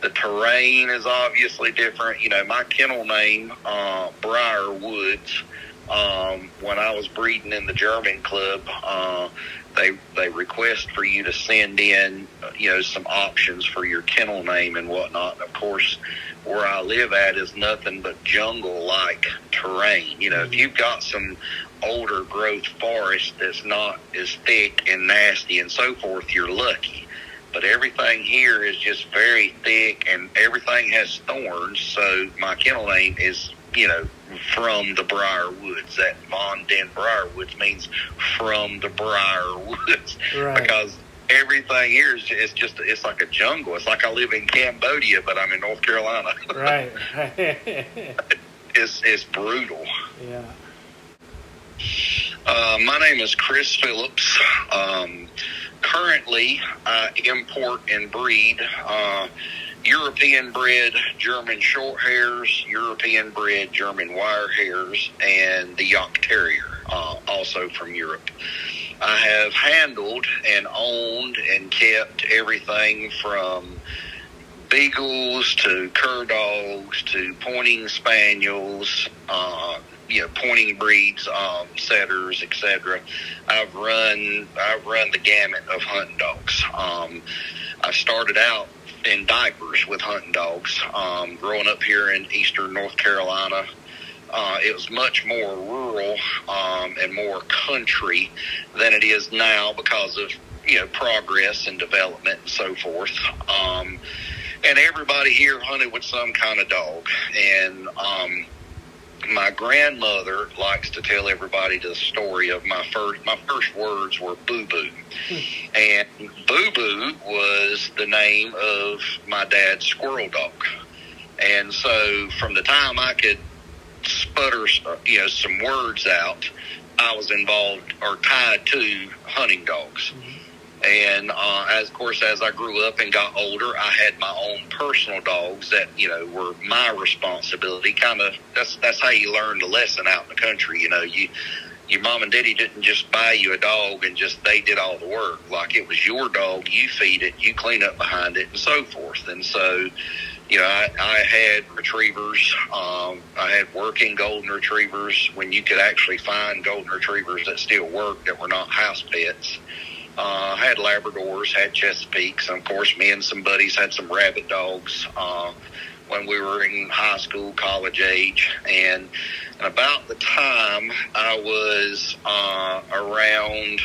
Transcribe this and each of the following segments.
The terrain is obviously different. My kennel name, Briarwoods, when I was breeding in the German club, they request for you to send in, some options for your kennel name and whatnot. And of course, where I live at is nothing but jungle-like terrain. If you've got some older growth forest that's not as thick and nasty and so forth, you're lucky. But everything here is just very thick, and everything has thorns. So my kennel name is, from the Briarwoods. That Von Den Briarwoods means from the Briarwoods. Right. Because everything here is it's like a jungle. It's like I live in Cambodia, but I'm in North Carolina. Right. It's brutal. Yeah. My name is Chris Phillips. Currently, I import and breed European-bred German short hairs, European-bred German wire hairs, and the Yak Terrier, also from Europe. I have handled and owned and kept everything from beagles to cur dogs to pointing spaniels, pointing breeds, setters, etc. I've run the gamut of hunting dogs. I started out in diapers with hunting dogs. Growing up here in eastern North Carolina, it was much more rural and more country than it is now because of progress and development and so forth. And everybody here hunted with some kind of dog. And my grandmother likes to tell everybody the story of my first words were Boo Boo. And Boo Boo was the name of my dad's squirrel dog. And so from the time I could sputter, some words out, I was involved or tied to hunting dogs. And as I grew up and got older, I had my own personal dogs that were my responsibility. That's how you learn the lesson out in the country. Your mom and daddy didn't just buy you a dog and they did all the work. Like, it was your dog, you feed it, you clean up behind it, and so forth. And so, I had retrievers. I had working golden retrievers when you could actually find golden retrievers that still worked, that were not house pets. Had Labradors, had Chesapeakes. Of course, me and some buddies had some rabbit dogs when we were in high school, college age. And about the time I was around,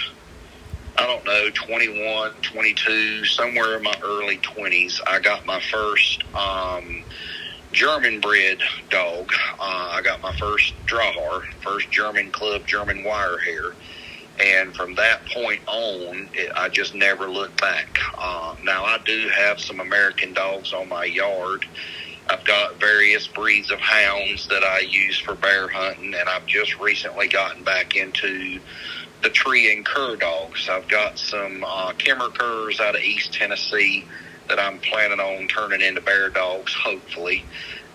21, 22, somewhere in my early 20s, I got my first German-bred dog. I got my first Draher, first German club, German wire hair. And from that point on, I just never looked back. Now, I do have some American dogs on my yard. I've got various breeds of hounds that I use for bear hunting, and I've just recently gotten back into the tree and cur dogs. I've got some Kimmer curs out of East Tennessee that I'm planning on turning into bear dogs, hopefully.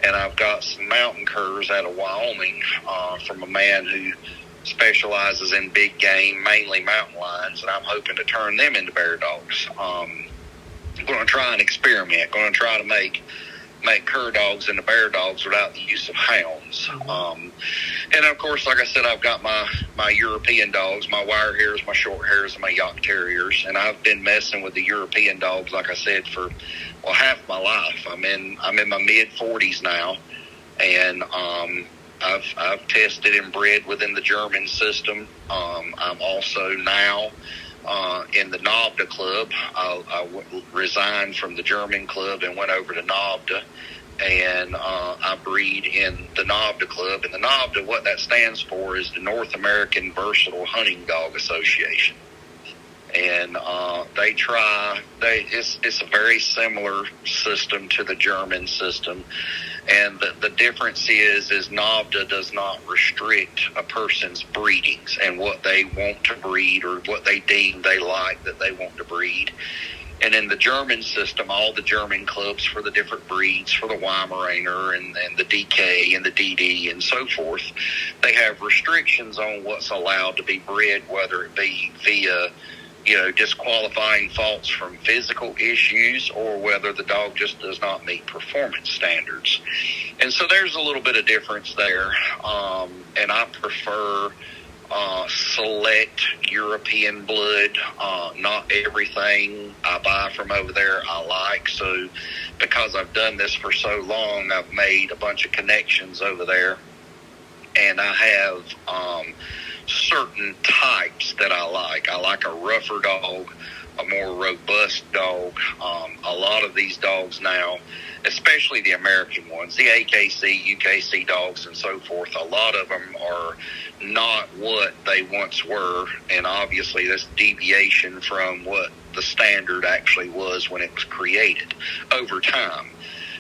And I've got some mountain curs out of Wyoming from a man who specializes in big game, mainly mountain lions, and I'm hoping to turn them into bear dogs. I'm going to try and experiment. Going to try to make cur dogs into bear dogs without the use of hounds. And of course, like I said, I've got my European dogs, my wire hairs, my short hairs, and my Yak Terriers. And I've been messing with the European dogs, like I said, for half my life. I'm in my mid 40s now, and I've tested and bred within the German system. I'm also now in the NAVDA club. I resigned from the German club and went over to NAVDA, and I breed in the NAVDA club. And the NAVDA, what that stands for, is the North American Versatile Hunting Dog Association. And it's a very similar system to the German system. And the difference is NAVDA does not restrict a person's breedings and what they want to breed or what they deem they like that they want to breed. And in the German system, all the German clubs for the different breeds, for the Weimaraner and the DK and the DD and so forth, they have restrictions on what's allowed to be bred, whether it be via disqualifying faults from physical issues, or whether the dog just does not meet performance standards. And so there's a little bit of difference there. And I prefer select European blood. Not everything I buy from over there I like. So because I've done this for so long, I've made a bunch of connections over there. And I have certain types that I like. I like a rougher dog, a more robust dog. A lot of these dogs now, especially the American ones, the AKC, UKC dogs and so forth, a lot of them are not what they once were. And obviously this deviation from what the standard actually was when it was created over time.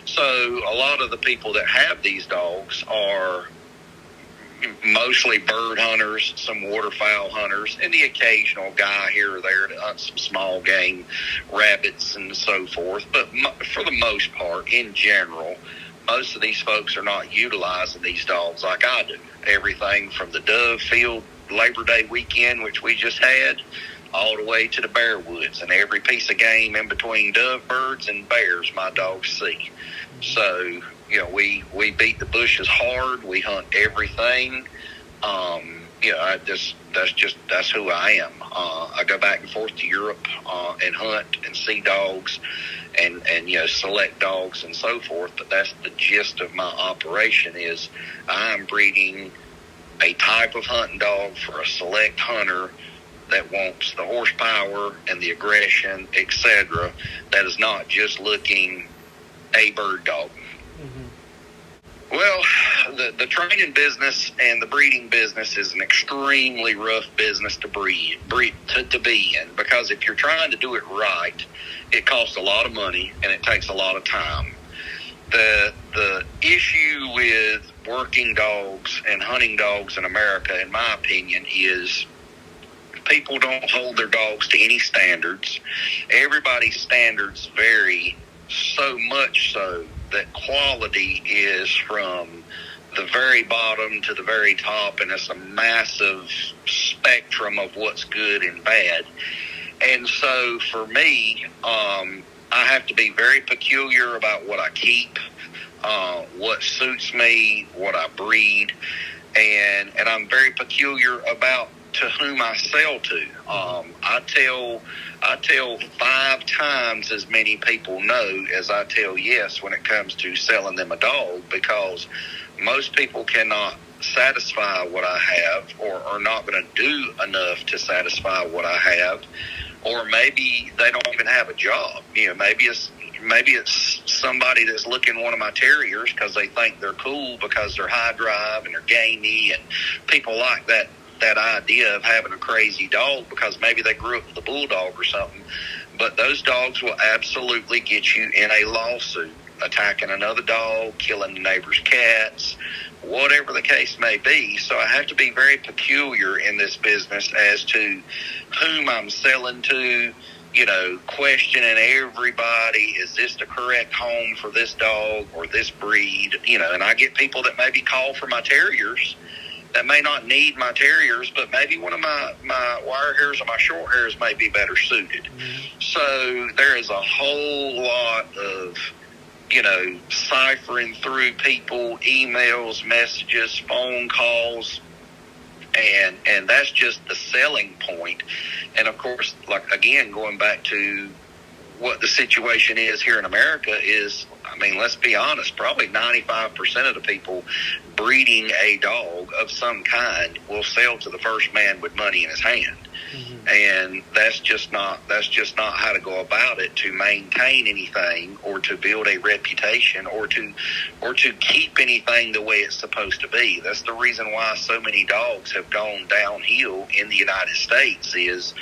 So a lot of the people that have these dogs are mostly bird hunters, some waterfowl hunters, and the occasional guy here or there to hunt some small game, rabbits and so forth. But for the most part, in general, most of these folks are not utilizing these dogs like I do. Everything from the dove field Labor Day weekend, which we just had, all the way to the Briarwoods, and every piece of game in between dove birds and bears my dogs see. So we beat the bushes hard. We hunt everything. That's who I am. I go back and forth to Europe and hunt and see dogs and select dogs and so forth. But that's the gist of my operation is I'm breeding a type of hunting dog for a select hunter that wants the horsepower and the aggression, etc. That is not just looking a bird dog. Well, the training business and the breeding business is an extremely rough business to be in, because if you're trying to do it right, it costs a lot of money and it takes a lot of time. The issue with working dogs and hunting dogs in America, in my opinion, is people don't hold their dogs to any standards. Everybody's standards vary so much so that quality is from the very bottom to the very top, and it's a massive spectrum of what's good and bad. And so for me, I have to be very peculiar about what I keep, what suits me, what I breed, and I'm very peculiar about to whom I sell to. I tell 5 times as many people no as I tell yes when it comes to selling them a dog, because most people cannot satisfy what I have, or are not going to do enough to satisfy what I have, or maybe they don't even have a job. Maybe it's somebody that's looking one of my terriers because they think they're cool because they're high drive and they're gamey, and people like that idea of having a crazy dog because maybe they grew up with a bulldog or something. But those dogs will absolutely get you in a lawsuit, attacking another dog, killing the neighbor's cats, whatever the case may be. So I have to be very peculiar in this business as to whom I'm selling to, questioning everybody. Is this the correct home for this dog or this breed? And I get people that maybe call for my terriers that may not need my terriers, but maybe one of my wire hairs or my short hairs may be better suited. Mm-hmm. So there is a whole lot of, ciphering through people, emails, messages, phone calls, and that's just the selling point. And of course, again, going back to what the situation is here in America is, let's be honest, probably 95% of the people breeding a dog of some kind will sell to the first man with money in his hand. Mm-hmm. And that's just not how to go about it to maintain anything, or to build a reputation, or to keep anything the way it's supposed to be. That's the reason why so many dogs have gone downhill in the United States, is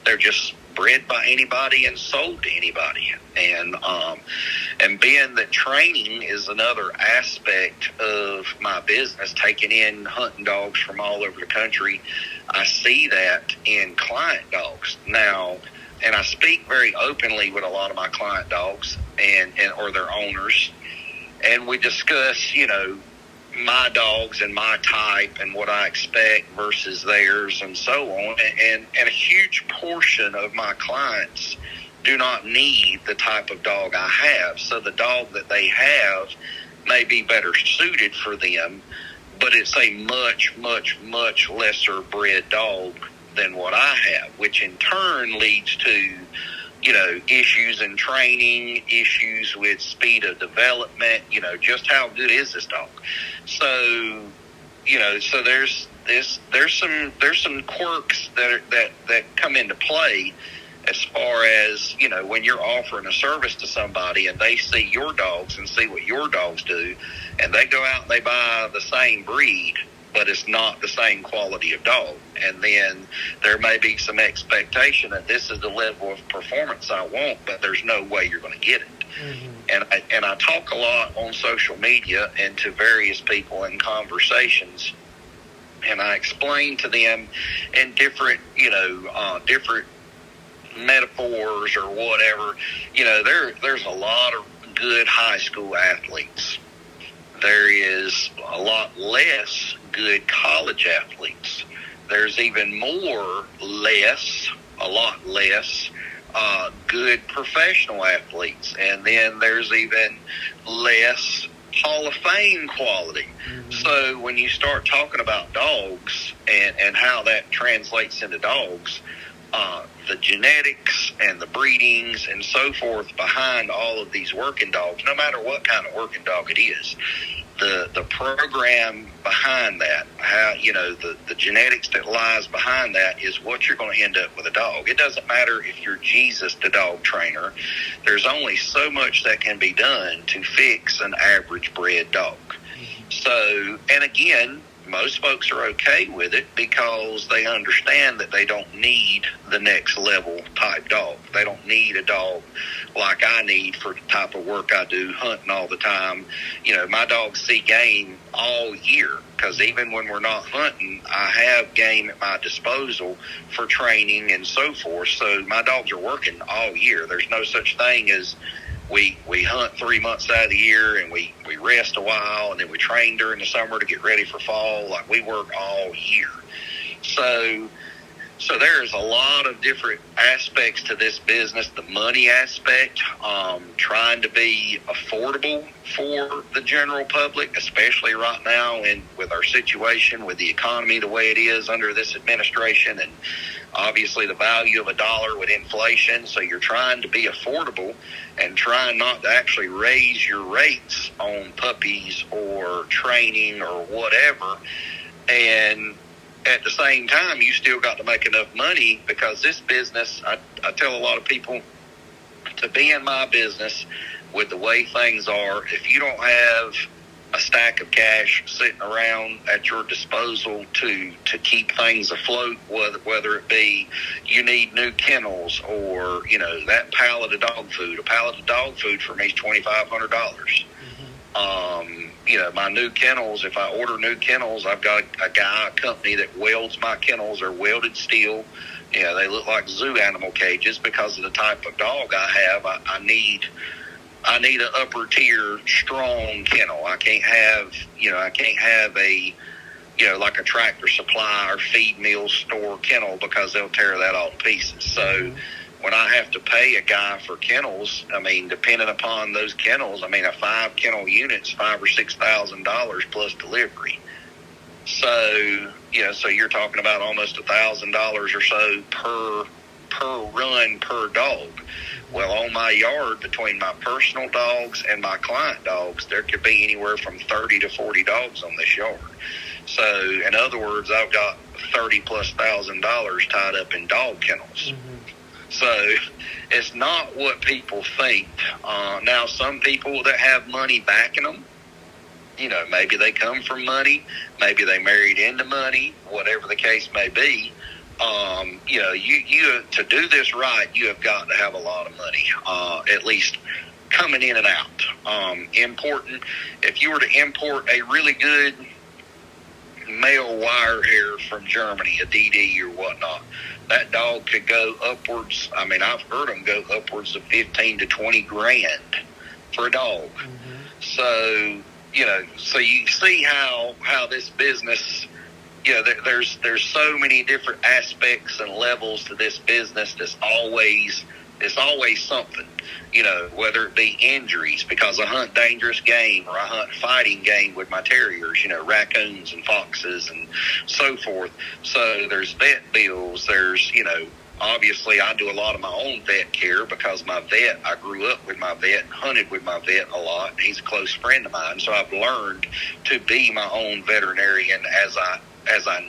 they're just bred by anybody and sold to anybody. And being that training is another aspect of my business, taking in hunting dogs from all over the country, I see that in client dogs now. And I speak very openly with a lot of my client dogs and or their owners, and we discuss, my dogs and my type and what I expect versus theirs and so on. And a huge portion of my clients do not need the type of dog I have. So the dog that they have may be better suited for them, but it's a much, much, much lesser bred dog than what I have, which in turn leads to, issues in training, issues with speed of development, just how good is this dog? So, so there's some quirks that come into play as far as, when you're offering a service to somebody and they see your dogs and see what your dogs do, and they go out and they buy the same breed, but it's not the same quality of dog. And then there may be some expectation that this is the level of performance I want, but there's no way you're going to get it. Mm-hmm. And I talk a lot on social media and to various people in conversations, and I explain to them in different, different metaphors or whatever, there's a lot of good high school athletes. There is a lot less good college athletes. There's even a lot less good professional athletes. And then there's even less Hall of Fame quality. Mm-hmm. So when you start talking about dogs and how that translates into dogs, the genetics and the breedings and so forth behind all of these working dogs, no matter what kind of working dog it is, the program behind that, how the genetics that lies behind that is what you're going to end up with a dog. It doesn't matter if you're Jesus the dog trainer. There's only so much that can be done to fix an average bred dog. So, and again, most folks are okay with it because they understand that they don't need the next level type dog. They don't need a dog like I need for the type of work I do, hunting all the time. My dogs see game all year because even when we're not hunting, I have game at my disposal for training and so forth. So my dogs are working all year. There's no such thing as we hunt 3 months out of the year and we rest a while and then we train during the summer to get ready for fall. Like, we work all year. So there's a lot of different aspects to this business. The money aspect, trying to be affordable for the general public, especially right now and with our situation with the economy the way it is under this administration, and obviously the value of a dollar with inflation. So you're trying to be affordable and trying not to actually raise your rates on puppies or training or whatever. And at the same time, you still got to make enough money, because this business, I tell a lot of people, to be in my business with the way things are, if you don't have a stack of cash sitting around at your disposal to keep things afloat, whether it be you need new kennels or, that pallet of dog food. A pallet of dog food for me is $2,500. My new kennels, if I order new kennels, I've got a company that welds my kennels. They're welded steel. They look like zoo animal cages because of the type of dog I have. I need an upper tier strong kennel. I can't have a, like a Tractor Supply or feed mill store kennel, because they'll tear that all to pieces. So when I have to pay a guy for kennels, depending upon those kennels, a 5 kennel unit's $5,000 or $6,000 plus delivery. So, so you're talking about almost $1,000 or so per run per dog. Well, on my yard, between my personal dogs and my client dogs, there could be anywhere from 30 to 40 dogs on this yard. So, in other words, I've got $30,000+ tied up in dog kennels. Mm-hmm. So, it's not what people think. Now, some people that have money backing them, maybe they come from money, maybe they married into money, whatever the case may be. You to do this right, you have got to have a lot of money, at least coming in and out. Important. If you were to import a really good male wire hair from Germany, a DD or whatnot, that dog could go upwards. I've heard them go upwards of 15 to 20 grand for a dog. Mm-hmm. So, So you see how this business, there's so many different aspects and levels to this business. It's always something, whether it be injuries, because I hunt dangerous game or I hunt fighting game with my terriers, raccoons and foxes and so forth. So there's vet bills. There's, obviously I do a lot of my own vet care because I grew up with my vet, hunted with my vet a lot. He's a close friend of mine. So I've learned to be my own veterinarian as I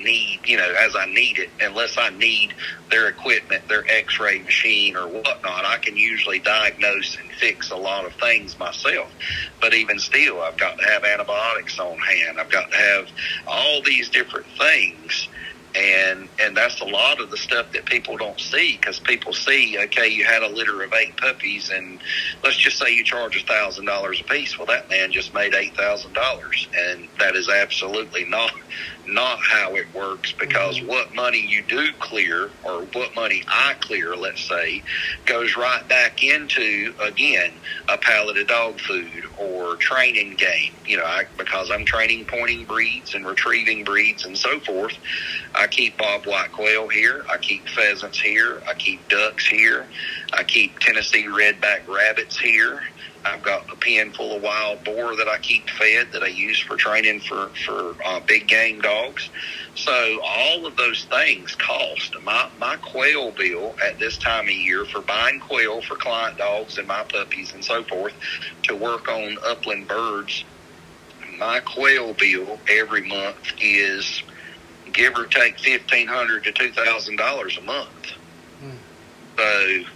need it, unless I need their equipment, their x-ray machine or whatnot. I can usually diagnose and fix a lot of things myself. But even still, I've got to have antibiotics on hand. I've got to have all these different things. And that's a lot of the stuff that people don't see, because people see, okay, you had a litter of 8 puppies, and let's just say you charge $1,000 a piece. Well, that man just made $8,000, and that is absolutely not how it works, because what money you do clear, or what money I clear, let's say, goes right back into, again, a pallet of dog food or training game. Because I'm training pointing breeds and retrieving breeds and so forth, I keep bobwhite quail here. I keep pheasants here. I keep ducks here. I keep Tennessee redback rabbits here. I've got a pen full of wild boar that I keep fed that I use for training for big game dogs. So all of those things cost. My quail bill at this time of year for buying quail for client dogs and my puppies and so forth to work on upland birds, my quail bill every month is give or take $1,500 to $2,000 a month.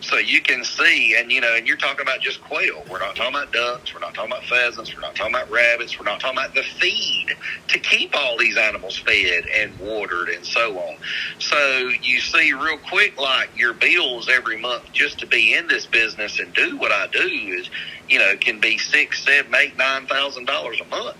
So you can see, and you're talking about just quail. We're not talking about ducks. We're not talking about pheasants. We're not talking about rabbits. We're not talking about the feed to keep all these animals fed and watered and so on. So you see real quick, like your bills every month just to be in this business and do what I do is, can be $6,000, $7,000, $8,000, $9,000 a month.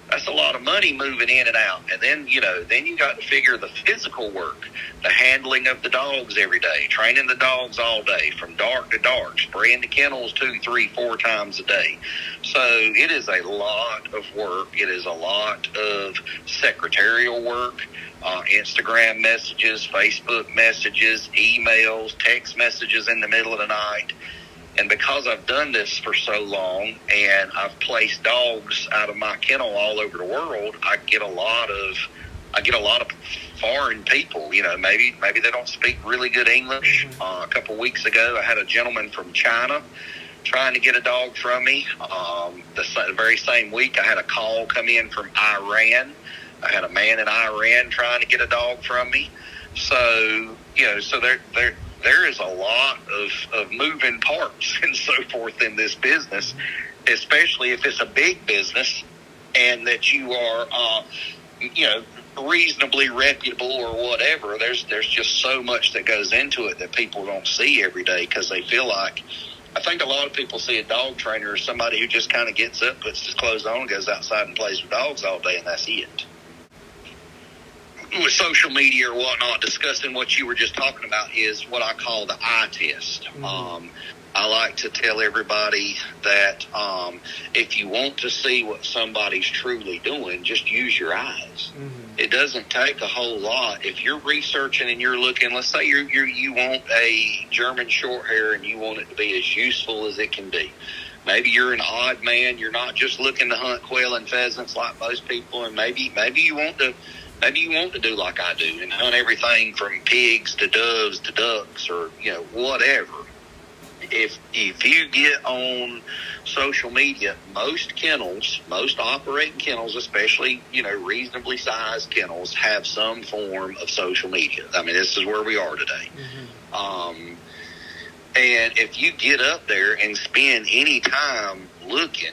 That's a lot of money moving in and out. And then, then you got to figure the physical work, the handling of the dogs every day, training the dogs all day from dark to dark, spraying the kennels 2, 3, 4 times a day. So it is a lot of work. It is a lot of secretarial work, Instagram messages, Facebook messages, emails, text messages in the middle of the night. And because I've done this for so long and I've placed dogs out of my kennel all over the world, I get a lot of foreign people. Maybe they don't speak really good English. A couple of weeks ago, I had a gentleman from China trying to get a dog from me. The very same week, I had a call come in from Iran. I had a man in Iran trying to get a dog from me. So there is a lot of moving parts and so forth in this business, especially if it's a big business and that you are, reasonably reputable or whatever. There's just so much that goes into it that people don't see every day, because they feel like, I think a lot of people see a dog trainer as somebody who just kind of gets up, puts his clothes on, goes outside and plays with dogs all day, and that's it. With social media or whatnot, discussing what you were just talking about is what I call the eye test. I like to tell everybody that if you want to see what somebody's truly doing, just use your eyes. It doesn't take a whole lot. If you're researching and you're looking, let's say you want a German short hair and you want it to be as useful as it can be. Maybe you're an odd man. You're not just looking to hunt quail and pheasants like most people, and maybe you want to do like I do and hunt everything from pigs to doves to ducks or, whatever. If you get on social media, most operating kennels, especially, reasonably sized kennels, have some form of social media. I mean, this is where we are today. And if you get up there and spend any time looking,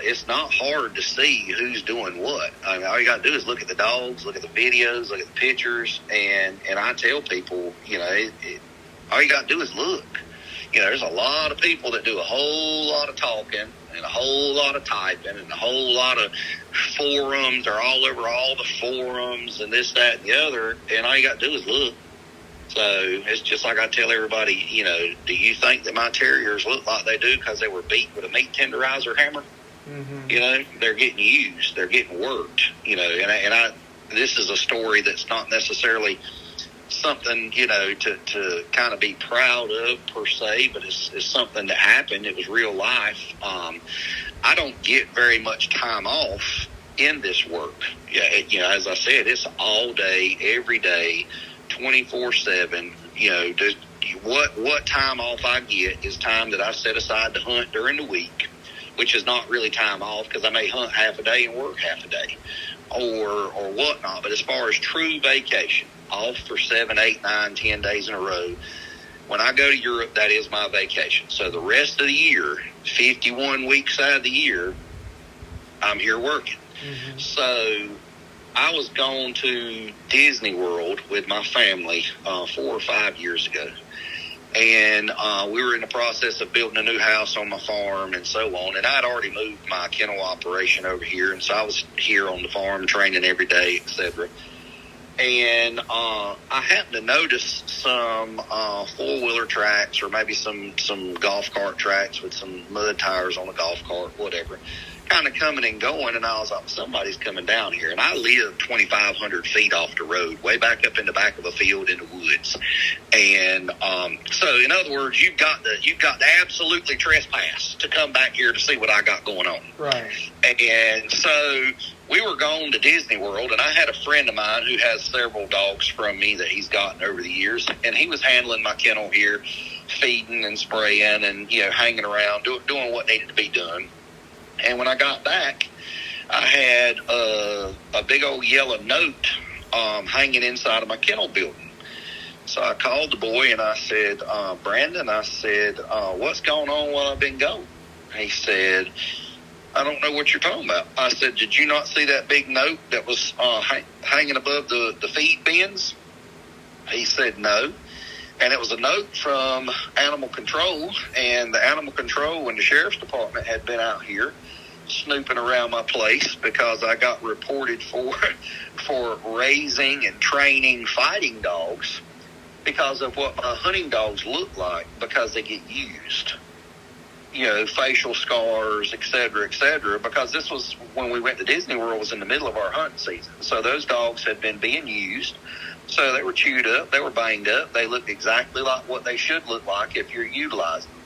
it's not hard to see who's doing what. I mean, all you got to do is look at the dogs, look at the videos, look at the pictures, and I tell people, all you got to do is look. There's a lot of people that do a whole lot of talking and a whole lot of typing and a whole lot of forums. They're all over all the forums and this, that, and the other, and all you got to do is look. So it's just like I tell everybody, do you think that my terriers look like they do because they were beat with a meat tenderizer hammer? They're getting used, they're getting worked, this is a story that's not necessarily something, to kind of be proud of per se, but it's something that happened. It was real life. I don't get very much time off in this work. As I said, it's all day, every day, 24/7. What time off I get is time that I set aside to hunt during the week, which is not really time off because I may hunt half a day and work half a day or whatnot. But as far as true vacation, off for 7, 8, 9, 10 days in a row, when I go to Europe, that is my vacation. So the rest of the year, 51 weeks out of the year, I'm here working. So I was going to Disney World with my family 4 or 5 years ago. And we were in the process of building a new house on my farm and so on. And I'd already moved my kennel operation over here. And so I was here on the farm training every day, etc. And I happened to notice some four-wheeler tracks or maybe some golf cart tracks with some mud tires on a golf cart, whatever, kind of coming and going. And I was like, somebody's coming down here. And I live 2,500 feet off the road, way back up in the back of a field in the woods. And so, in other words, you've got to absolutely trespass to come back here to see what I got going on. Right. And so we were going to Disney World, and I had a friend of mine who has several dogs from me that he's gotten over the years, and he was handling my kennel here, feeding and spraying and, hanging around, doing what needed to be done. And when I got back, I had a big old yellow note hanging inside of my kennel building. So I called the boy and I said, Brandon, I said, what's going on while I've been gone? He said, I don't know what you're talking about. I said, did you not see that big note that was hanging above the feed bins? He said, no. And it was a note from Animal Control, and the Animal Control and the Sheriff's Department had been out here snooping around my place because I got reported for raising and training fighting dogs because of what my hunting dogs look like because they get used. Facial scars, et cetera, because this was when we went to Disney World, was in the middle of our hunting season. So those dogs had been being used. So they were chewed up, they were banged up, they looked exactly like what they should look like if you're utilizing them.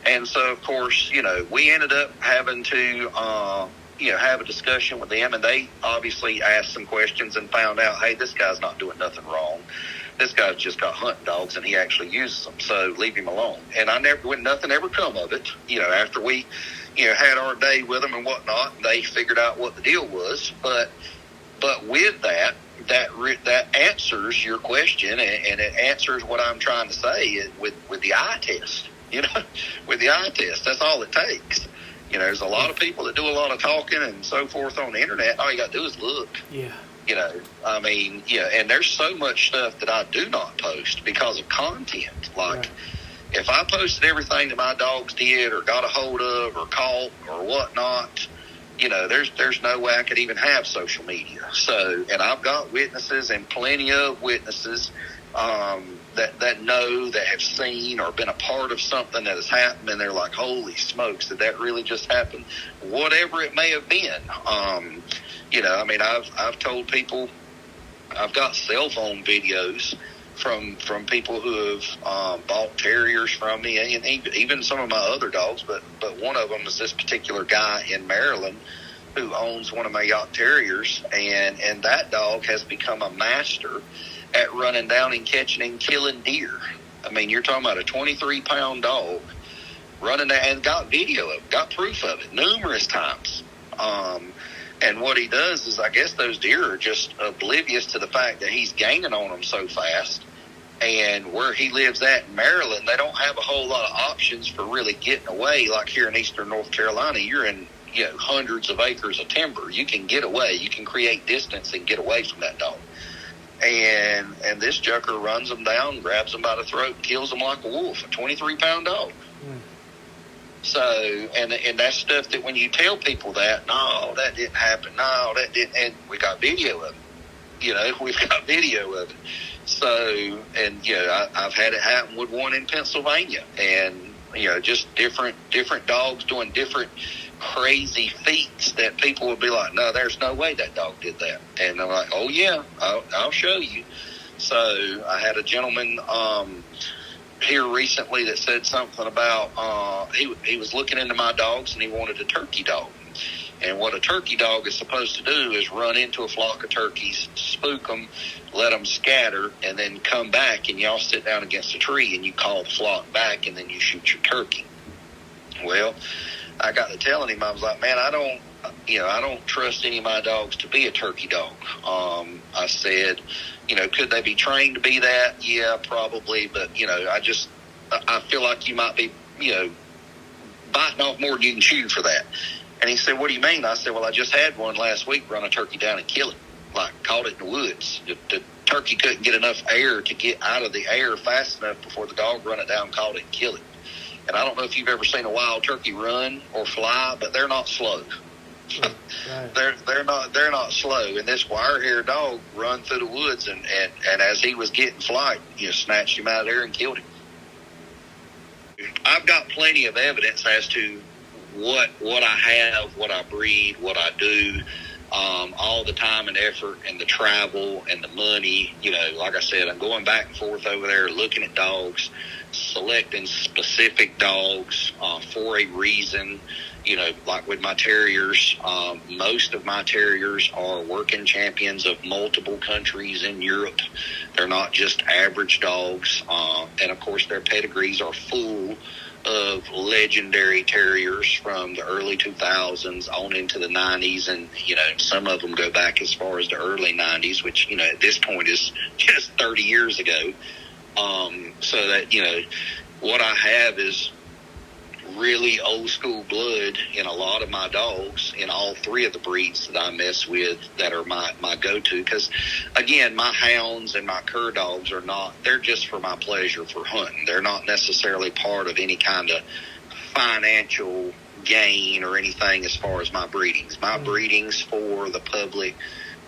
And so, of course, we ended up having to, have a discussion with them, and they obviously asked some questions and found out, hey, this guy's not doing nothing wrong. This guy's just got hunting dogs, and he actually uses them, so leave him alone. And nothing ever come of it. After we, had our day with them and whatnot, they figured out what the deal was. But with that answers your question, and it answers what I'm trying to say with the eye test. With the eye test, that's all it takes. There's a lot of people that do a lot of talking and so forth on the internet. All you got to do is look. Yeah. And there's so much stuff that I do not post because of content. Like, if I posted everything that my dogs did or got a hold of or caught or whatnot, there's no way I could even have social media. So, and I've got witnesses and plenty of witnesses that know, that have seen or been a part of something that has happened, and they're like, holy smokes, did that really just happen? Whatever it may have been. I've told people, I've got cell phone videos from people who have bought terriers from me, and even some of my other dogs, but one of them is this particular guy in Maryland who owns one of my yacht terriers, and that dog has become a master at running down and catching and killing deer. You're talking about a 23-pound dog running down, and got video of it, got proof of it numerous times. And what he does is, I guess those deer are just oblivious to the fact that he's gaining on them so fast. And where he lives at in Maryland, they don't have a whole lot of options for really getting away. Like here in eastern North Carolina, you're in hundreds of acres of timber. You can get away. You can create distance and get away from that dog. And this jucker runs them down, grabs them by the throat, kills them like a wolf, a 23-pound dog. Mm. So, and that's stuff that when you tell people that, no, that didn't happen, no, that didn't, and we got video of it. We've got video of it. So, and, I've had it happen with one in Pennsylvania, and, just different dogs doing different crazy feats that people would be like, no, there's no way that dog did that. And I'm like, oh yeah, I'll show you. So I had a gentleman here recently that said something about he was looking into my dogs and he wanted a turkey dog. And what a turkey dog is supposed to do is run into a flock of turkeys, spook them, let them scatter, and then come back, and y'all sit down against a tree and you call the flock back, and then you shoot your turkey. Well, I got to telling him, I was like, man, I don't trust any of my dogs to be a turkey dog. I said, could they be trained to be that? Yeah, probably. But, I feel like you might be, biting off more than you can chew for that. And he said, what do you mean? I said, well, I just had one last week run a turkey down and kill it. Like, caught it in the woods. The turkey couldn't get enough air to get out of the air fast enough before the dog run it down, caught it, and kill it. And I don't know if you've ever seen a wild turkey run or fly, but they're not slow. Right. They're not slow. And this wire-haired dog run through the woods, and as he was getting flight, snatched him out of there and killed him. I've got plenty of evidence as to what I have, what I breed, what I do, all the time and effort and the travel and the money. Like I said, I'm going back and forth over there looking at dogs, selecting specific dogs for a reason. Like with my terriers, most of my terriers are working champions of multiple countries in Europe. They're not just average dogs. And, of course, their pedigrees are full of legendary terriers from the early 2000s on into the 90s. And, some of them go back as far as the early 90s, which, at this point is just 30 years ago. So that, what I have is really old school blood in a lot of my dogs in all three of the breeds that I mess with that are my go-to. Because, again, my hounds and my cur dogs they're just for my pleasure for hunting. They're not necessarily part of any kind of financial gain or anything as far as my breedings. My breedings for the public,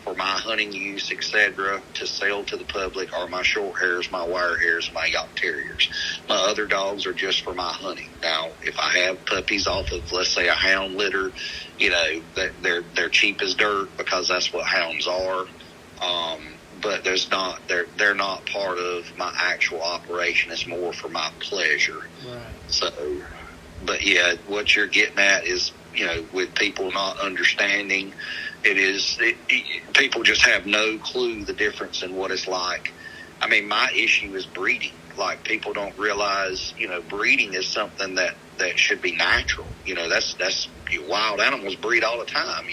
for my hunting use, etc., to sell to the public are my short hairs, my wire hairs, my York terriers. My other dogs are just for my hunting. Now, if I have puppies off of, let's say, a hound litter, they're cheap as dirt because that's what hounds are. But they're not part of my actual operation. It's more for my pleasure. Right. So, but yeah, what you're getting at is, with people not understanding, people just have no clue the difference in what it's like. I mean, my issue is breeding. Like, people don't realize, breeding is something that should be natural. That's wild animals breed all the time,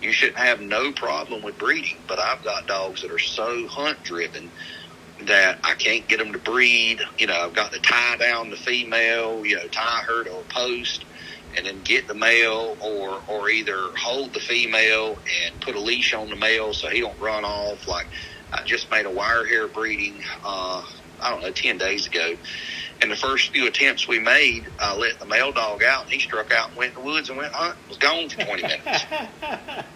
You shouldn't have no problem with breeding. But I've got dogs that are so hunt-driven that I can't get them to breed. I've got to tie down the female, tie her to a post, and then get the male, or either hold the female and put a leash on the male so he don't run off. Like, I just made a wire hair breeding, 10 days ago. And the first few attempts we made, I let the male dog out, and he struck out and went in the woods and went hunting. Was gone for 20 minutes.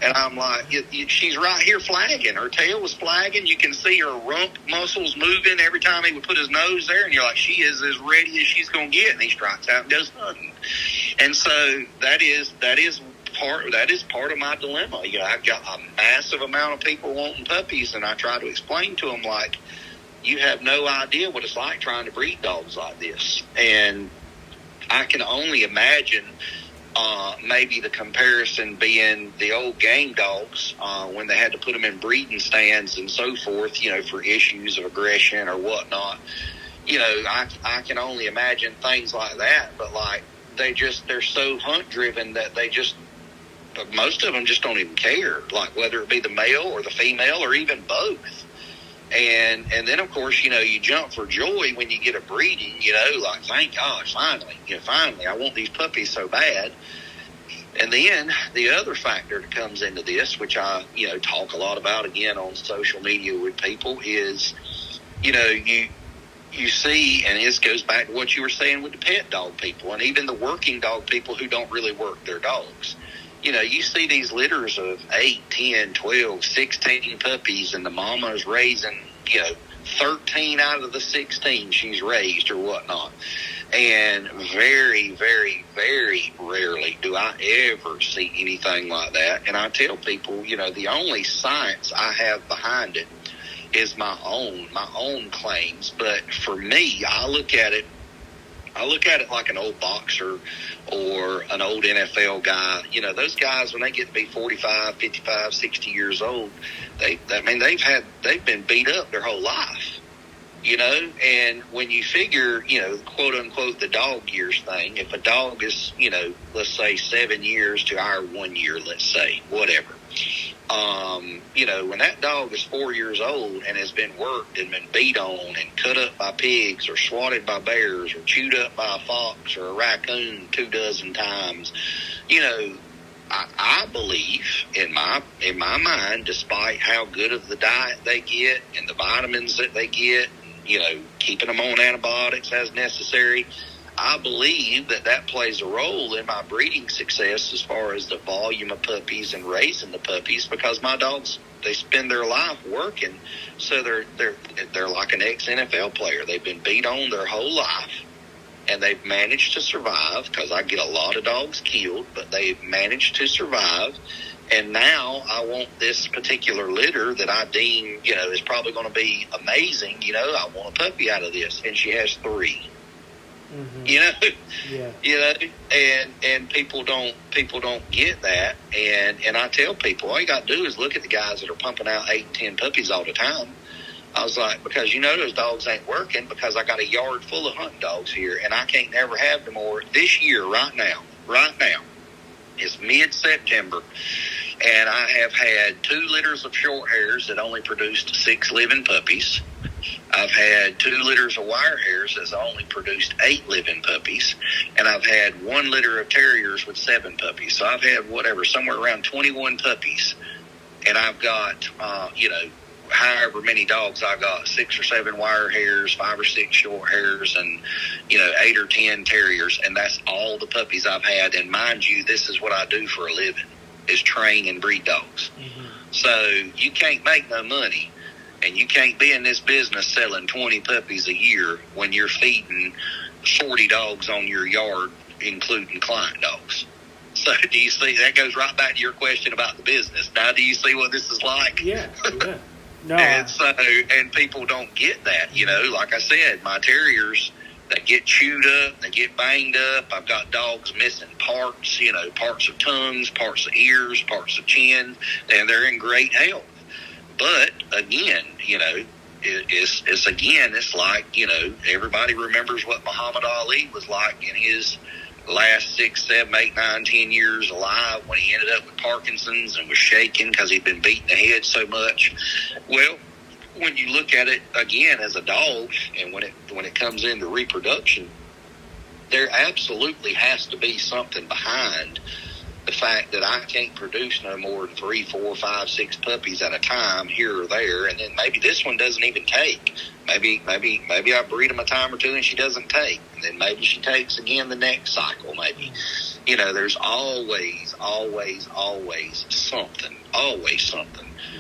And I'm like, she's right here flagging. Her tail was flagging. You can see her rump muscles moving every time he would put his nose there. And you're like, she is as ready as she's going to get. And he strikes out and goes hunting. And so that is part of my dilemma. I've got a massive amount of people wanting puppies, and I try to explain to them, like, you have no idea what it's like trying to breed dogs like this. And I can only imagine maybe the comparison being the old game dogs when they had to put them in breeding stands and so forth, for issues of aggression or whatnot. I can only imagine things like that. But, like, they're so hunt-driven that most of them just don't even care, like, whether it be the male or the female or even both. And then, of course, you jump for joy when you get a breeding, like, thank God, finally, I want these puppies so bad. And then the other factor that comes into this, which I, talk a lot about again on social media with people, is, you see, and this goes back to what you were saying with the pet dog people and even the working dog people who don't really work their dogs. You see these litters of 8, 10, 12, 16 puppies, and the mama is raising, 13 out of the 16 she's raised or whatnot. And very, very, very rarely do I ever see anything like that. And I tell people, the only science I have behind it is my own claims. But for me, I look at it like an old boxer or an old NFL guy. Those guys, when they get to be 45, 55, 60 years old, they've been beat up their whole life. And when you figure, quote unquote, the dog years thing, if a dog is, let's say 7 years to our 1 year, let's say, whatever, when that dog is 4 years old and has been worked and been beat on and cut up by pigs or swatted by bears or chewed up by a fox or a raccoon 24 times, I believe in my mind, despite how good of the diet they get and the vitamins that they get, keeping them on antibiotics as necessary, I believe that plays a role in my breeding success as far as the volume of puppies and raising the puppies, because my dogs, they spend their life working, so they're like an ex-NFL player. They've been beat on their whole life, and they've managed to survive, because I get a lot of dogs killed, but they've managed to survive. And now I want this particular litter that I deem, is probably going to be amazing. I want a puppy out of this. And she has 3. Mm-hmm. Yeah. And people don't get that. And I tell people, all you got to do is look at the guys that are pumping out 8 and 10 puppies all the time. I was like, because those dogs ain't working, because I got a yard full of hunting dogs here, and I can't never have them more. This year, right now, it's mid-September, and I have had 2 litters of short hairs that only produced 6 living puppies. I've had 2 litters of wire hairs that's only produced 8 living puppies, and I've had 1 litter of terriers with 7 puppies. So I've had somewhere around 21 puppies, and I've got, however many dogs I got, 6 or 7 wire hairs, 5 or 6 short hairs, and 8 or 10 terriers, and that's all the puppies I've had. And mind you, this is what I do for a living, is train and breed dogs. Mm-hmm. So you can't make no money, and you can't be in this business selling 20 puppies a year when you're feeding 40 dogs on your yard, including client dogs. So do you see, that goes right back to your question about the business. Now, do you see what this is like? Yeah. No. And people don't get that, like I said, my terriers, they get chewed up, they get banged up. I've got dogs missing parts, parts of tongues, parts of ears, parts of chin, and they're in great health. But again, it's like, everybody remembers what Muhammad Ali was like in his last 6, 7, 8, 9, 10 years alive, when he ended up with Parkinson's and was shaking because he'd been beaten the head so much. Well, when you look at it again as a dog, and when it comes into reproduction, there absolutely has to be something behind the fact that I can't produce no more than 3, 4, 5, 6 puppies at a time here or there, and then maybe this one doesn't even take. Maybe I breed them a time or 2 and she doesn't take, and then maybe she takes again the next cycle. Maybe, there's always something.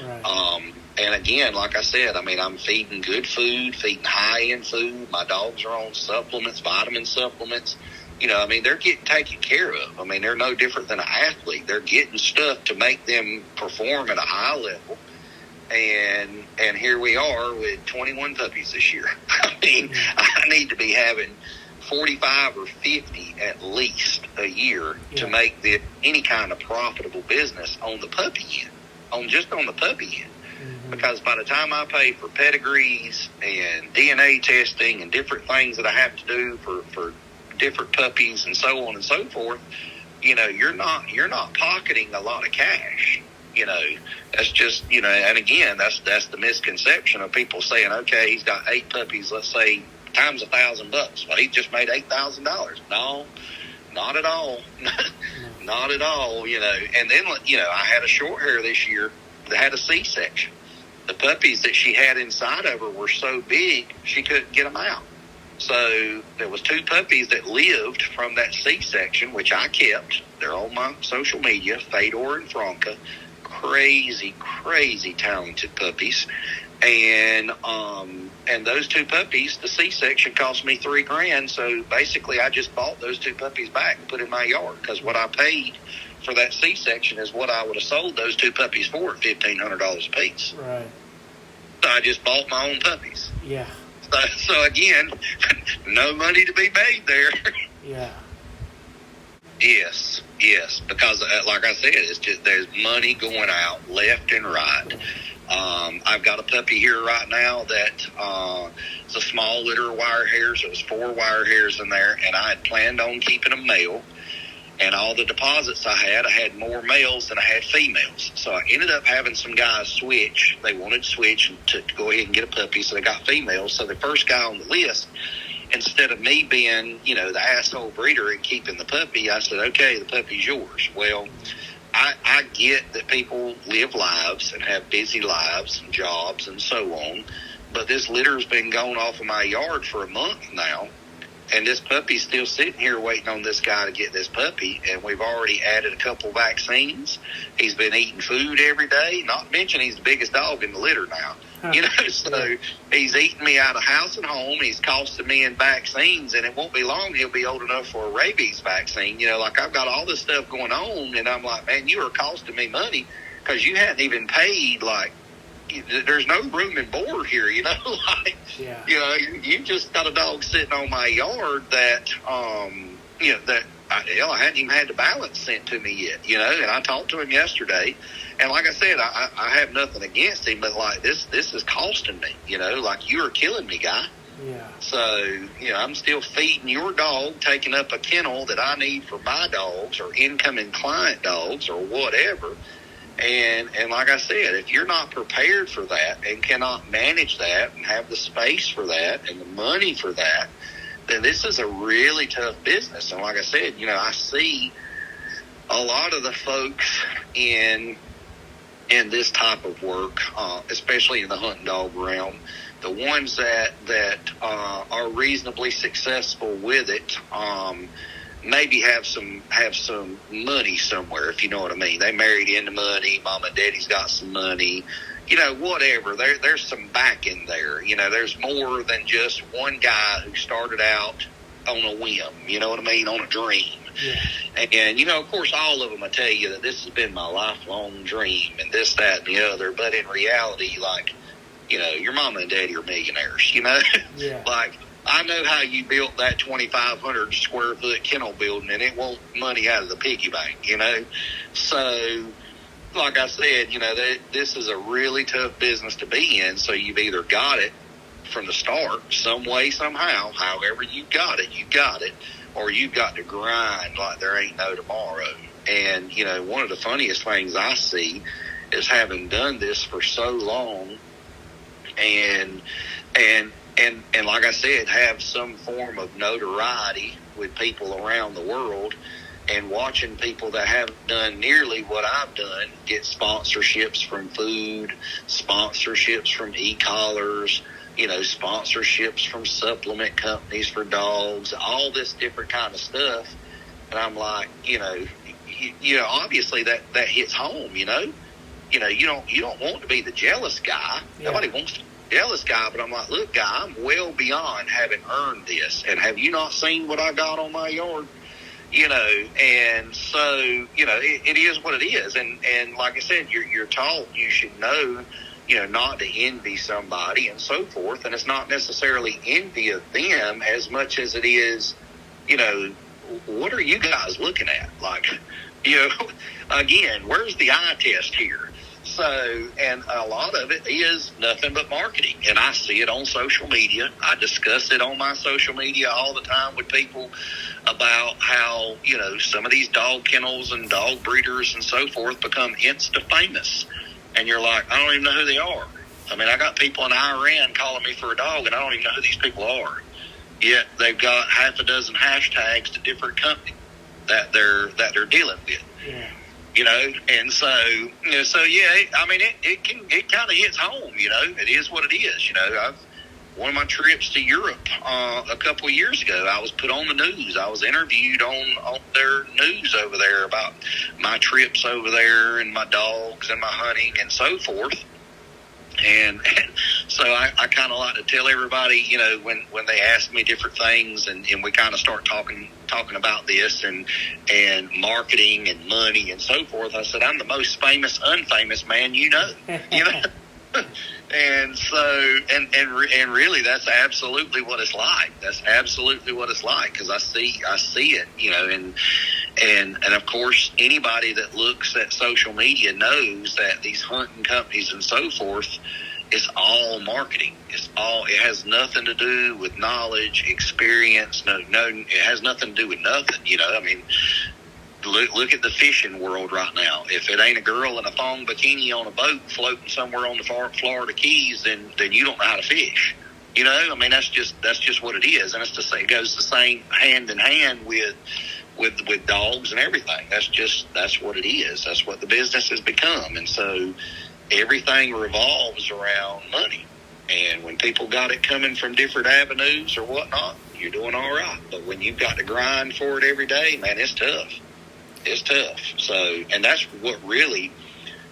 Right. And again, like I said, I'm feeding good food, feeding high-end food. My dogs are on supplements, vitamin supplements. They're getting taken care of. They're no different than an athlete. They're getting stuff to make them perform at a high level. And here we are with 21 puppies this year. I need to be having 45 or 50 at least a year to make this any kind of profitable business on the puppy end, on the puppy end. Mm-hmm. Because by the time I pay for pedigrees and DNA testing and different things that I have to do for different puppies and so on and so forth, you're not pocketing a lot of cash. That's just, and again, that's the misconception of people saying, okay, he's got 8 puppies, let's say, times $1,000. Well, he just made $8,000. No, not at all. Not at all, And then, I had a short hair this year that had a C-section. The puppies that she had inside of her were so big, she couldn't get them out. So there was 2 puppies that lived from that C-section, which I kept. They're on my social media, Fedor and Franca. Crazy talented puppies. And those two puppies, the C-section cost me $3,000. So basically, I just bought those two puppies back and put in my yard, because what I paid for that C-section is what I would have sold those two puppies for at $1,500 a piece. Right. So I just bought my own puppies. Yeah. So again, no money to be made there. Yeah. Yes, because like I said, it's just there's money going out left and right. I've got a puppy here right now that it's a small litter of wire hairs. It was 4 wire hairs in there, and I had planned on keeping a male. And all the deposits I had more males than I had females. So I ended up having some guys switch. They wanted to switch to go ahead and get a puppy, so they got females. So the first guy on the list, instead of me being, the asshole breeder and keeping the puppy, I said, okay, the puppy's yours. Well, I get that people live lives and have busy lives and jobs and so on, but this litter's been going off of my yard for a month now, and this puppy's still sitting here waiting on this guy to get this puppy, and we've already added a couple vaccines. He's been eating food every day, not to mention he's the biggest dog in the litter now. So he's eating me out of house and home. He's costing me in vaccines, and it won't be long he'll be old enough for a rabies vaccine. Like I've got all this stuff going on, and I'm like, man, you are costing me money because you hadn't even paid, there's no room and board here, you just got a dog sitting on my yard that, that I hadn't even had the balance sent to me yet, and I talked to him yesterday. And like I said, I have nothing against him, but this is costing me, you are killing me, guy. Yeah. So, I'm still feeding your dog, taking up a kennel that I need for my dogs or incoming client dogs or whatever. And like I said, if you're not prepared for that and cannot manage that and have the space for that and the money for that, then this is a really tough business. And like I said, I see a lot of the folks in this type of work, especially in the hunting dog realm, the ones that are reasonably successful with it, maybe have some money somewhere, if you know what I mean. They married into money. Mom and daddy's got some money, whatever. There's some backing there. There's more than just one guy who started out on a whim, you know what I mean, on a dream. Yeah. And, of course, all of them will tell you that this has been my lifelong dream and this, that, and the other. But in reality, your mama and daddy are millionaires, Yeah. I know how you built that 2,500 square foot kennel building, and it won't money out of the piggy bank, So, like I said, this is a really tough business to be in. So you've either got it from the start, some way, somehow, however you got it, or you've got to grind like there ain't no tomorrow. And, one of the funniest things I see is having done this for so long and like I said, have some form of notoriety with people around the world, and watching people that haven't done nearly what I've done get sponsorships from food, sponsorships from e-collars, sponsorships from supplement companies for dogs, all this different kind of stuff. And I'm like, obviously that hits home, you don't want to be the jealous guy. Yeah. Nobody wants to be the jealous guy, but I'm like, look, guy, I'm well beyond having earned this. And have you not seen what I got on my yard? And so, it is what it is. And like I said, you're taught you should know, not to envy somebody and so forth. And it's not necessarily envy of them as much as it is, what are you guys looking at? Again, where's the eye test here? So, and a lot of it is nothing but marketing. And I see it on social media. I discuss it on my social media all the time with people about how, some of these dog kennels and dog breeders and so forth become insta-famous. And you're like, I don't even know who they are. I mean, I got people in Iran calling me for a dog, and I don't even know who these people are. Yet they've got half a dozen hashtags to different companies that they're dealing with. Yeah. And so, it kind of hits home, it is what it is. One of my trips to Europe, a couple of years ago, I was put on the news. I was interviewed on their news over there about my trips over there and my dogs and my hunting and so forth. And so I kind of like to tell everybody, when they ask me different things, and we kind of start talking about this and marketing and money and so forth. I said, I'm the most famous, unfamous man you know. And so, and really, that's absolutely what it's like. That's absolutely what it's like, because I see it, and of course, anybody that looks at social media knows that these hunting companies and so forth, it's all marketing. It has nothing to do with knowledge, experience. No, it has nothing to do with nothing. Look at the fishing world right now. If it ain't a girl in a thong bikini on a boat floating somewhere on the Florida Keys, then you don't know how to fish. That's just what it is. And it goes the same hand in hand with dogs and everything. That's what it is. That's what the business has become. And so everything revolves around money. And when people got it coming from different avenues or whatnot, you're doing all right. But when you've got to grind for it every day, man, it's tough. It's tough. So, and that's what really,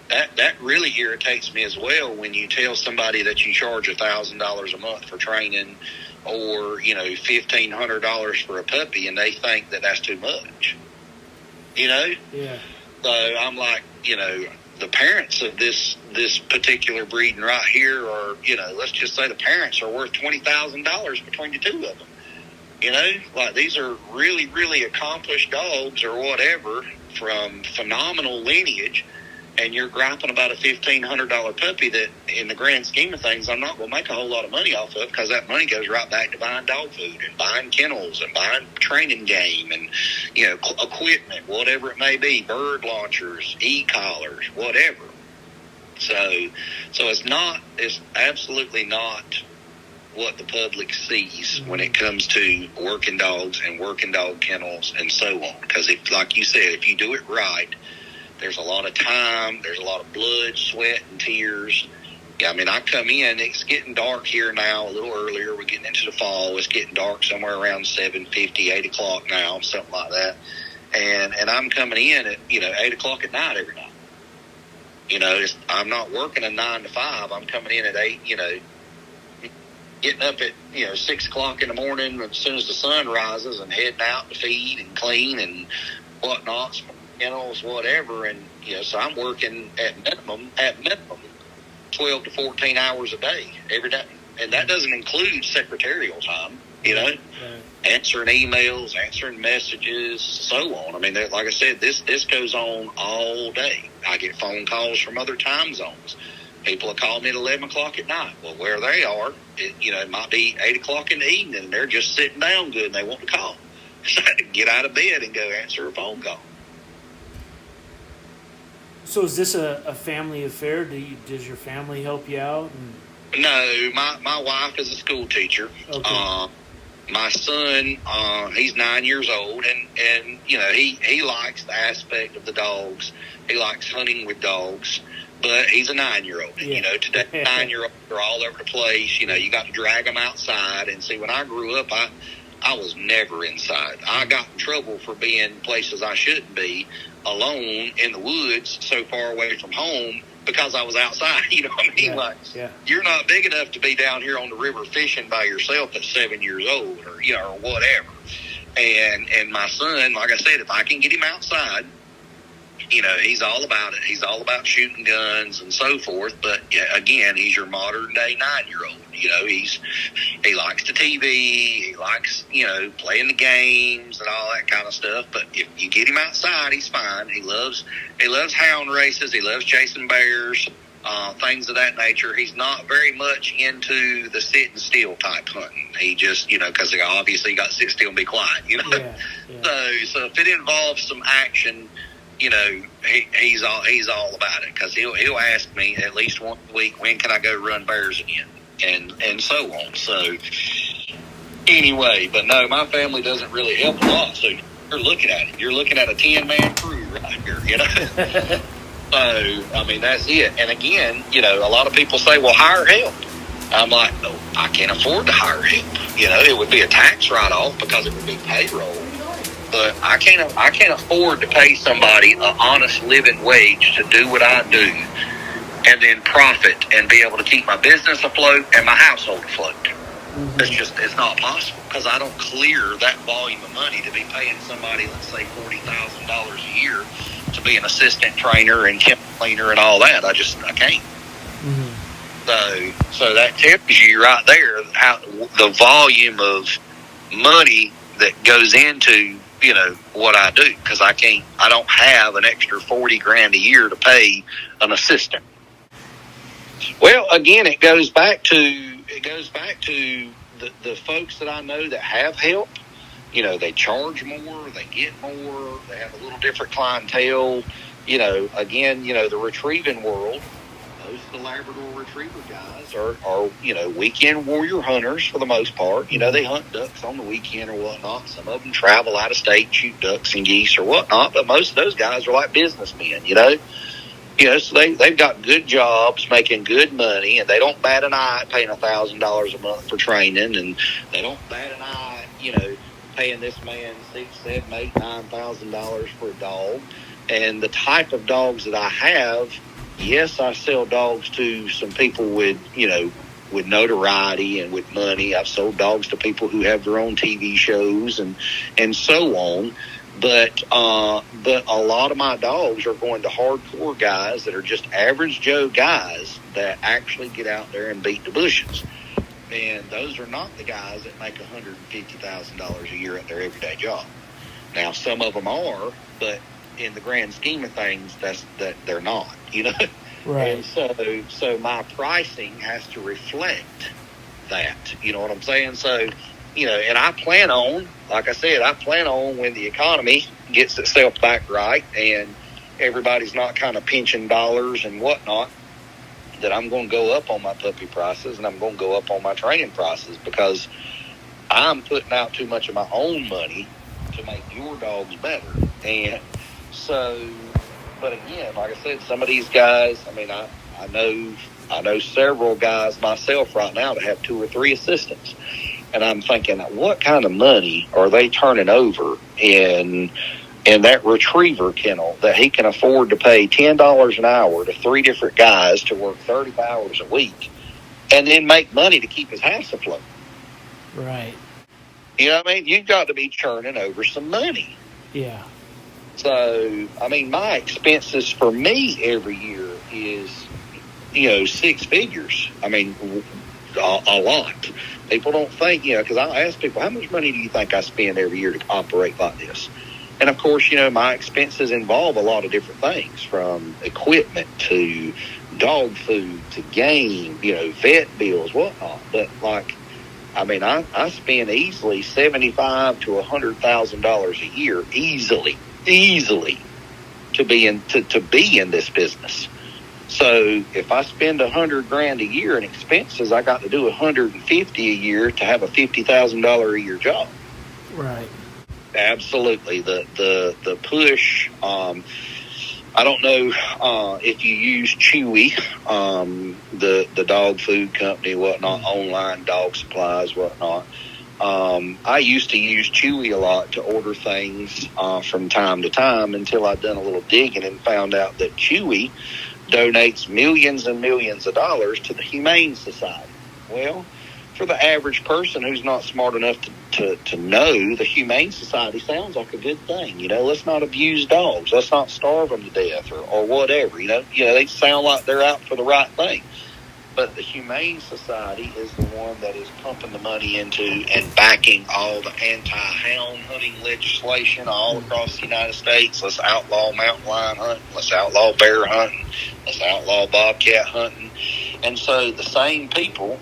that really irritates me as well, when you tell somebody that you charge $1,000 a month for training, or, $1,500 for a puppy, and they think that that's too much. Yeah. So I'm like, the parents of this particular breeding right here are, let's just say the parents are worth $20,000 between the two of them. Like, these are really, really accomplished dogs or whatever, from phenomenal lineage, and you're griping about a $1,500 puppy that, in the grand scheme of things, I'm not going to make a whole lot of money off of, because that money goes right back to buying dog food and buying kennels and buying training game and, equipment, whatever it may be, bird launchers, e-collars, whatever. So it's absolutely not what the public sees when it comes to working dogs and working dog kennels and so on. Because, like you said, if you do it right, there's a lot of time, there's a lot of blood, sweat, and tears. I come in, it's getting dark here now, a little earlier. We're getting into the fall. It's getting dark somewhere around 7:50, 8 o'clock now, something like that. And I'm coming in at, 8 o'clock at night every night. I'm not working a 9 to 5. I'm coming in at 8, getting up at 6 o'clock in the morning as soon as the sun rises, and heading out to feed and clean and whatnot, kennels, whatever. And so I'm working at minimum 12 to 14 hours a day every day, and that doesn't include secretarial time. Right. Answering emails, answering messages, so on. Like I said, this goes on all day. I get phone calls from other time zones. People will call me at 11 o'clock at night. Well, where they are, it might be 8 o'clock in the evening, and they're just sitting down good, and they want to call. So I had to get out of bed and go answer a phone call. So is this a family affair? Does your family help you out? No, my wife is a school teacher. Okay. My son, he's 9 years old, and he likes the aspect of the dogs. He likes hunting with dogs. But he's a 9-year-old. Yeah. Today 9-year-olds are all over the place. You got to drag them outside. And see, when I grew up, I was never inside. I got in trouble for being places I shouldn't be, alone in the woods, so far away from home, because I was outside. You know what I mean? You're not big enough to be down here on the river fishing by yourself at 7 years old, or or whatever. And my son, like I said, if I can get him outside, he's all about it. He's all about shooting guns and so forth. But again, he's your modern day 9-year-old. He likes the TV. He likes, playing the games and all that kind of stuff. But if you get him outside, he's fine. He loves hound races. He loves chasing bears, things of that nature. He's not very much into the sit and still type hunting. He just, because obviously you got to sit still and be quiet, Yeah. So if it involves some action, he's all about it, because he'll ask me at least once a week, when can I go run bears again, and so on. So anyway, but no, my family doesn't really help a lot. So you're looking at it. You're looking at a 10-man crew right here. So that's it. And again, a lot of people say, well, hire help. I'm like, no, I can't afford to hire help. It would be a tax write-off, because it would be payroll. But I can't afford to pay somebody an honest living wage to do what I do and then profit and be able to keep my business afloat and my household afloat. It's not possible because I don't clear that volume of money to be paying somebody, let's say $40,000 a year to be an assistant trainer and kennel cleaner and all that. I can't. So that tells you right there how the volume of money that goes into, what I do, because I don't have an extra $40,000 a year to pay an assistant. Well, again, it goes back to the folks that I know that have help. They charge more, they get more, they have a little different clientele. Again, the retrieving world, most of the Labrador Retriever guys are weekend warrior hunters for the most part. They hunt ducks on the weekend or whatnot. Some of them travel out of state and shoot ducks and geese or whatnot, but most of those guys are like businessmen, so they've got good jobs, making good money, and they don't bat an eye at paying $1,000 a month for training, and they don't bat an eye, paying this man $6,000, $7,000, $8,000, $9,000 for a dog. And the type of dogs that I have, yes, I sell dogs to some people with notoriety and with money. I've sold dogs to people who have their own TV shows and so on. But a lot of my dogs are going to hardcore guys that are just average Joe guys that actually get out there and beat the bushes. And those are not the guys that make $150,000 a year at their everyday job. Now, some of them are, but in the grand scheme of things, that they're not, Right. And so my pricing has to reflect that. You know what I'm saying? So, and I plan on, like I said, when the economy gets itself back right and everybody's not kind of pinching dollars and whatnot, that I'm going to go up on my puppy prices and I'm going to go up on my training prices because I'm putting out too much of my own money to make your dogs better. And so, but again, like I said, some of these guys, I know several guys myself right now that have 2 or 3 assistants. And I'm thinking, what kind of money are they turning over in that retriever kennel that he can afford to pay $10 an hour to 3 different guys to work 30 hours a week and then make money to keep his house afloat? Right. You know what I mean? You've got to be churning over some money. Yeah. So, my expenses for me every year is, 6 figures. A lot. People don't think, because I ask people, how much money do you think I spend every year to operate like this? And of course, my expenses involve a lot of different things, from equipment to dog food to game, vet bills, whatnot. But I spend easily $75,000 to $100,000 a year, easily to be in this business. So if I spend $100,000 a year in expenses, I got to do $150,000 a year to have a $50,000 a year job. Right. Absolutely. The push. I don't know if you use Chewy, the dog food company, whatnot, online dog supplies, whatnot. I used to use Chewy a lot to order things from time to time until I'd done a little digging and found out that Chewy donates millions and millions of dollars to the Humane Society. Well, for the average person who's not smart enough to know, the Humane Society sounds like a good thing. Let's not abuse dogs. Let's not starve them to death or whatever. They sound like they're out for the right thing. But the Humane Society is the one that is pumping the money into and backing all the anti-hound hunting legislation all across the United States. Let's outlaw mountain lion hunting. Let's outlaw bear hunting. Let's outlaw bobcat hunting. And so the same people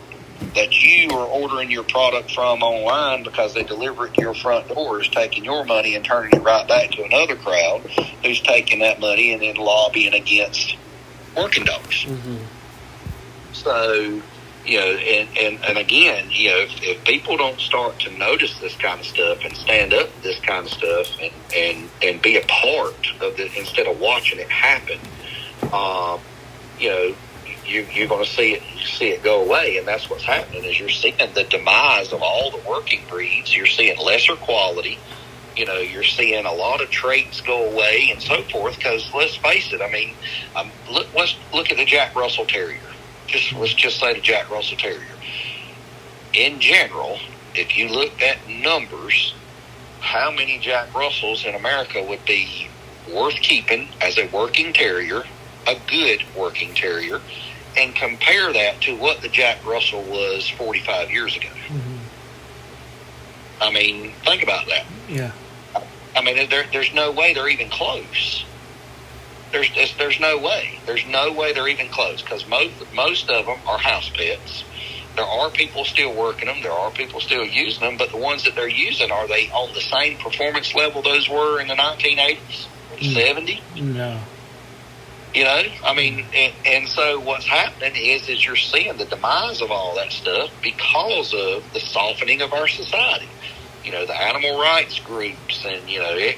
that you are ordering your product from online because they deliver it to your front door is taking your money and turning it right back to another crowd who's taking that money and then lobbying against working dogs. Mm-hmm. So, and again, if people don't start to notice this kind of stuff and stand up to this kind of stuff and be a part of it instead of watching it happen, you're going to see it go away. And that's what's happening is you're seeing the demise of all the working breeds. You're seeing lesser quality. You're seeing a lot of traits go away and so forth. Because let's face it, I mean, let's look at the Jack Russell Terrier. Let's just say the Jack Russell Terrier. In general, if you looked at numbers, how many Jack Russells in America would be worth keeping as a working terrier, a good working terrier, and compare that to what the Jack Russell was 45 years ago? Mm-hmm. I mean, think about that. Yeah. I mean, there's no way they're even close. There's no way. There's no way they're even close, because most of them are house pets. There are people still working them. There are people still using them, but the ones that they're using, are they on the same performance level those were in the 1980s or the 70s? No. I mean, and so what's happening is you're seeing the demise of all that stuff because of the softening of our society. The animal rights groups, and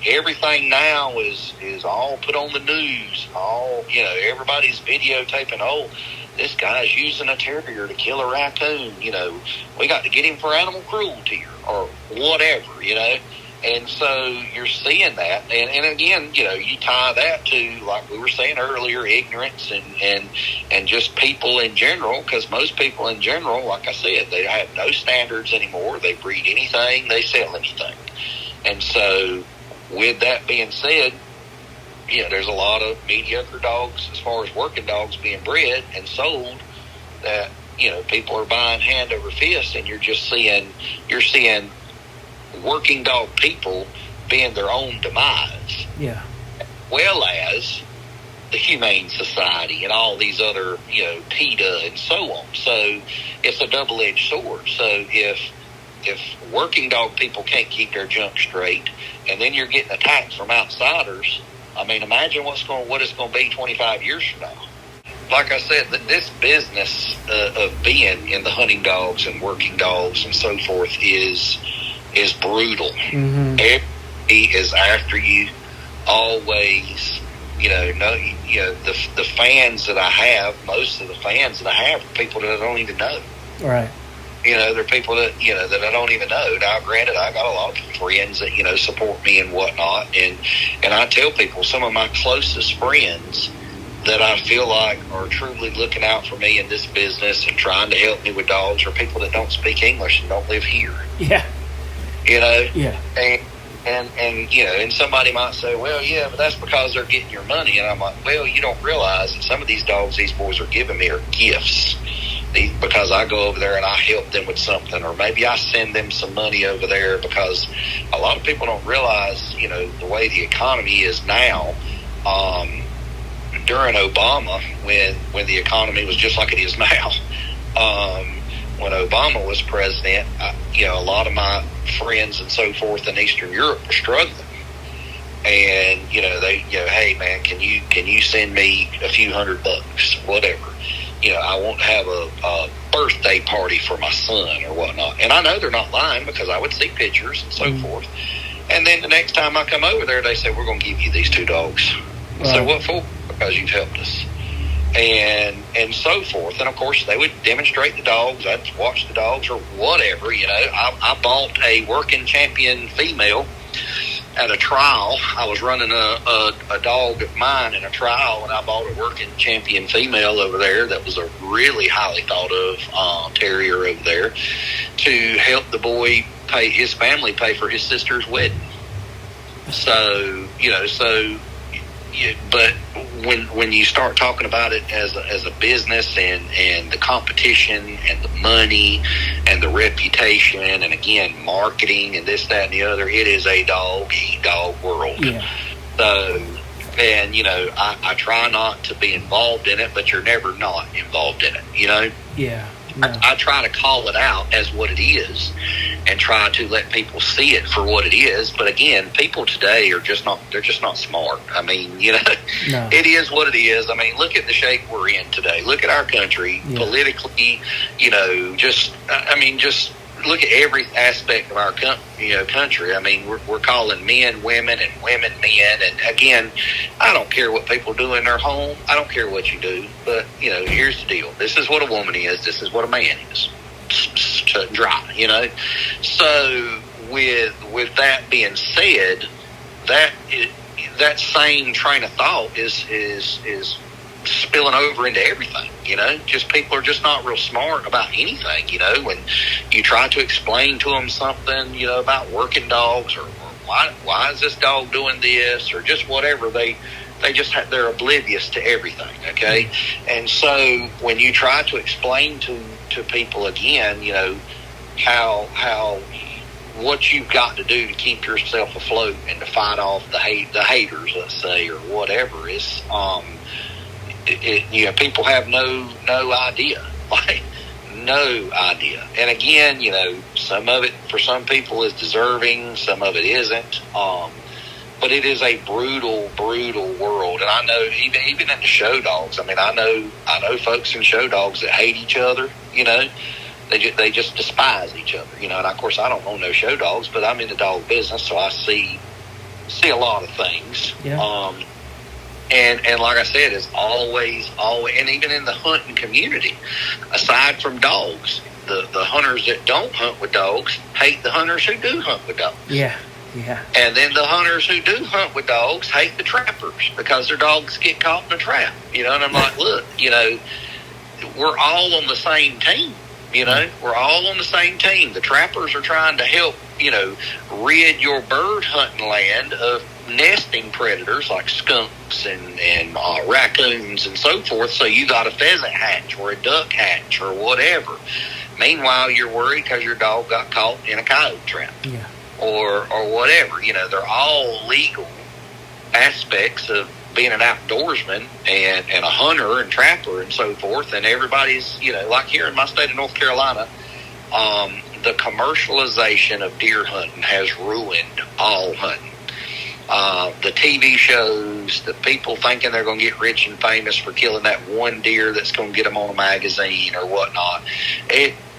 everything now is all put on the news. All everybody's videotaping. Oh, this guy's using a terrier to kill a raccoon. We got to get him for animal cruelty or whatever. And so you're seeing that, and again, you tie that to, like we were saying earlier, ignorance and just people in general, because most people in general, like I said, they have no standards anymore. They breed anything, they sell anything. And so with that being said, there's a lot of mediocre dogs as far as working dogs being bred and sold that, people are buying hand over fist, and you're seeing working dog people being their own demise. Yeah. Well as the Humane Society and all these other, PETA and so on. So it's a double-edged sword. So if working dog people can't keep their junk straight, and then you're getting attacked from outsiders, I mean, imagine what it's going to be 25 years from now. Like I said, this business of being in the hunting dogs and working dogs and so forth is brutal. Mm-hmm. Everybody is after you always. The fans that I have, most of the fans that I have are people that I don't even know. Right. They're people that that I don't even know. Now, granted, I got a lot of friends that support me and whatnot, and I tell people, some of my closest friends that I feel like are truly looking out for me in this business and trying to help me with dogs are people that don't speak English and don't live here. Yeah. Yeah. And somebody might say, well, yeah, but that's because they're getting your money. And I'm like, well, you don't realize that some of these dogs these boys are giving me are gifts. Because I go over there and I help them with something, or maybe I send them some money over there, because a lot of people don't realize, the way the economy is now. During Obama, when the economy was just like it is now, when Obama was president, a lot of my friends and so forth in Eastern Europe were struggling, and they, hey man, can you send me a few $100, whatever. I want to have a birthday party for my son or whatnot. And I know they're not lying, because I would see pictures and so forth. And then the next time I come over there, they say, we're going to give you these 2 dogs. Right. So what for? Because you've helped us. And so forth. And of course, they would demonstrate the dogs. I'd watch the dogs or whatever. I bought a working champion female at a trial. I was running a dog of mine in a trial, and I bought a working champion female over there that was a really highly thought of terrier over there, to help the boy his family pay for his sister's wedding. So, but when you start talking about it as a business and the competition and the money and the reputation and, again, marketing and this, that, and the other, it is a dog-eat-dog world. Yeah. So, and, I try not to be involved in it, but you're never not involved in it, Yeah. No. I try to call it out as what it is and try to let people see it for what it is. But again, people today are just not smart. I mean, no. It is what it is. I mean, look at the shape we're in today. Look at our country politically, just look at every aspect of our country. I mean, we're calling men women and women men. And again, I don't care what people do in their home. I don't care what you do. But, here's the deal. This is what a woman is. This is what a man is. Cut and dry, So with that being said, that same train of thought is spilling over into everything. Just people are just not real smart about anything. When you try to explain to them something, about working dogs, or why is this dog doing this, or just whatever, they're oblivious to everything. Okay. And so when you try to explain to people again, how what you've got to do to keep yourself afloat and to fight off the haters, let's say, or whatever, is people have no idea, like no idea. And again, some of it for some people is deserving, some of it isn't. But it is a brutal world, and I know even in the show dogs. I mean, I know folks in show dogs that hate each other. They just despise each other. And of course I don't own no show dogs, but I'm in the dog business, so I see a lot of things. Yeah. And like I said, it's always, and even in the hunting community, aside from dogs, the hunters that don't hunt with dogs hate the hunters who do hunt with dogs. Yeah. Yeah. And then the hunters who do hunt with dogs hate the trappers because their dogs get caught in a trap. And I'm like, look, we're all on the same team. We're all on the same team. The trappers are trying to help, rid your bird hunting land of nesting predators like skunks and raccoons and so forth. So you got a pheasant hatch or a duck hatch or whatever. Meanwhile, you're worried because your dog got caught in a coyote trap. Yeah. Or whatever. They're all legal aspects of being an outdoorsman and a hunter and trapper and so forth. And everybody's, like here in my state of North Carolina, the commercialization of deer hunting has ruined all hunting. The TV shows, the people thinking they're going to get rich and famous for killing that one deer that's going to get them on a magazine or whatnot.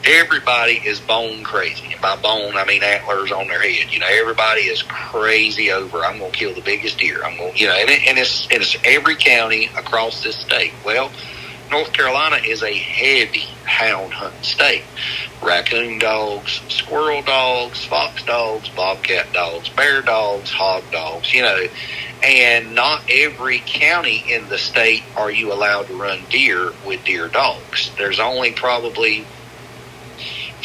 Everybody is bone crazy. And by bone, I mean antlers on their head. Everybody is crazy over, I'm going to kill the biggest deer. I'm going, and it's every county across this state. Well, North Carolina is a heavy hound hunting state. Raccoon dogs, squirrel dogs, fox dogs, bobcat dogs, bear dogs, hog dogs, and not every county in the state are you allowed to run deer with deer dogs. There's only probably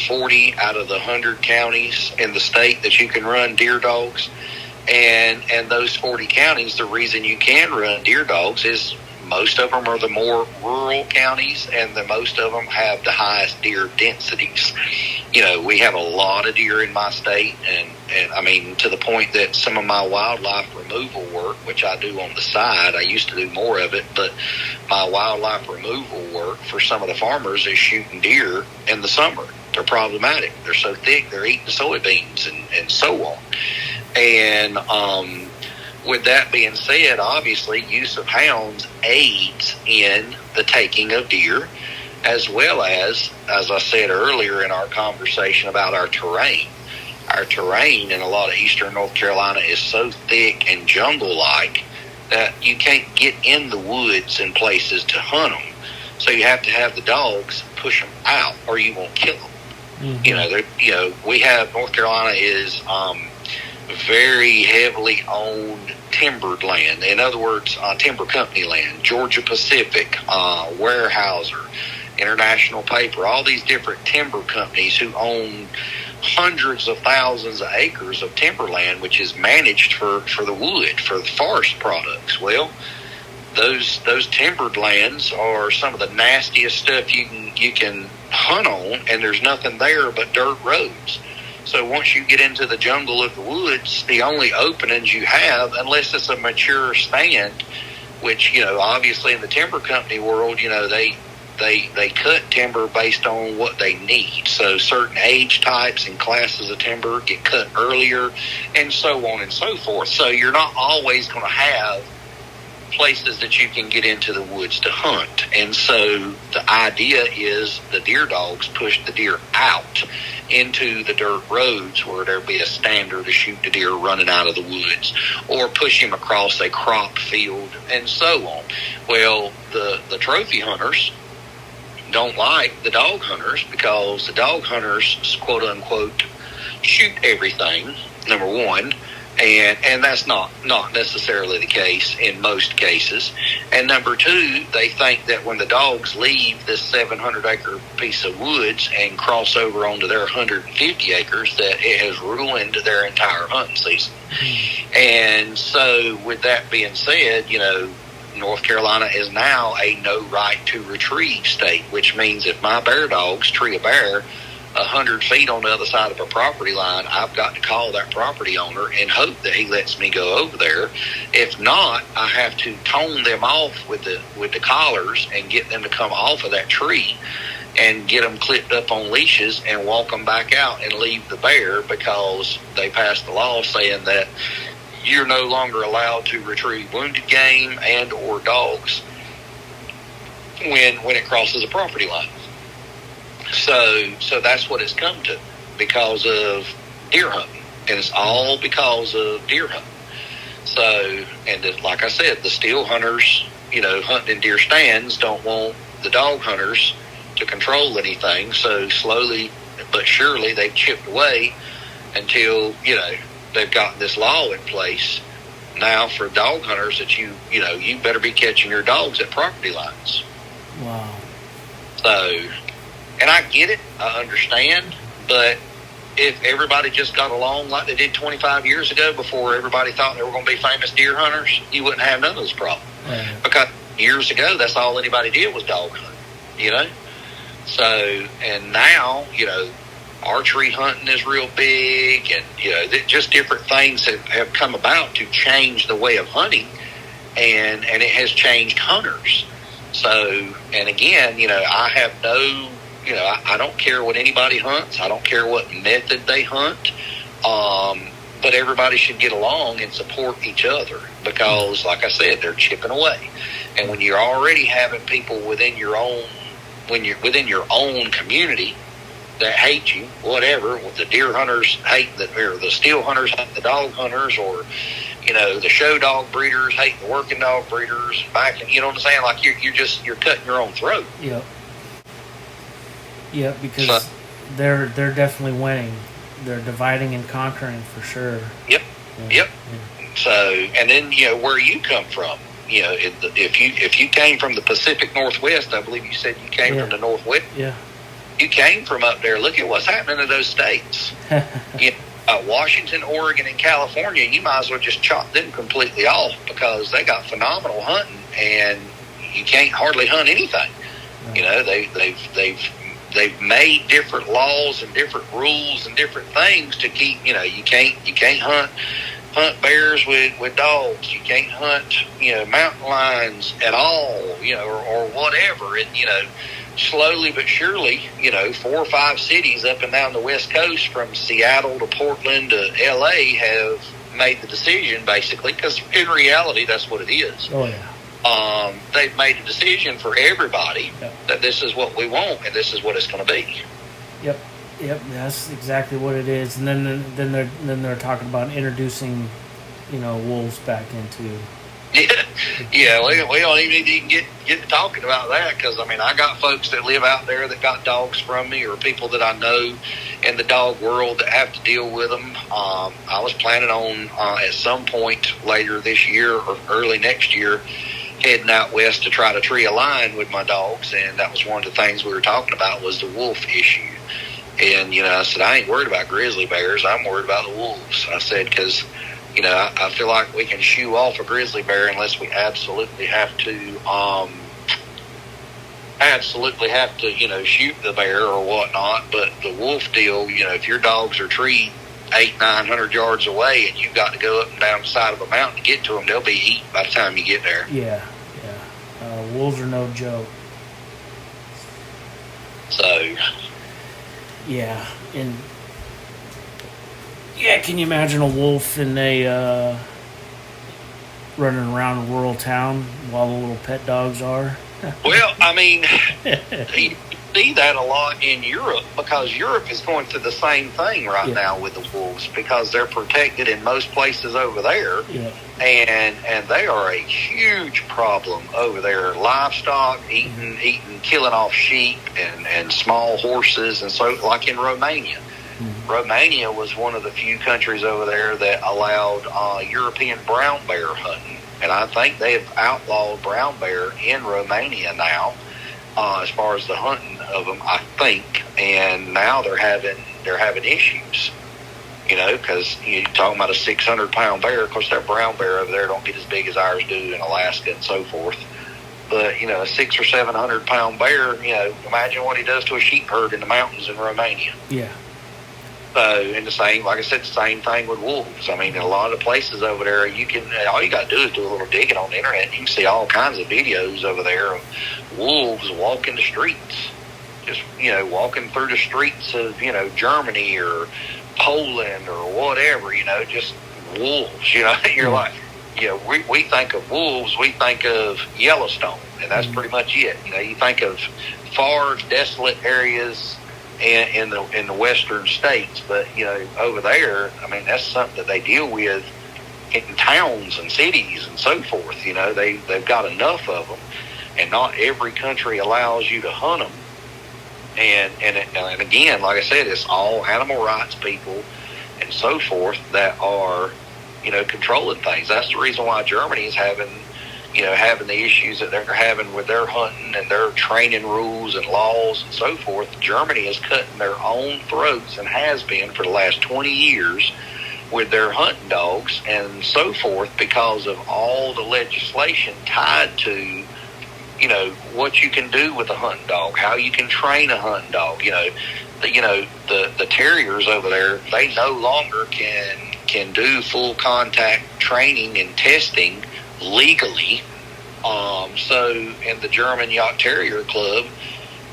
40 out of the 100 counties in the state that you can run deer dogs. And those 40 counties, the reason you can run deer dogs is most of them are the more rural counties, and most of them have the highest deer densities. We have a lot of deer in my state, and I mean, to the point that some of my wildlife removal work, which I do on the side, I used to do more of it, but my wildlife removal work for some of the farmers is shooting deer in the summer. They're problematic. They're so thick, they're eating soybeans and so on. And with that being said, obviously, use of hounds aids in the taking of deer, as well as I said earlier in our conversation about our terrain. Our terrain in a lot of eastern North Carolina is so thick and jungle-like that you can't get in the woods and places to hunt them. So you have to have the dogs push them out, or you won't kill them. Mm-hmm. We have, North Carolina is very heavily owned timbered land. In other words, timber company land, Georgia Pacific, Weyerhaeuser, International Paper, all these different timber companies who own hundreds of thousands of acres of timberland, which is managed for the wood, for the forest products. Well, those timbered lands are some of the nastiest stuff you can hunt on, and there's nothing there but dirt roads. So once you get into the jungle of the woods, the only openings you have, unless it's a mature stand, which, obviously in the timber company world, they cut timber based on what they need. So certain age types and classes of timber get cut earlier, and so on and so forth. So you're not always going to have places that you can get into the woods to hunt. And so the idea is the deer dogs push the deer out into the dirt roads where there'll be a stander to shoot the deer running out of the woods, or push him across a crop field and so on. Well, the trophy hunters don't like the dog hunters, because the dog hunters, quote unquote, shoot everything, number one. And that's not necessarily the case in most cases. And number two, they think that when the dogs leave this 700-acre piece of woods and cross over onto their 150 acres, that it has ruined their entire hunting season. And so with that being said, North Carolina is now a no right to retrieve state, which means if my bear dogs tree a bear 100 feet on the other side of a property line, I've got to call that property owner and hope that he lets me go over there. If not, I have to tone them off with the collars and get them to come off of that tree and get them clipped up on leashes and walk them back out and leave the bear, because they passed the law saying that you're no longer allowed to retrieve wounded game and or dogs when it crosses a property line. So that's what it's come to, because of deer hunting, and it's all because of deer hunting. So, and like I said, the still hunters, hunting in deer stands don't want the dog hunters to control anything. So slowly but surely they've chipped away until, they've gotten this law in place now for dog hunters that you better be catching your dogs at property lines. Wow. So, and I get it, I understand, but if everybody just got along like they did 25 years ago before everybody thought they were going to be famous deer hunters, you wouldn't have none of those problems. Right. Because years ago, that's all anybody did was dog hunt, So, and now, archery hunting is real big, and, just different things have come about to change the way of hunting, and it has changed hunters. So, and again, I have no... I don't care what anybody hunts. I don't care what method they hunt. But everybody should get along and support each other, because, like I said, they're chipping away. And when you're already having people within your own community that hate you, whatever, the deer hunters hate or the steel hunters hate the dog hunters, or the show dog breeders hate the working dog breeders. You know what I'm saying? Like you're cutting your own throat. Yep. Yeah, because they're definitely winning. They're dividing and conquering for sure. Yep. Yeah. Yep. Yeah. So, and then where you come from. If you came from the Pacific Northwest, I believe you said you came from the Northwest. Yeah. You came from up there. Look at what's happening to those states. Washington, Oregon, and California. You might as well just chop them completely off, because they got phenomenal hunting, and you can't hardly hunt anything. Right. They've made different laws and different rules and different things to keep, you can't hunt bears with dogs. You can't hunt, mountain lions at all, or whatever. And, slowly but surely, 4 or 5 cities up and down the West Coast, from Seattle to Portland to LA, have made the decision, basically, because in reality, that's what it is. Oh, yeah. They've made a decision for everybody that this is what we want and this is what it's going to be. Yep, that's exactly what it is. And then they're talking about introducing, wolves back into. Yeah. We don't even need to get to talking about that, because I got folks that live out there that got dogs from me, or people that I know in the dog world that have to deal with them. I was planning on at some point later this year or early next year heading out west to try to tree a line with my dogs, and that was one of the things we were talking about, was the wolf issue. And I said, I ain't worried about grizzly bears, I'm worried about the wolves. I said, because I feel like we can shoo off a grizzly bear unless we absolutely have to shoot the bear or whatnot. But the wolf deal, if your dogs are treed 800-900 yards away and you've got to go up and down the side of a mountain to get to them, they'll be eaten by the time you get there. Yeah. Wolves are no joke. So. Yeah, and can you imagine a wolf in a running around a rural town while the little pet dogs are? Well, you see that a lot in Europe, because Europe is going through the same thing right now with the wolves, because they're protected in most places over there. Yeah. And they are a huge problem over there. Livestock, killing off sheep and small horses, and so, like in Romania. Romania was one of the few countries over there that allowed European brown bear hunting, and I think they have outlawed brown bear in Romania now, as far as the hunting of them, I think. And now they're having issues, because you're talking about a 600-pound bear. Of course, that brown bear over there don't get as big as ours do in Alaska and so forth. But, a 600 or 700-pound bear, imagine what he does to a sheep herd in the mountains in Romania. Yeah. So, and like I said, the same thing with wolves. I mean, in a lot of places over there, all you got to do is do a little digging on the internet. You can see all kinds of videos over there of wolves walking the streets. Just, walking through the streets of, Germany or Poland or whatever, just wolves, You're like, we think of wolves, we think of Yellowstone, and that's pretty much it. You think of far, desolate areas in the western states, but over there, I mean, that's something that they deal with in towns and cities and so forth. They've got enough of them, and not every country allows you to hunt them. And again, like I said, it's all animal rights people and so forth that are controlling things. That's the reason why Germany is having the issues that they're having with their hunting and their training rules and laws and so forth. Germany is cutting their own throats and has been for the last 20 years with their hunting dogs and so forth, because of all the legislation tied to, what you can do with a hunting dog, how you can train a hunting dog. The terriers over there, they no longer can do full contact training and testing legally. So in the German Yacht Terrier Club,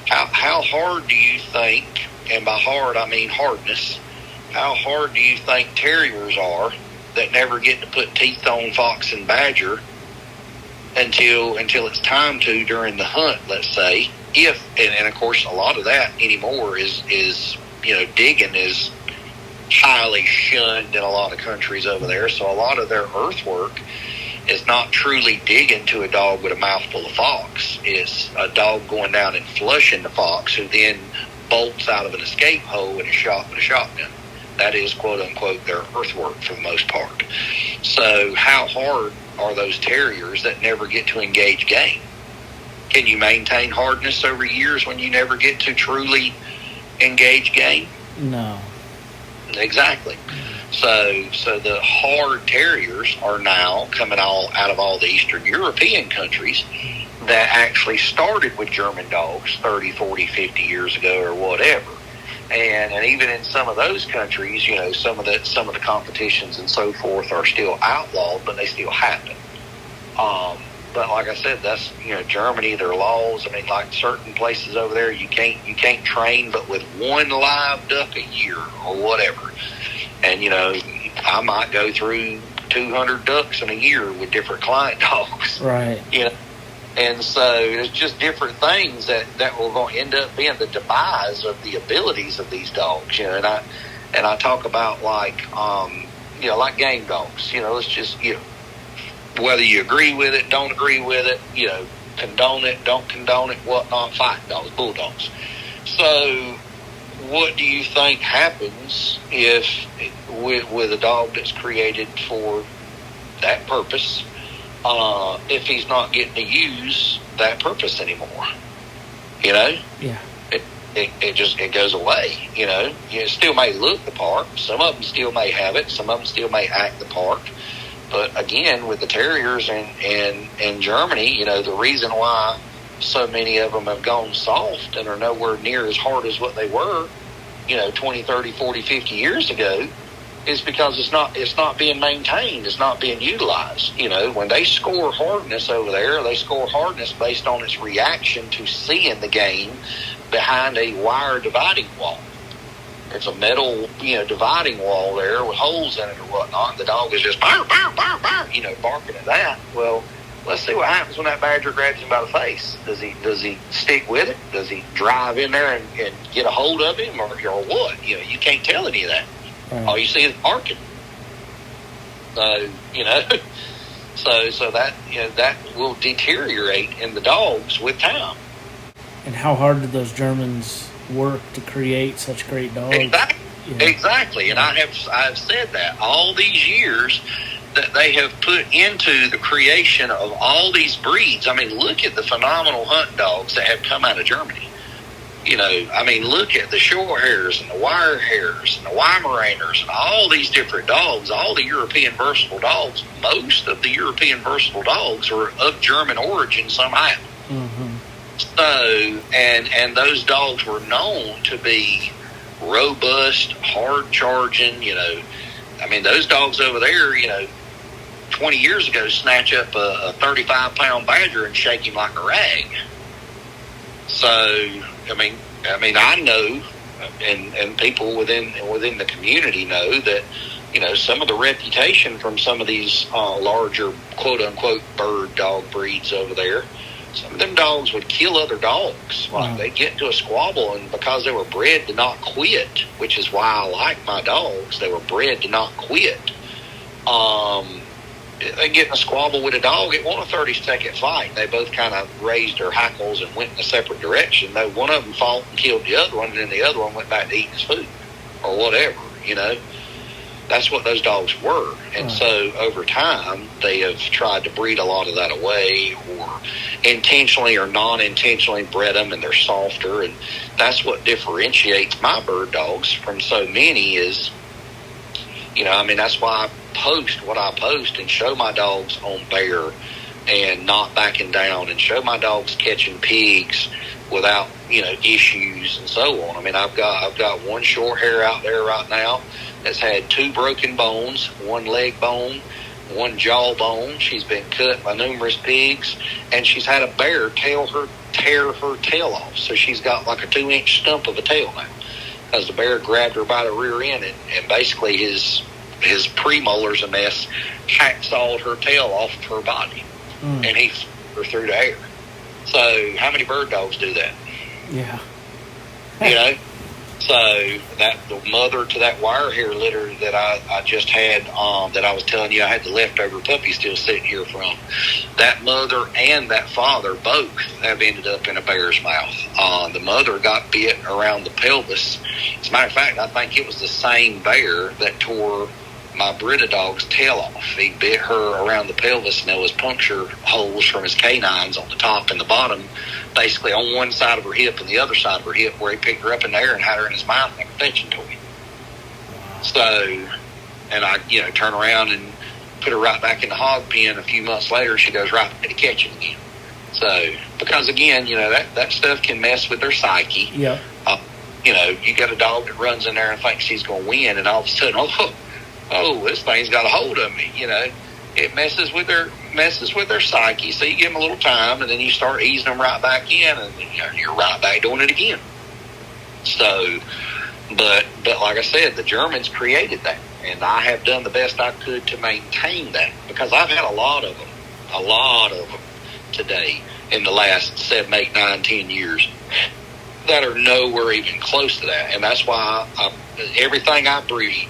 how hard do you think, and by hard I mean hardness, how hard do you think terriers are that never get to put teeth on fox and badger until it's time to during the hunt, let's say? And of course a lot of that anymore is digging is highly shunned in a lot of countries over there, so a lot of their earthwork is not truly digging to a dog with a mouthful of fox. It's a dog going down and flushing the fox, who then bolts out of an escape hole and is shot with a shotgun. That is, quote unquote, their earthwork for the most part. So how hard are those terriers that never get to engage game? Can you maintain hardness over years when you never get to truly engage game? No. Exactly. So the hard terriers are now coming out of all the Eastern European countries that actually started with German dogs 30, 40, 50 years ago or whatever. And even in some of those countries, some of the competitions and so forth are still outlawed, but they still happen. But like I said, that's Germany, their laws. I mean, like certain places over there, you can't train but with one live duck a year or whatever. And I might go through 200 ducks in a year with different client dogs. Right. And so it's just different things that will going to end up being the demise of the abilities of these dogs. And I talk about like game dogs. Let's just whether you agree with it, don't agree with it, condone it, don't condone it, whatnot, fighting dogs, bulldogs. So what do you think happens if with a dog that's created for that purpose, if he's not getting to use that purpose anymore? Yeah. It goes away. You still may look the part. Some of them still may have it. Some of them still may act the part. But again, with the terriers in Germany, the reason why so many of them have gone soft and are nowhere near as hard as what they were, 20, 30, 40, 50 years ago, is because it's not being maintained. It's not being utilized. When they score hardness over there, they score hardness based on its reaction to seeing the game behind a wire dividing wall. It's a metal, dividing wall there with holes in it or whatnot. And the dog is just bark, barking at that. Well, let's see what happens when that badger grabs him by the face. Does he stick with it? Does he drive in there and get a hold of him or what? You can't tell any of that. Right. All you see is barking. So, so that, that will deteriorate in the dogs with time. And how hard did those Germans work to create such great dogs? Exactly, and I've said that all these years that they have put into the creation of all these breeds. I mean, look at the phenomenal hunting dogs that have come out of Germany. I mean, look at the short hairs and the wire hairs and the Weimaraners and all these different dogs, all the European versatile dogs. Most of the European versatile dogs are of German origin somehow. Mm-hmm. So, and those dogs were known to be robust, hard charging. I mean, those dogs over there, 20 years ago, snatch up a 35-pound badger and shake him like a rag. So, I mean, I know, and people within the community know that, some of the reputation from some of these larger quote unquote bird dog breeds over there. Some of them dogs would kill other dogs. Like they get into a squabble, and because they were bred to not quit, which is why I like my dogs, they were bred to not quit. They get in a squabble with a dog. It wasn't a 30-second fight. They both kind of raised their hackles and went in a separate direction. Though one of them fought and killed the other one, and then the other one went back to eating his food or whatever. That's what those dogs were. And so over time, they have tried to breed a lot of that away, or intentionally or non-intentionally bred them, and they're softer. And that's what differentiates my bird dogs from so many is, that's why I post what I post and show my dogs on bear and not backing down, and show my dogs catching pigs without, issues and so on. I mean, I've got one short hair out there right now that's had 2 broken bones, 1 leg bone, 1 jaw bone. She's been cut by numerous pigs, and she's had a bear tear her tail off. So she's got like a 2-inch stump of a tail now, because the bear grabbed her by the rear end and basically his premolars and this hacksawed her tail off of her body, and he threw her through the air. So how many bird dogs do that? Yeah. So that the mother to that wire hair litter that I just had, that I was telling you I had the leftover puppy still sitting here from, that mother and that father both have ended up in a bear's mouth. The mother got bit around the pelvis. As a matter of fact, I think it was the same bear that tore my Brita dog's tail off. He bit her around the pelvis, and there was puncture holes from his canines on the top and the bottom, basically on one side of her hip and the other side of her hip, where he picked her up in the air and had her in his mouth like a fetching toy. So, and I, turn around and put her right back in the hog pen. A few months later, she goes right back to catching again. So, because again, that stuff can mess with their psyche. Yeah. You got a dog that runs in there and thinks he's going to win, and all of a sudden, this thing's got a hold of me. It messes with their psyche. So you give them a little time, and then you start easing them right back in, and you're right back doing it again. So, but like I said, the Germans created that, and I have done the best I could to maintain that, because I've had a lot of them today in the last 7, 8, 9, 10 years that are nowhere even close to that. And that's why everything I breed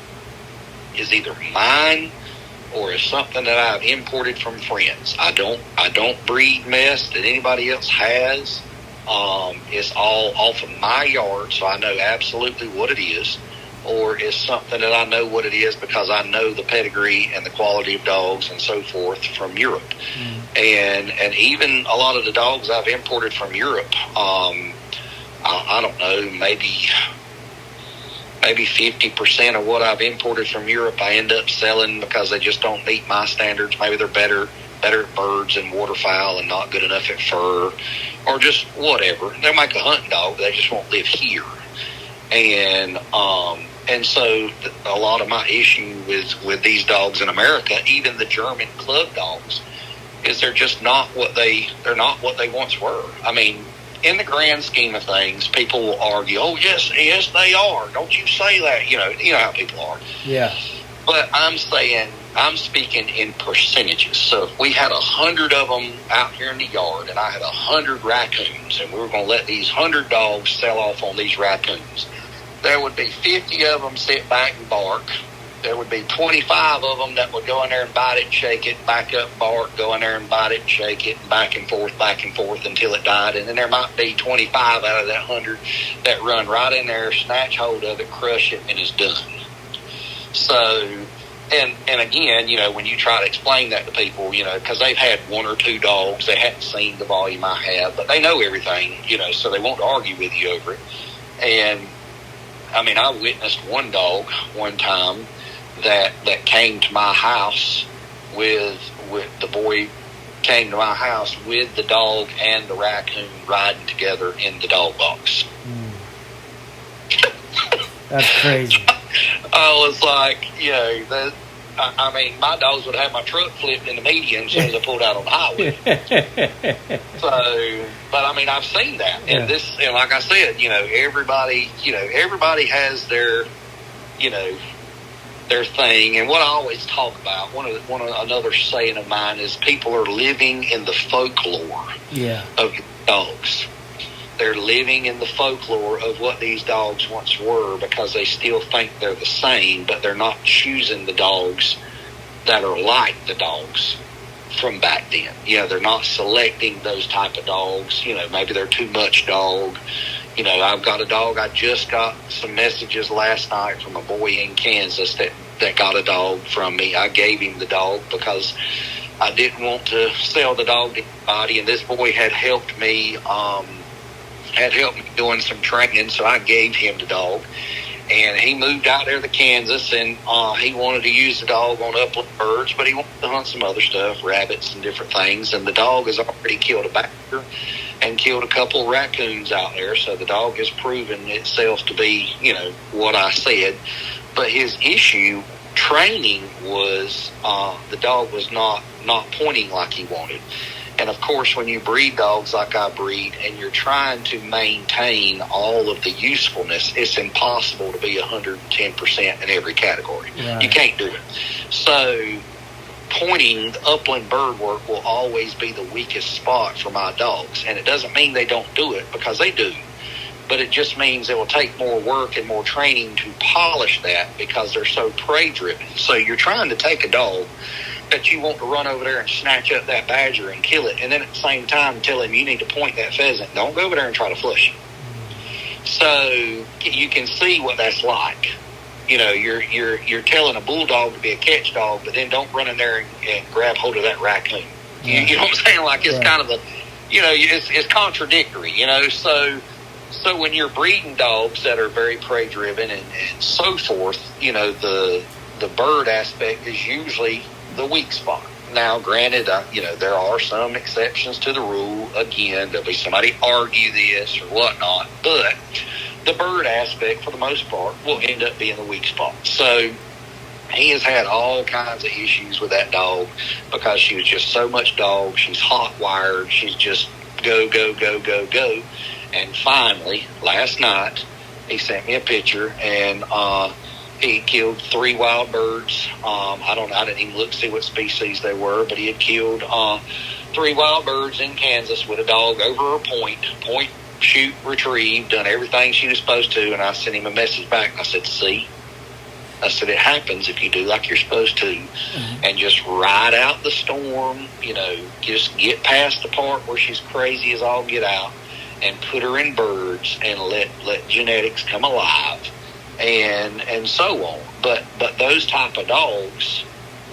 is either mine or is something that I've imported from friends. I don't breed mess that anybody else has. It's all off of my yard, so I know absolutely what it is, or it's something that I know what it is because I know the pedigree and the quality of dogs and so forth from Europe. And even a lot of the dogs I've imported from Europe, I don't know, maybe 50% of what I've imported from Europe I end up selling because they just don't meet my standards. Maybe they're better at birds and waterfowl and not good enough at fur, or just whatever. They'll make a hunting dog, they just won't live here. And so a lot of my issue with these dogs in America, even the German club dogs, is they're just not what they once were. I mean, in the grand scheme of things, people will argue, "Oh, yes, they are. Don't you say that?" You know how people are. Yeah. But I'm speaking in percentages. So if we had 100 of them out here in the yard, and I had 100 raccoons, and we were going to let these 100 dogs sell off on these raccoons, there would be 50 of them sit back and bark. there would be 25 of them that would go in there and bite it, shake it, back up, bark, go in there and bite it, shake it, and back and forth until it died. And then there might be 25 out of that 100 that run right in there, snatch hold of it, crush it, and it's done. So, and again, when you try to explain that to people, because they've had one or two dogs, they hadn't seen the volume I have, but they know everything, so they won't argue with you over it. And I mean, I witnessed one dog one time that came to my house with the boy came to my house with the dog and the raccoon riding together in the dog box. That's crazy. I was like, I mean, my dogs would have my truck flipped in the median as soon as I pulled out on the highway. So, but I mean, I've seen that, and and like I said, everybody has their, their thing. And what I always talk about, another saying of mine is, people are living in the folklore of dogs. They're living in the folklore of what these dogs once were, because they still think they're the same, but they're not choosing the dogs that are like the dogs from back then. They're not selecting those type of dogs. Maybe they're too much dog. I've got a dog. I just got some messages last night from a boy in Kansas that got a dog from me. I gave him the dog because I didn't want to sell the dog to anybody, and this boy had helped me doing some training, so I gave him the dog. And he moved out there to Kansas, and he wanted to use the dog on upland birds, but he wanted to hunt some other stuff, rabbits and different things. And the dog has already killed a badger and killed a couple of raccoons out there, so the dog has proven itself to be, what I said. But his issue training was the dog was not pointing like he wanted. And, of course, when you breed dogs like I breed and you're trying to maintain all of the usefulness, it's impossible to be 110% in every category. Right. You can't do it. So pointing, upland bird work will always be the weakest spot for my dogs. And it doesn't mean they don't do it, because they do. But it just means it will take more work and more training to polish that, because they're so prey-driven. So you're trying to take a dog that you want to run over there and snatch up that badger and kill it, and then at the same time tell him you need to point that pheasant. Don't go over there and try to flush it. So you can see what that's like. You're telling a bulldog to be a catch dog, but then don't run in there and grab hold of that raccoon. You know what I'm saying? Like, it's kind of it's contradictory. So when you're breeding dogs that are very prey driven and so forth, the bird aspect is usually the weak spot. Now, granted, there are some exceptions to the rule. Again, there'll be somebody argue this or whatnot, but the bird aspect, for the most part, will end up being the weak spot. So he has had all kinds of issues with that dog, because she was just so much dog. She's hot-wired. She's just go, go, go, go, go. And finally, last night, he sent me a picture, and he killed 3 wild birds. I didn't even look to see what species they were, but he had killed 3 wild birds in Kansas with a dog over a point, shoot, retrieve, done everything she was supposed to. And I sent him a message back, and I said, see? I said, it happens if you do like you're supposed to, and just ride out the storm, just get past the part where she's crazy as all get out, and put her in birds and let genetics come alive. And so on. But those type of dogs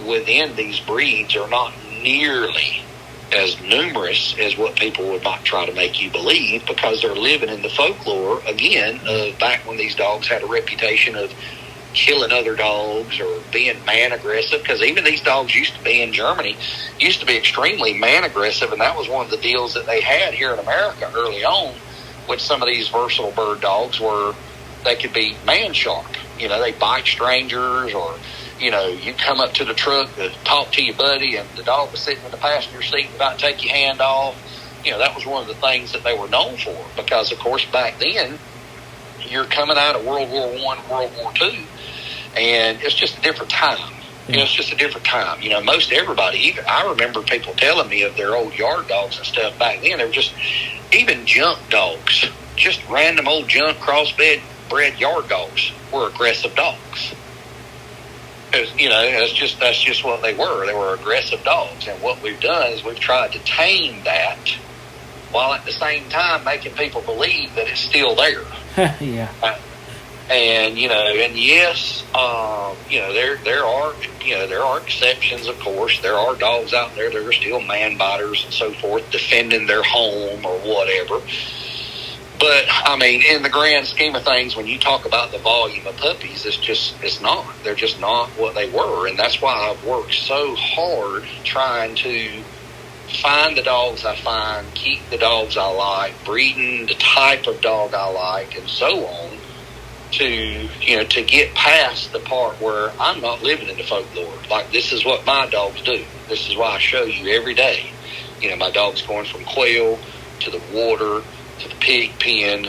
within these breeds are not nearly as numerous as what people would might try to make you believe, because they're living in the folklore, again, of back when these dogs had a reputation of killing other dogs or being man aggressive. Because even these dogs used to be in Germany, used to be extremely man aggressive, and that was one of the deals that they had here in America early on with some of these versatile bird dogs, where they could be man sharp. They bite strangers, or, you come up to the truck to talk to your buddy, and the dog was sitting in the passenger seat about to take your hand off. That was one of the things that they were known for, because, of course, back then, you're coming out of World War I, World War II, and it's just a different time. It's just a different time. Most everybody, I remember people telling me of their old yard dogs and stuff back then. They were just, even junk dogs, just random old junk crossbred yard dogs were aggressive dogs. That's just what they were. They were aggressive dogs, and what we've done is we've tried to tame that, while at the same time making people believe that it's still there. Yeah. And yes, there are exceptions, of course. There are dogs out there that are still man biters and so forth, defending their home or whatever. But I mean, in the grand scheme of things, when you talk about the volume of puppies, it's not. They're just not what they were, and that's why I've worked so hard trying to find the dogs I find, keep the dogs I like, breeding the type of dog I like, and so on. To get past the part where I'm not living in the folklore. Like, this is what my dogs do. This is why I show you every day. My dog's going from quail to the water to the pig pen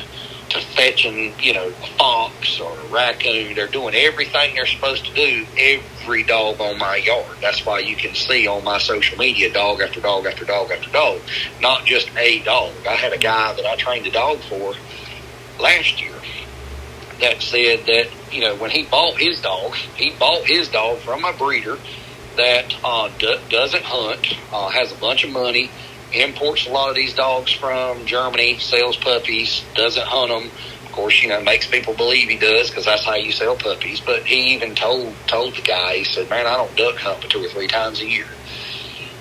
to fetching, a fox or a raccoon. They're doing everything they're supposed to do, every dog on my yard. That's why you can see on my social media dog after dog after dog after dog, not just a dog. I had a guy that I trained a dog for last year that said that, when he bought his dog from a breeder that doesn't hunt, has a bunch of money, imports a lot of these dogs from Germany, sells puppies, doesn't hunt them. Of course, makes people believe he does, because that's how you sell puppies. But he even told the guy, he said, man, I don't duck hunt but 2 or 3 times a year.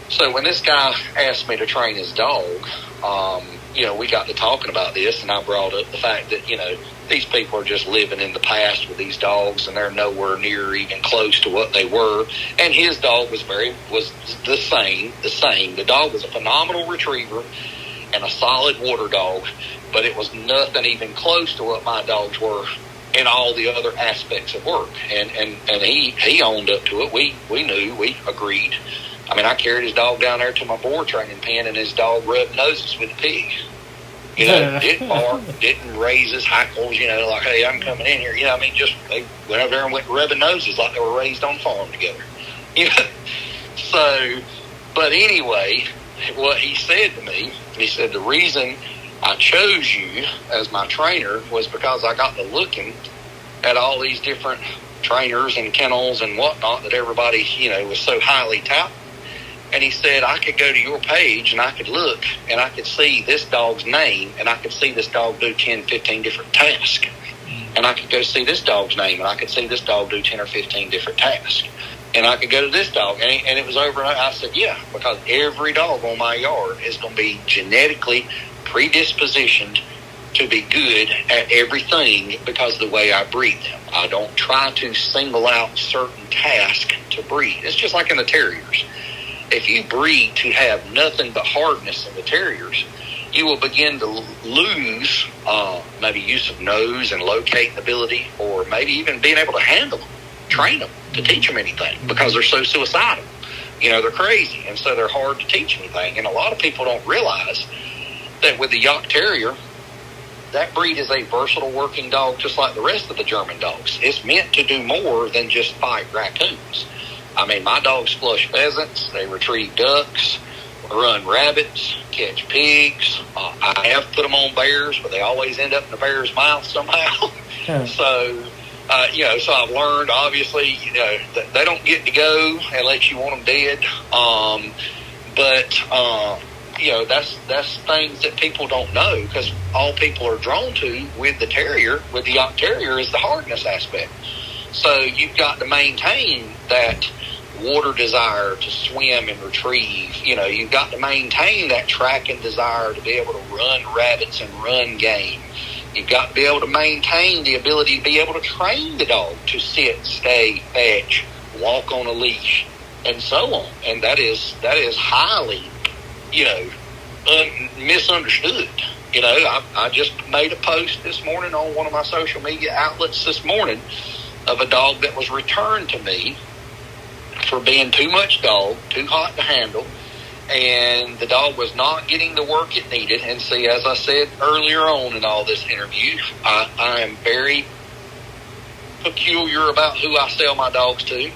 So when this guy asked me to train his dog, we got to talking about this, and I brought up the fact that, these people are just living in the past with these dogs, and they're nowhere near even close to what they were. And his dog was the same. The dog was a phenomenal retriever and a solid water dog, but it was nothing even close to what my dogs were in all the other aspects of work. And he owned up to it. We knew, we agreed. I mean, I carried his dog down there to my boar training pen, and his dog rubbed noses with the pig. Didn't bark, didn't raise his hackles, like, hey, I'm coming in here. Just they went over there and went rubbing noses like they were raised on farm together. So, but anyway, what he said to me, he said, the reason I chose you as my trainer was because I got to looking at all these different trainers and kennels and whatnot that everybody, was so highly touted. And he said, I could go to your page and I could look and I could see this dog's name and I could see this dog do 10, 15 different tasks. And I could go see this dog's name and I could see this dog do 10 or 15 different tasks. And I could go to this dog. And it was over. And I said, yeah, because every dog on my yard is going to be genetically predispositioned to be good at everything because of the way I breed them. I don't try to single out certain tasks to breed. It's just like in the terriers. If you breed to have nothing but hardness in the terriers, you will begin to lose maybe use of nose and locating ability, or maybe even being able to handle them, train them, to teach them anything, because they're so suicidal. They're crazy, and so they're hard to teach anything. And a lot of people don't realize that with the York Terrier, that breed is a versatile working dog just like the rest of the German dogs. It's meant to do more than just fight raccoons. I mean, my dogs flush pheasants, they retrieve ducks, run rabbits, catch pigs. I have put them on bears, but they always end up in the bear's mouth somehow. So, so I've learned, obviously, that they don't get to go unless you want them dead. That's things that people don't know, because all people are drawn to with the terrier, with the York Terrier, is the hardness aspect. So you've got to maintain that water desire to swim and retrieve. You've got to maintain that tracking desire to be able to run rabbits and run game. You've got to be able to maintain the ability to be able to train the dog to sit, stay, fetch, walk on a leash, and so on. And that is highly, misunderstood. I just made a post this morning on one of my social media outlets this morning of a dog that was returned to me for being too much dog, too hot to handle, and the dog was not getting the work it needed. And see, as I said earlier on in all this interview, I am very peculiar about who I sell my dogs to.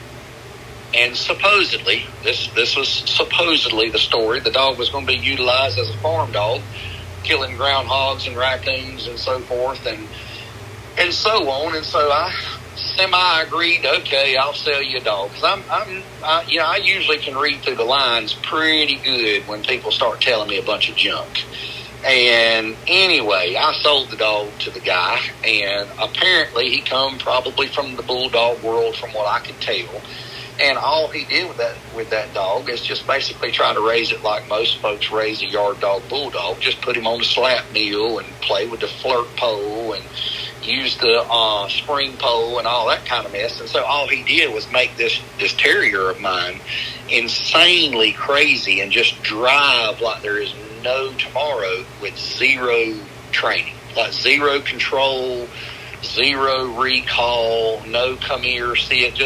And supposedly, this was supposedly the story, the dog was going to be utilized as a farm dog, killing groundhogs and raccoons and so forth, and so on. And so I semi agreed. Okay, I'll sell you a dog, because I usually can read through the lines pretty good when people start telling me a bunch of junk. And anyway, I sold the dog to the guy, and apparently he come probably from the bulldog world, from what I could tell. And all he did with that dog is just basically try to raise it like most folks raise a yard dog bulldog. Just put him on the slap meal and play with the flirt pole and use the spring pole and all that kind of mess. And so all he did was make this terrier of mine insanely crazy and just drive like there is no tomorrow, with zero training, like zero control, zero recall, no come here, see it.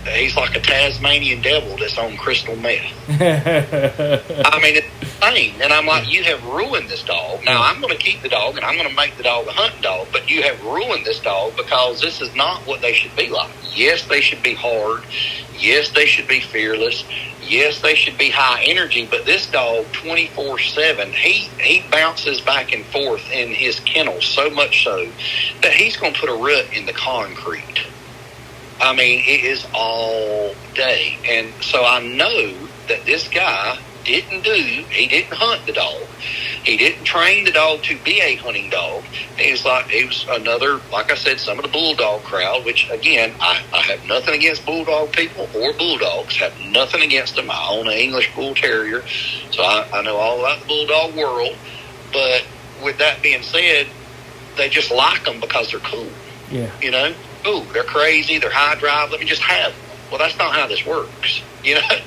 He's like a Tasmanian devil that's on crystal meth. I mean, it's insane. And I'm like, you have ruined this dog. Now, I'm going to keep the dog, and I'm going to make the dog a hunting dog, but you have ruined this dog, because this is not what they should be like. Yes, they should be hard. Yes, they should be fearless. Yes, they should be high energy, but this dog, 24/7, he bounces back and forth in his kennel so much so that he's going to put a rut in the concrete. I mean, it is all day. And so I know that this guy he didn't hunt the dog. He didn't train the dog to be a hunting dog. He was another, like I said, some of the bulldog crowd, which, again, I have nothing against bulldog people or bulldogs. Have nothing against them. I own an English bull terrier, so I know all about the bulldog world. But with that being said, they just like them because they're cool. Yeah. You know? Ooh, they're crazy, they're high drive, let me just have them. Well, that's not how this works, you know?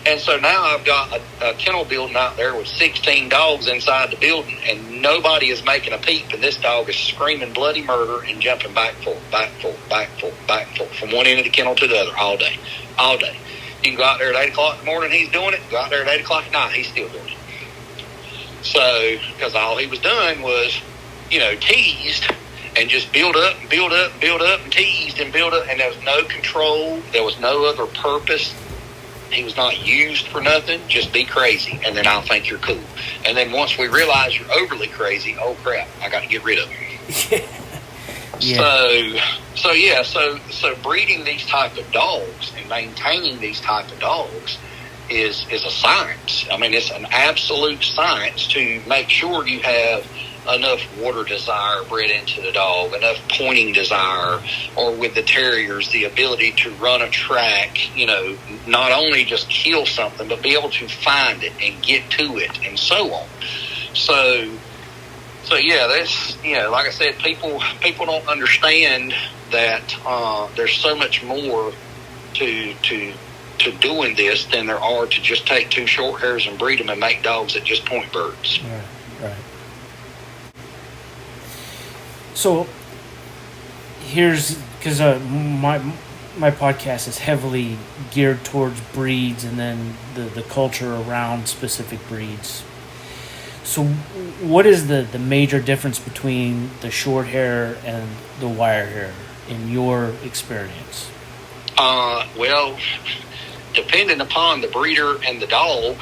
And so now I've got a kennel building out there with 16 dogs inside the building, and nobody is making a peep, and this dog is screaming bloody murder and jumping back, forth, from one end of the kennel to the other all day. You can go out there at 8 o'clock in the morning, he's doing it. Go out there at 8 o'clock at night, he's still doing it. So, because all he was doing was, teased, and just build up and teased and build up, and there was no control, there was no other purpose. He was not used for nothing, just be crazy, and then I'll think you're cool. And then once we realize you're overly crazy, oh crap, I got to get rid of him. Yeah. So breeding these type of dogs and maintaining these type of dogs is a science. I mean, it's an absolute science to make sure you have enough water desire bred into the dog, enough pointing desire, or with the terriers, the ability to run a track, not only just kill something, but be able to find it and get to it, and so on. So yeah, that's, like I said, people don't understand that there's so much more to doing this than there are to just take two short hairs and breed them and make dogs that just point birds. Right. So here's, because my podcast is heavily geared towards breeds and then the culture around specific breeds. So what is the major difference between the short hair and the wire hair in your experience? Well, depending upon the breeder and the dog,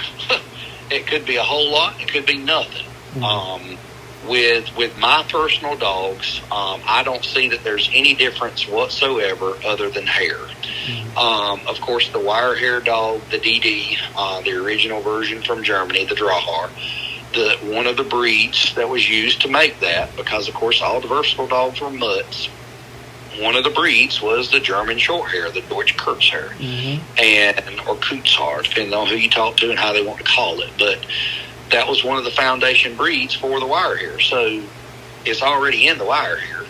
it could be a whole lot, it could be nothing. Mm-hmm. With my personal dogs, I don't see that there's any difference whatsoever other than hair. Mm-hmm. Of course, the wire hair dog, the DD, the original version from Germany, the Drahthaar, one of the breeds that was used to make that, because of course all the versatile dogs were mutts. One of the breeds was the German short hair, the Deutsche Kurzhaar, mm-hmm. or Kutzhaar, depending on who you talk to and how they want to call it. But that was one of the foundation breeds for the wire hair, so it's already in the wire hair.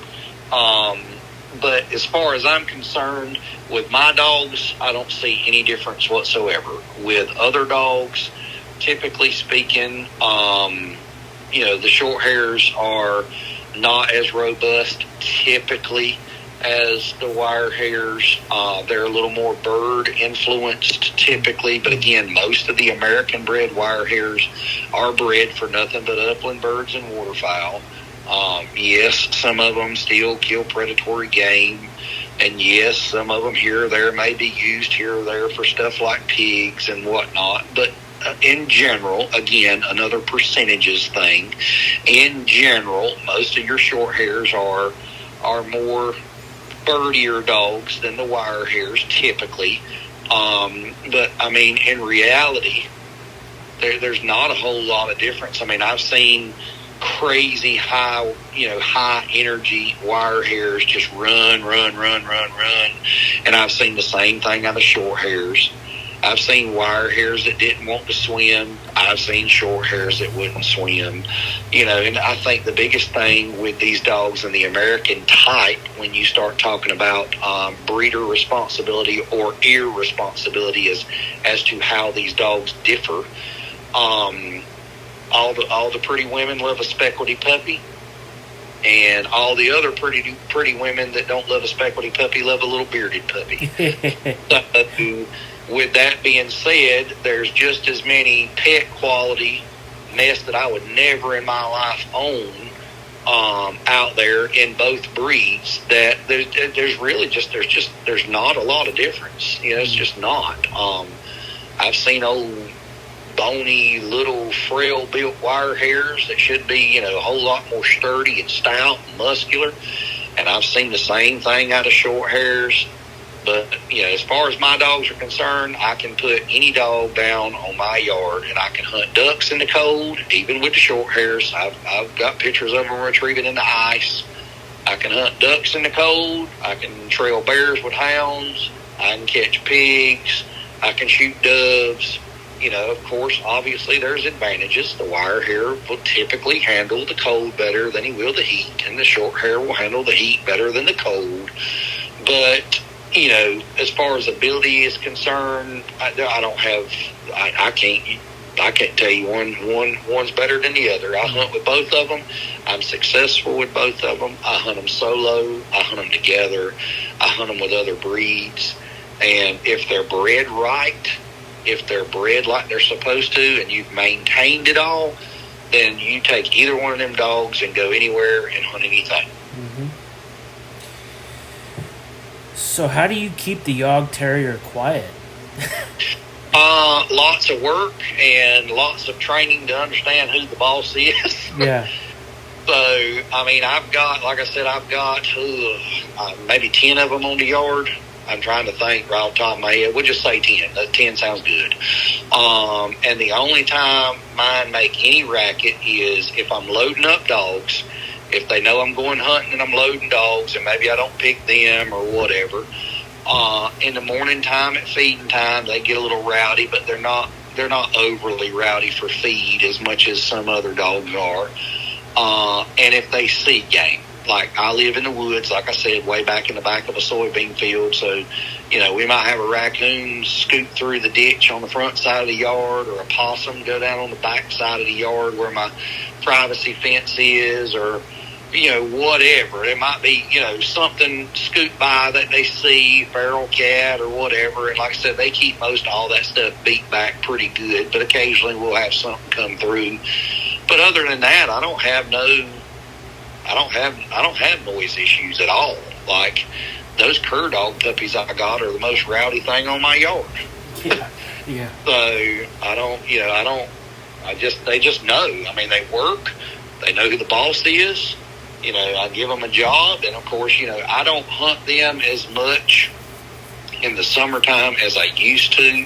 But as far as I'm concerned, with my dogs, I don't see any difference whatsoever. With other dogs, typically speaking, the short hairs are not as robust typically as the wire hairs. They're a little more bird influenced typically, but again, most of the American bred wire hairs are bred for nothing but upland birds and waterfowl. Yes, some of them still kill predatory game, and yes, some of them here or there may be used here or there for stuff like pigs and whatnot, but in general, again, another percentages thing, in general, most of your short hairs are more birdier dogs than the wire hairs typically. But I mean, in reality, there's not a whole lot of difference. I mean, I've seen crazy high energy wire hairs just run, and I've seen the same thing out of short hairs. I've seen wire hairs that didn't want to swim. I've seen short hairs that wouldn't swim. And I think the biggest thing with these dogs in the American type, when you start talking about breeder responsibility or irresponsibility, is as to how these dogs differ. All the pretty women love a speckledy puppy, and all the other pretty women that don't love a speckledy puppy love a little bearded puppy. So, with that being said, there's just as many pet quality mess that I would never in my life own out there in both breeds. That there's not a lot of difference. It's just not. I've seen old bony little frail built wire hairs that should be a whole lot more sturdy and stout and muscular, and I've seen the same thing out of short hairs. But, as far as my dogs are concerned, I can put any dog down on my yard, and I can hunt ducks in the cold, even with the short hairs. I've got pictures of them retrieving in the ice. I can hunt ducks in the cold. I can trail bears with hounds. I can catch pigs. I can shoot doves. Of course, obviously there's advantages. The wire hair will typically handle the cold better than he will the heat, and the short hair will handle the heat better than the cold. But as far as ability is concerned, I can't tell you one's better than the other. I hunt with both of them. I'm successful with both of them. I hunt them solo. I hunt them together. I hunt them with other breeds. And if they're bred right, if they're bred like they're supposed to, and you've maintained it all, then you take either one of them dogs and go anywhere and hunt anything. Mm-hmm. So how do you keep the Yog Terrier quiet? Lots of work and lots of training to understand who the boss is. Yeah. So, I mean, I've got maybe 10 of them on the yard. I'm trying to think right off the top of my head. We'll just say 10. That 10 sounds good. And the only time mine make any racket is if I'm loading up dogs. If they know I'm going hunting and I'm loading dogs, and maybe I don't pick them or whatever. In the morning time at feeding time, they get a little rowdy, but they're not overly rowdy for feed as much as some other dogs are. And if they see game, like I live in the woods, like I said, way back in the back of a soybean field, so we might have a raccoon scoot through the ditch on the front side of the yard, or a possum go down on the back side of the yard where my privacy fence is, or whatever. It might be, something scoot by that they see, feral cat or whatever. And like I said, they keep most of all that stuff beat back pretty good, but occasionally we'll have something come through. But other than that, I don't have noise issues at all. Like those cur dog puppies I got are the most rowdy thing on my yard. Yeah. So they just know. I mean, they work. They know who the boss is. I give them a job, and of course, I don't hunt them as much in the summertime as I used to,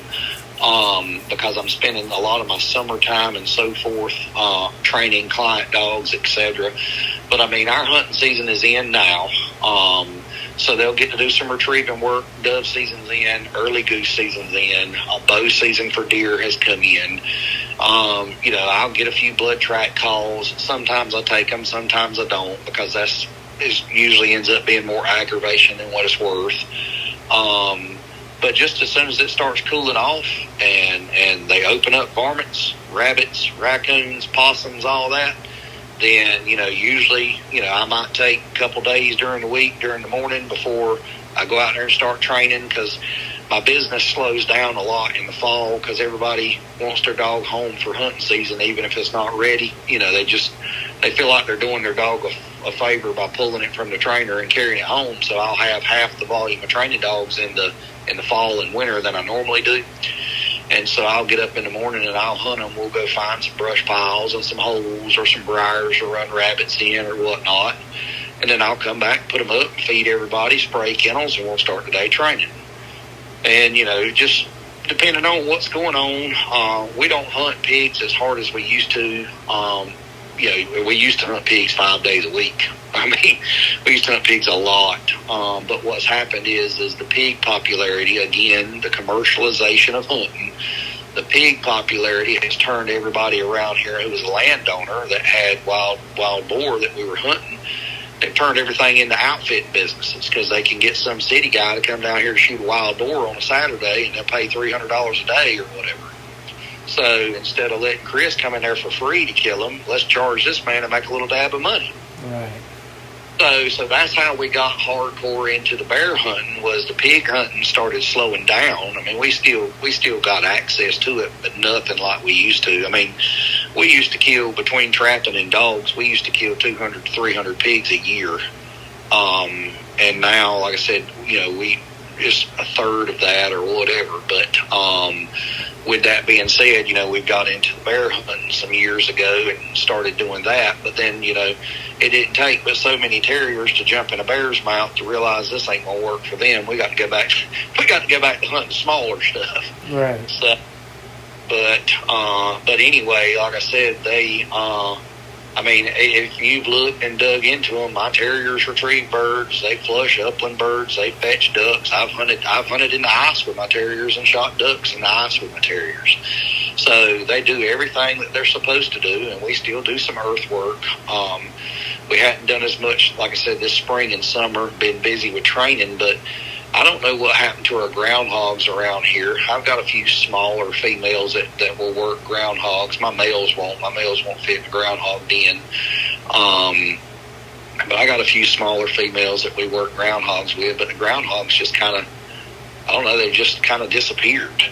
because I'm spending a lot of my summertime and so forth training client dogs, etc. But I mean, our hunting season is in now, so they'll get to do some retrieving work. Dove season's in, early goose season's in, bow season for deer has come in. I'll get a few blood track calls. Sometimes I take them, sometimes I don't, because it usually ends up being more aggravation than what it's worth. But just as soon as it starts cooling off and they open up varmints, rabbits, raccoons, possums, all that, then, usually, I might take a couple days during the week, during the morning, before I go out there and start training, because my business slows down a lot in the fall because everybody wants their dog home for hunting season, even if it's not ready. They feel like they're doing their dog a favor by pulling it from the trainer and carrying it home. So I'll have half the volume of training dogs in the fall and winter than I normally do. And so I'll get up in the morning and I'll hunt them. We'll go find some brush piles and some holes or some briars to run rabbits in or whatnot. and then I'll come back, put them up, feed everybody, spray kennels, and we'll start the day training. And, just depending on what's going on, we don't hunt pigs as hard as we used to. We used to hunt pigs 5 days a week. I mean, we used to hunt pigs a lot. But what's happened is the pig popularity, again, the commercialization of hunting, the pig popularity has turned everybody around here who was a landowner that had wild boar that we were hunting. They've turned everything into outfit businesses because they can get some city guy to come down here to shoot a wild boar on a Saturday, and they'll pay $300 a day or whatever. So instead of letting Chris come in there for free to kill him, let's charge this man to make a little dab of money. Right. So that's how we got hardcore into the bear hunting. Was the pig hunting started slowing down. I mean, we still got access to it, but nothing like we used to. I mean, we used to kill, between trapping and dogs, we used to kill 200 to 300 pigs a year. And now, like I said, we just a third of that or whatever. But with that being said, we got into the bear hunting some years ago and started doing that. But then, it didn't take but so many terriers to jump in a bear's mouth to realize this ain't gonna work for them. We got to go back. We got to go back to hunting smaller stuff. Right. So, but anyway, like I said, they. I mean, if you've looked and dug into them, my terriers retrieve birds. They flush upland birds. They fetch ducks. I've hunted in the ice with my terriers and shot ducks in the ice with my terriers. So they do everything that they're supposed to do, and we still do some earthwork. We hadn't done as much, like I said, this spring and summer, been busy with training, but I don't know what happened to our groundhogs around here. I've got a few smaller females that will work groundhogs. My males won't. My males won't fit in the groundhog den. But I got a few smaller females that we work groundhogs with, but the groundhogs just kind of, I don't know, they just kind of disappeared.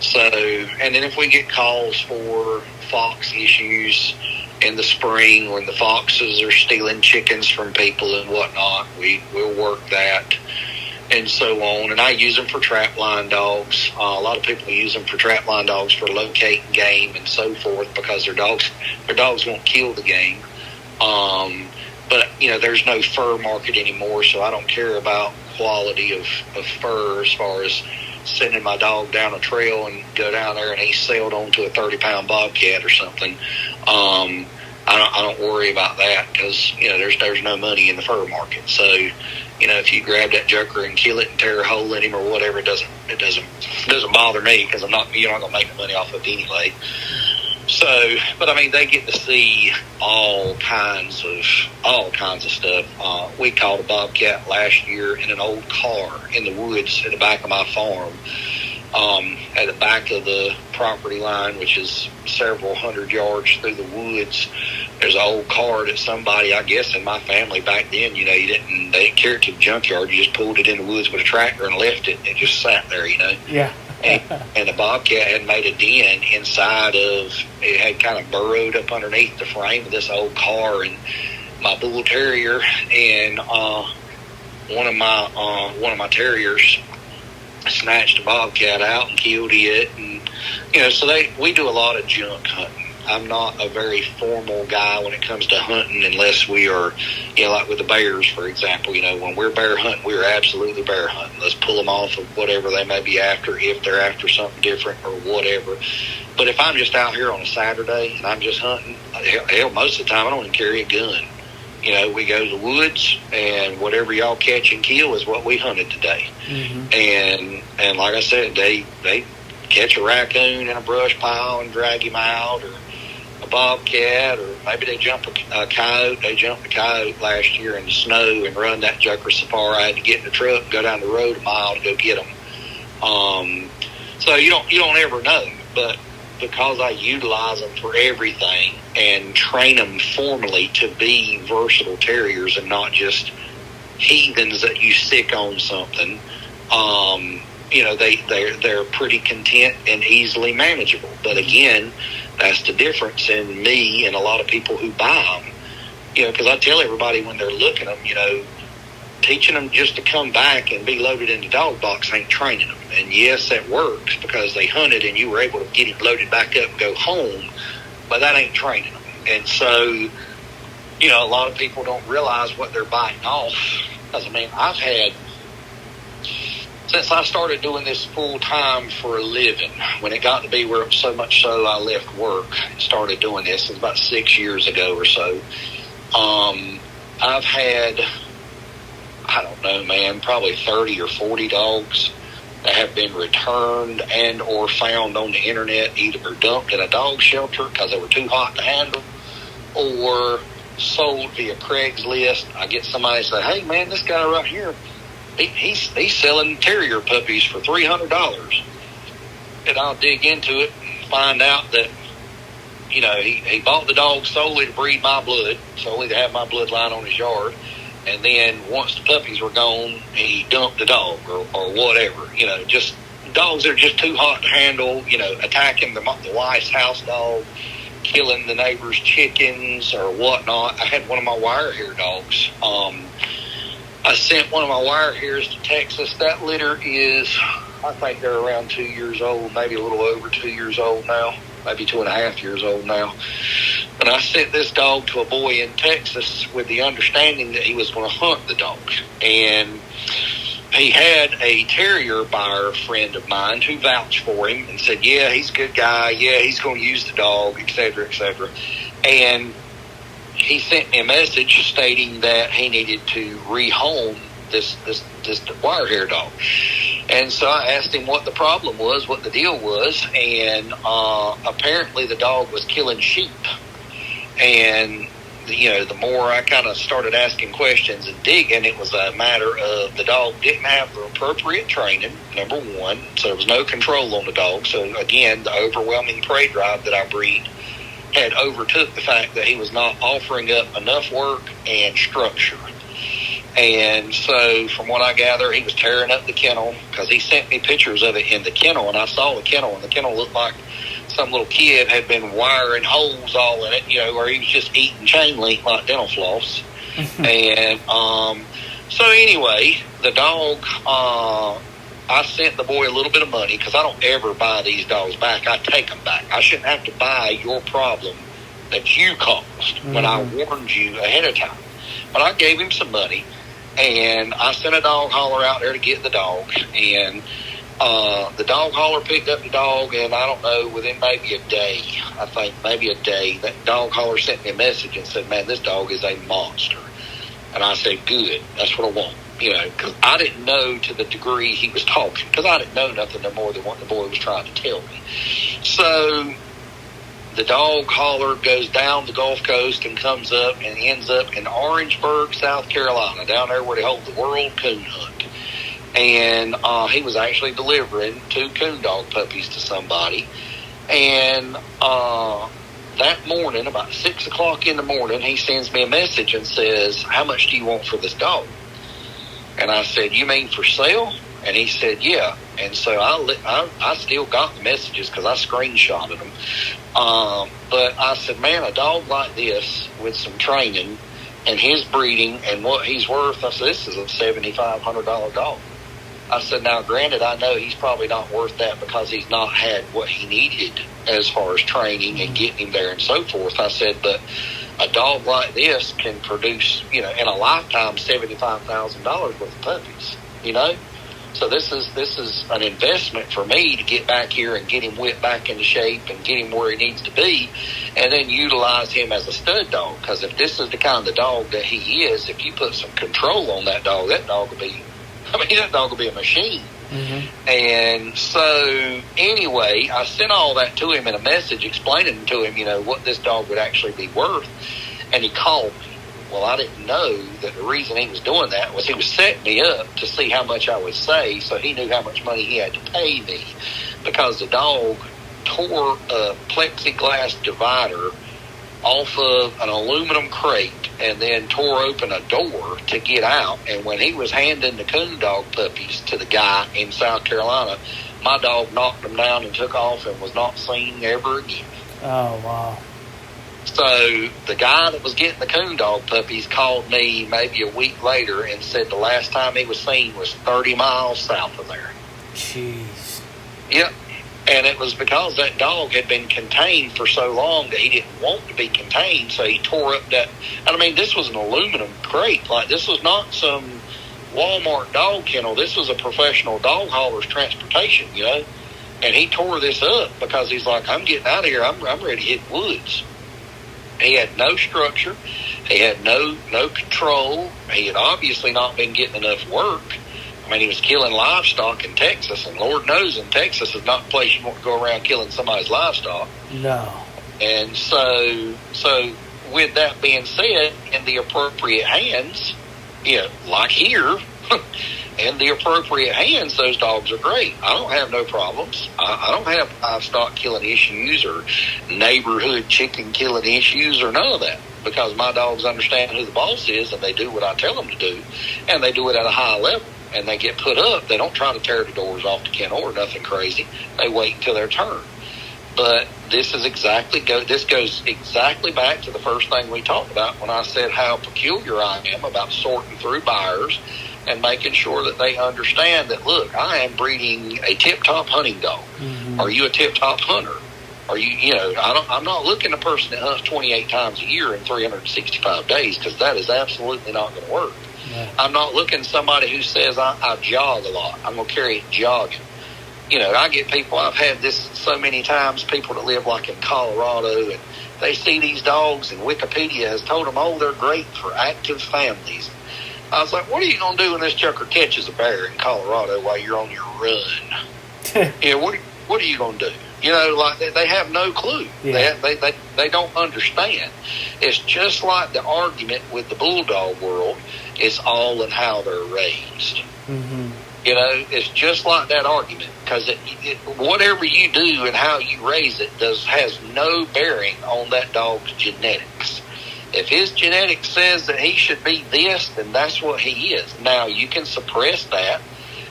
So, and then if we get calls for fox issues in the spring when the foxes are stealing chickens from people and whatnot, we'll work that and so on. And I use them for trap line dogs. A lot of people use them for trap line dogs for locating game and so forth because their dogs won't kill the game. But, there's no fur market anymore, so I don't care about quality of fur as far as sending my dog down a trail and go down there and he's sailed onto a 30-pound bobcat or something. I don't worry about that because, there's no money in the fur market. So, if you grab that joker and kill it and tear a hole in him or whatever, it doesn't bother me because you're not going to make money off of it anyway. So, but I mean, they get to see all kinds of stuff. We caught a bobcat last year in an old car in the woods at the back of my farm. At the back of the property line, which is several hundred yards through the woods, there's an old car that somebody, I guess in my family back then, they didn't carry it to the junkyard. You just pulled it in the woods with a tractor and left it. It just sat there, Yeah. and the bobcat had made a den inside of it, had kind of burrowed up underneath the frame of this old car, and my bull terrier and one of my terriers snatched a bobcat out and killed it. And so we do a lot of junk hunting. I'm not a very formal guy when it comes to hunting unless we are, like with the bears, for example. When we're bear hunting, we're absolutely bear hunting. Let's pull them off of whatever they may be after, if they're after something different or whatever. But if I'm just out here on a Saturday and I'm just hunting, hell, most of the time I don't even carry a gun. We go to the woods, and whatever y'all catch and kill is what we hunted today. Mm-hmm. And like I said, they catch a raccoon in a brush pile and drag him out, or a bobcat, or maybe they jump a coyote. They jumped a coyote last year in the snow and run that joker so far I had to get in the truck and go down the road a mile to go get them. So you don't ever know, but because I utilize them for everything and train them formally to be versatile terriers and not just heathens that you stick on something, they're pretty content and easily manageable. But again, that's the difference in me and a lot of people who buy them. Because I tell everybody when they're looking at them, teaching them just to come back and be loaded in the dog box ain't training them. And yes, that works because they hunted and you were able to get him loaded back up and go home, but that ain't training them. And so, a lot of people don't realize what they're biting off. Because, I mean, I've had, since I started doing this full time for a living, when it got to be where it was so much so I left work and started doing this, it was about 6 years ago or so. I've had, I don't know, man, probably 30 or 40 dogs that have been returned and or found on the internet, either dumped at a dog shelter because they were too hot to handle, or sold via Craigslist. I get somebody say, hey, man, this guy right here, he's selling terrier puppies for $300. And I'll dig into it and find out that, he bought the dog solely to breed my blood, solely to have my bloodline on his yard. And then once the puppies were gone, he dumped the dog or whatever. Just dogs that are just too hot to handle, attacking the wife's house dog, killing the neighbor's chickens or whatnot. I had one of my wire hair dogs. I sent one of my wire hairs to Texas. That litter is, I think they're around 2 years old, maybe a little over 2 years old now, maybe 2.5 years old now. And I sent this dog to a boy in Texas with the understanding that he was going to hunt the dog. And he had a terrier buyer friend of mine who vouched for him and said, yeah, he's a good guy. Yeah, he's going to use the dog, et cetera, et cetera. And he sent me a message stating that he needed to rehome this wire hair dog. And so I asked him what the problem was, what the deal was, and apparently the dog was killing sheep. And the more I kind of started asking questions and digging, it was a matter of the dog didn't have the appropriate training, number one, so there was no control on the dog. So again, the overwhelming prey drive that I breed had overtook the fact that he was not offering up enough work and structure. And so from what I gather, he was tearing up the kennel, because he sent me pictures of it in the kennel, and I saw the kennel, and the kennel looked like some little kid had been wiring holes all in it, or he was just eating chain link like dental floss. And so anyway, the dog, I sent the boy a little bit of money, because I don't ever buy these dogs back. I take them back. I shouldn't have to buy your problem that you caused when I warned you ahead of time. But I gave him some money, and I sent a dog hauler out there to get the dog. And the dog hauler picked up the dog, and I don't know, within maybe a day, that dog hauler sent me a message and said, man, this dog is a monster. And I said, good, that's what I want. Because I didn't know to the degree he was talking, because I didn't know nothing no more than what the boy was trying to tell me. So the dog hauler goes down the Gulf Coast and comes up and ends up in Orangeburg, South Carolina, down there where they hold the World Coon Hunt. And he was actually delivering 2 coon dog puppies to somebody. And that morning, about 6 o'clock in the morning, he sends me a message and says, how much do you want for this dog? And I said, you mean for sale? And he said, yeah. And so I still got the messages, because I screenshotted them. But I said, man, a dog like this with some training and his breeding and what he's worth, I said, this is a $7,500 dog. I said, now, granted, I know he's probably not worth that because he's not had what he needed as far as training and getting him there and so forth. I said, but a dog like this can produce, in a lifetime, $75,000 worth of puppies, So this is an investment for me to get back here and get him whipped back into shape and get him where he needs to be, and then utilize him as a stud dog. Because if this is the kind of dog that he is, if you put some control on that dog will be, that dog will be a machine. And so anyway, I sent all that to him in a message explaining to him, what this dog would actually be worth. And he called me. Well, I didn't know that the reason he was doing that was he was setting me up to see how much I would say, so he knew how much money he had to pay me, because the dog tore a plexiglass divider off of an aluminum crate and then tore open a door to get out. And when he was handing the coon dog puppies to the guy in South Carolina, my dog knocked them down and took off and was not seen ever again. Oh, wow. So the guy that was getting the coon dog puppies called me maybe a week later and said the last time he was seen was 30 miles south of there. Jeez. Yep. And it was because that dog had been contained for so long that he didn't want to be contained, so he tore up that. I mean, this was an aluminum crate. Like, this was not some Walmart dog kennel. This was a professional dog hauler's transportation, you know. And he tore this up because he's like, I'm getting out of here. I'm ready to hit woods. He had no structure. He had no control. He had obviously not been getting enough work. I mean, he was killing livestock in Texas, and Lord knows in Texas is not a place you want to go around killing somebody's livestock. No. And so with that being said, in the appropriate hands, like here, in the appropriate hands, those dogs are great. I don't have no problems. I don't have livestock killing issues or neighborhood chicken killing issues or none of that, because my dogs understand who the boss is, and they do what I tell them to do, and they do it at a high level. And they get put up. They don't try to tear the doors off the kennel or nothing crazy. They wait until their turn. But this goes exactly back to the first thing we talked about when I said how peculiar I am about sorting through buyers and making sure that they understand that, look, I am breeding a tip-top hunting dog. Mm-hmm. Are you a tip-top hunter? Are you, I'm not looking at a person that hunts 28 times a year in 365 days, because that is absolutely not going to work. Yeah. I'm not looking at somebody who says I jog a lot. I'm going to carry it jogging. I get people, I've had this so many times, people that live like in Colorado, and they see these dogs, and Wikipedia has told them, oh, they're great for active families. I was like, what are you going to do when this chucker catches a bear in Colorado while you're on your run? What are you going to do? Like they have no clue. Yeah. They don't understand. It's just like the argument with the bulldog world. It's all in how they're raised. Mm-hmm. It's just like that argument, because whatever you do and how you raise it has no bearing on that dog's genetics. If his genetics says that he should be this, then that's what he is. Now, you can suppress that,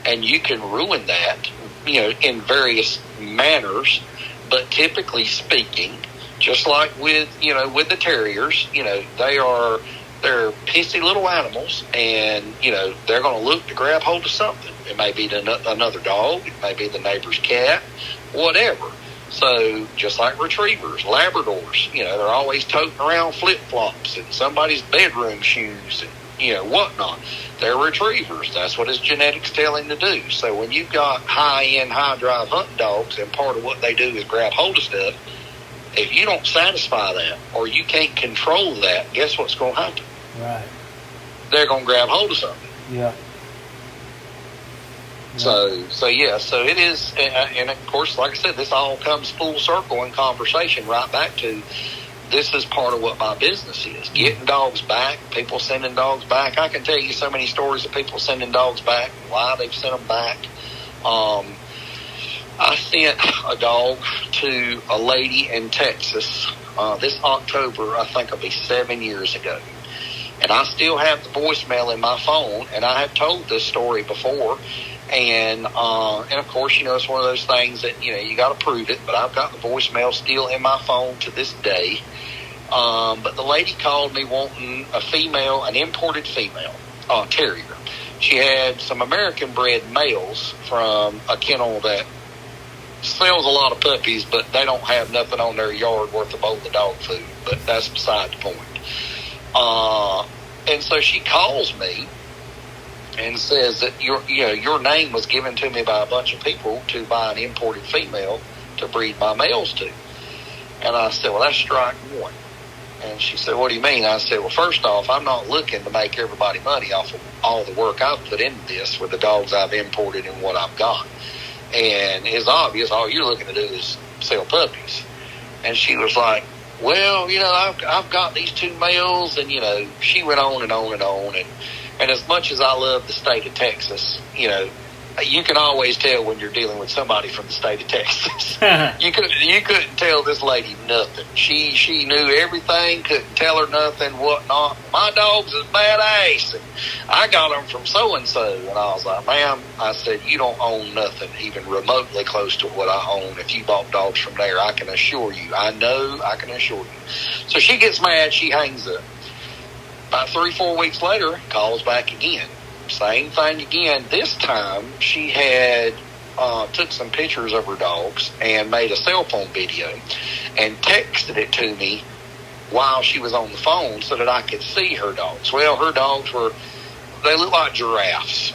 and you can ruin that, in various manners, but typically speaking, just like with the terriers, they're pissy little animals, and they're going to look to grab hold of something. It may be another dog, it may be the neighbor's cat, whatever. So just like retrievers, Labradors, they're always toting around flip-flops and somebody's bedroom shoes and whatnot. They're retrievers. That's what his genetics tell him to do. So when you've got high-end, high-drive hunting dogs, and part of what they do is grab hold of stuff, if you don't satisfy that, or you can't control that, guess what's going to happen? Right. They're going to grab hold of something. Yeah. So it is, and of course, like I said, this all comes full circle in conversation right back to, this is part of what my business is. Getting dogs back, people sending dogs back. I can tell you so many stories of people sending dogs back, why they've sent them back. I sent a dog to a lady in Texas this October. I think it'll be 7 years ago. And I still have the voicemail in my phone, and I have told this story before. And of course, it's one of those things that, you got to prove it, but I've got the voicemail still in my phone to this day. But the lady called me wanting an imported female terrier. She had some American-bred males from a kennel that sells a lot of puppies, but they don't have nothing on their yard worth a bowl of dog food. But that's beside the point. And so she calls me and says that your name was given to me by a bunch of people to buy an imported female to breed my males to. And I said, well, that's strike one. And she said, what do you mean? I said, well, first off, I'm not looking to make everybody money off of all the work I've put into this with the dogs I've imported and what I've got. And it's obvious all you're looking to do is sell puppies. And she was like, well, I've got these two males. And, she went on and on and on. And as much as I love the state of Texas, you can always tell when you're dealing with somebody from the state of Texas. You couldn't tell this lady nothing. She knew everything, couldn't tell her nothing, whatnot. My dog's is badass, and I got them from so-and-so. And I was like, ma'am, I said, you don't own nothing even remotely close to what I own. If you bought dogs from there, I can assure you. I can assure you. So she gets mad, she hangs up. About 3-4 weeks later, calls back again. Same thing again. This time, she had took some pictures of her dogs and made a cell phone video and texted it to me while she was on the phone so that I could see her dogs. Well, her dogs they look like giraffes.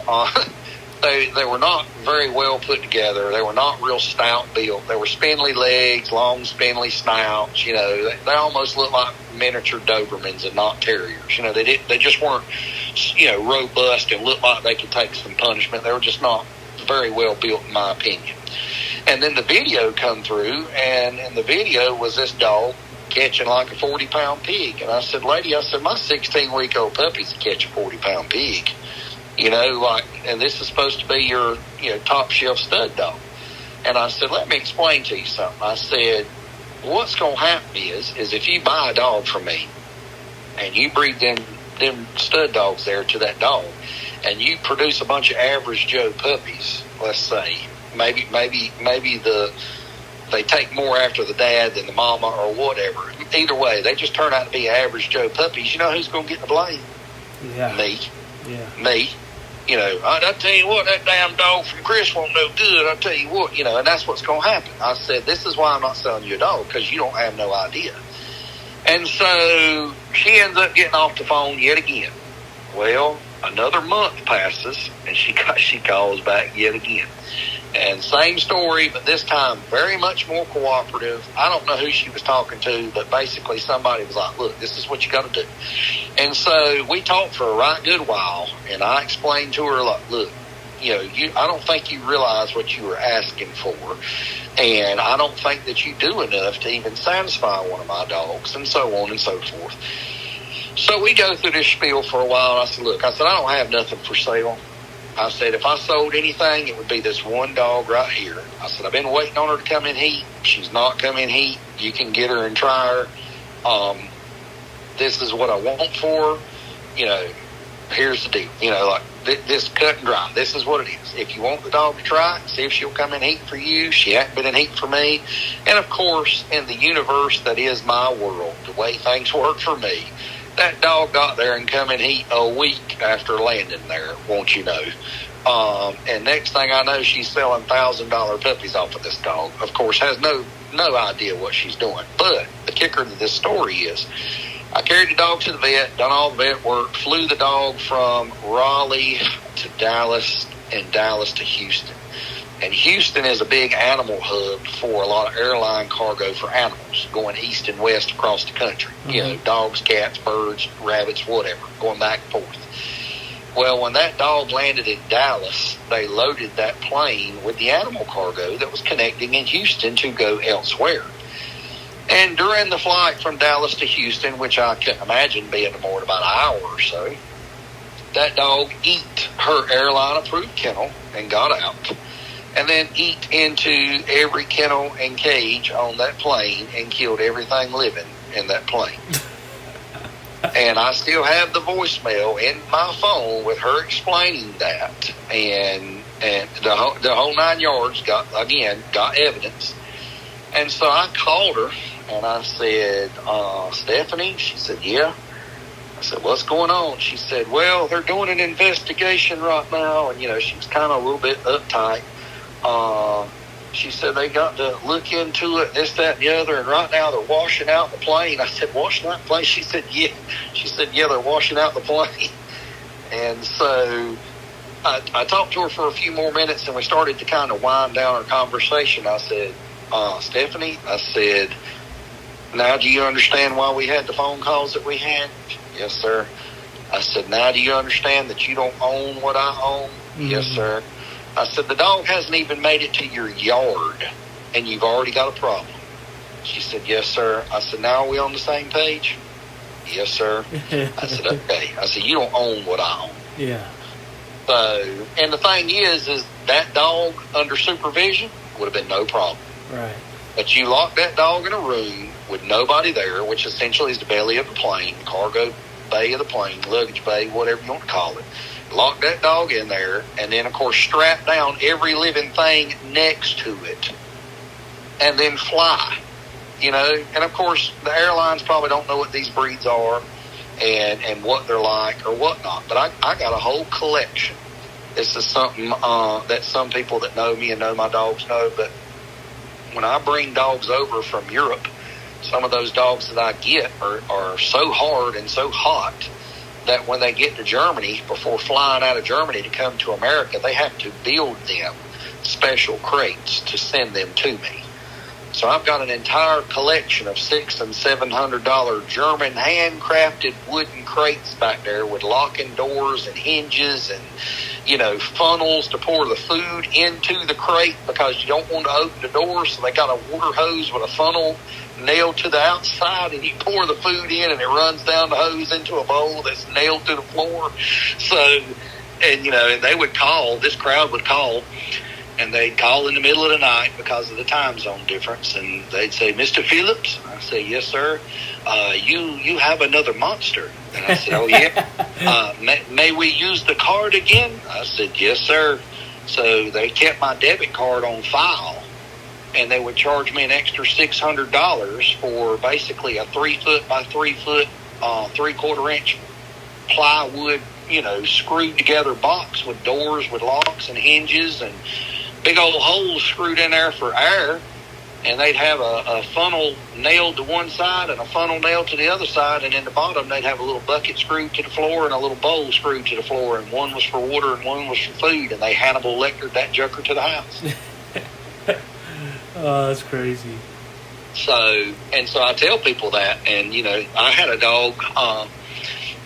They were not very well put together. They were not real stout built. They were spindly legs, long spindly snouts. They almost looked like miniature Dobermans and not terriers. They just weren't, robust and looked like they could take some punishment. They were just not very well built, in my opinion. And then the video come through, and in the video was this dog catching like a 40-pound pig. And I said, lady, my 16-week-old puppy's catch a 40-pound pig. And this is supposed to be your, top shelf stud dog. And I said, let me explain to you something. I said, what's going to happen is if you buy a dog from me and you breed them stud dogs there to that dog, and you produce a bunch of average Joe puppies, let's say, maybe they take more after the dad than the mama or whatever. Either way, they just turn out to be average Joe puppies. You know who's going to get the blame? Yeah. Me. Yeah. Me. I tell you what, that damn dog from Chris won't no good. I tell you what, and that's what's going to happen. I said, this is why I'm not selling you a dog, because you don't have no idea. And so she ends up getting off the phone yet again. Well, another month passes, and she calls back yet again. And same story, but this time very much more cooperative. I don't know who she was talking to, but basically somebody was like, look, this is what you got to do. And so we talked for a right good while, and I explained to her, like, look, I don't think you realize what you were asking for, and I don't think that you do enough to even satisfy one of my dogs, and so on and so forth. So we go through this spiel for a while, and I said, look, I don't have nothing for sale. I said, if I sold anything, it would be this one dog right here. I said, I've been waiting on her to come in heat. She's not come in heat. You can get her and try her. This is what I want for her. Here's the deal. This cut and dry. This is what it is. If you want the dog to try it, see if she'll come in heat for you. She hasn't been in heat for me. And, of course, in the universe that is my world, the way things work for me, that dog got there and come in heat a week after landing there, won't you know. And next thing I know, she's selling $1,000 puppies off of this dog. Of course, has no idea what she's doing. But the kicker to this story is I carried the dog to the vet, done all the vet work, flew the dog from Raleigh to Dallas and Dallas to Houston. And Houston is a big animal hub for a lot of airline cargo for animals going east and west across the country. Mm-hmm. Dogs, cats, birds, rabbits, whatever, going back and forth. Well, when that dog landed in Dallas, they loaded that plane with the animal cargo that was connecting in Houston to go elsewhere. And during the flight from Dallas to Houston, which I couldn't imagine being more than about an hour or so, that dog ate her airline-approved kennel and got out. And then eat into every kennel and cage on that plane and killed everything living in that plane. And I still have the voicemail in my phone with her explaining that. And the whole 9 yards got evidence. And so I called her and I said, Stephanie? She said, yeah. I said, what's going on? She said, well, they're doing an investigation right now. And, she was kind of a little bit uptight. She said they got to look into it, this, that, and the other, and right now they're washing out the plane. I said, washing out the plane? She said, yeah. She said, yeah, they're washing out the plane. And so I talked to her for a few more minutes, and we started to kind of wind down our conversation. I said, Stephanie, I said, now do you understand why we had the phone calls that we had? Yes, sir. I said, now do you understand that you don't own what I own? Mm-hmm. Yes, sir. I said, the dog hasn't even made it to your yard, and you've already got a problem. She said, yes, sir. I said, now are we on the same page? Yes, sir. I said, okay. I said, you don't own what I own. Yeah. So, and the thing is that dog under supervision would have been no problem. Right. But you lock that dog in a room with nobody there, which essentially is the belly of the plane, cargo bay of the plane, luggage bay, whatever you want to call it. Lock that dog in there, and then, of course, strap down every living thing next to it, and then fly, And, of course, the airlines probably don't know what these breeds are and what they're like or whatnot. But I got a whole collection this is something that some people that know me and know my dogs know, but when I bring dogs over from Europe, some of those dogs that I get are so hard and so hot that when they get to Germany, before flying out of Germany to come to America, they have to build them special crates to send them to me. So I've got an entire collection of $600 and $700 German handcrafted wooden crates back there with locking doors and hinges and, funnels to pour the food into the crate because you don't want to open the door. So they got a water hose with a funnel nailed to the outside, and you pour the food in and it runs down the hose into a bowl that's nailed to the floor. So, and they would call, this crowd would call, and they'd call in the middle of the night because of the time zone difference, and they'd say, "Mr. Phillips?" I say, "Yes, sir." You have another monster. And I said, "Oh, yeah." May we use the card again? I said, "Yes, sir." So they kept my debit card on file, and they would charge me an extra $600 for basically a 3 foot by 3 foot, 3/4 inch plywood, screwed together box with doors with locks and hinges and big old holes screwed in there for air. And they'd have a funnel nailed to one side and a funnel nailed to the other side, and in the bottom they'd have a little bucket screwed to the floor and a little bowl screwed to the floor, and one was for water and one was for food, and they Hannibal Lectered that joker to the house. Oh, that's crazy. So I tell people that, and I had a dog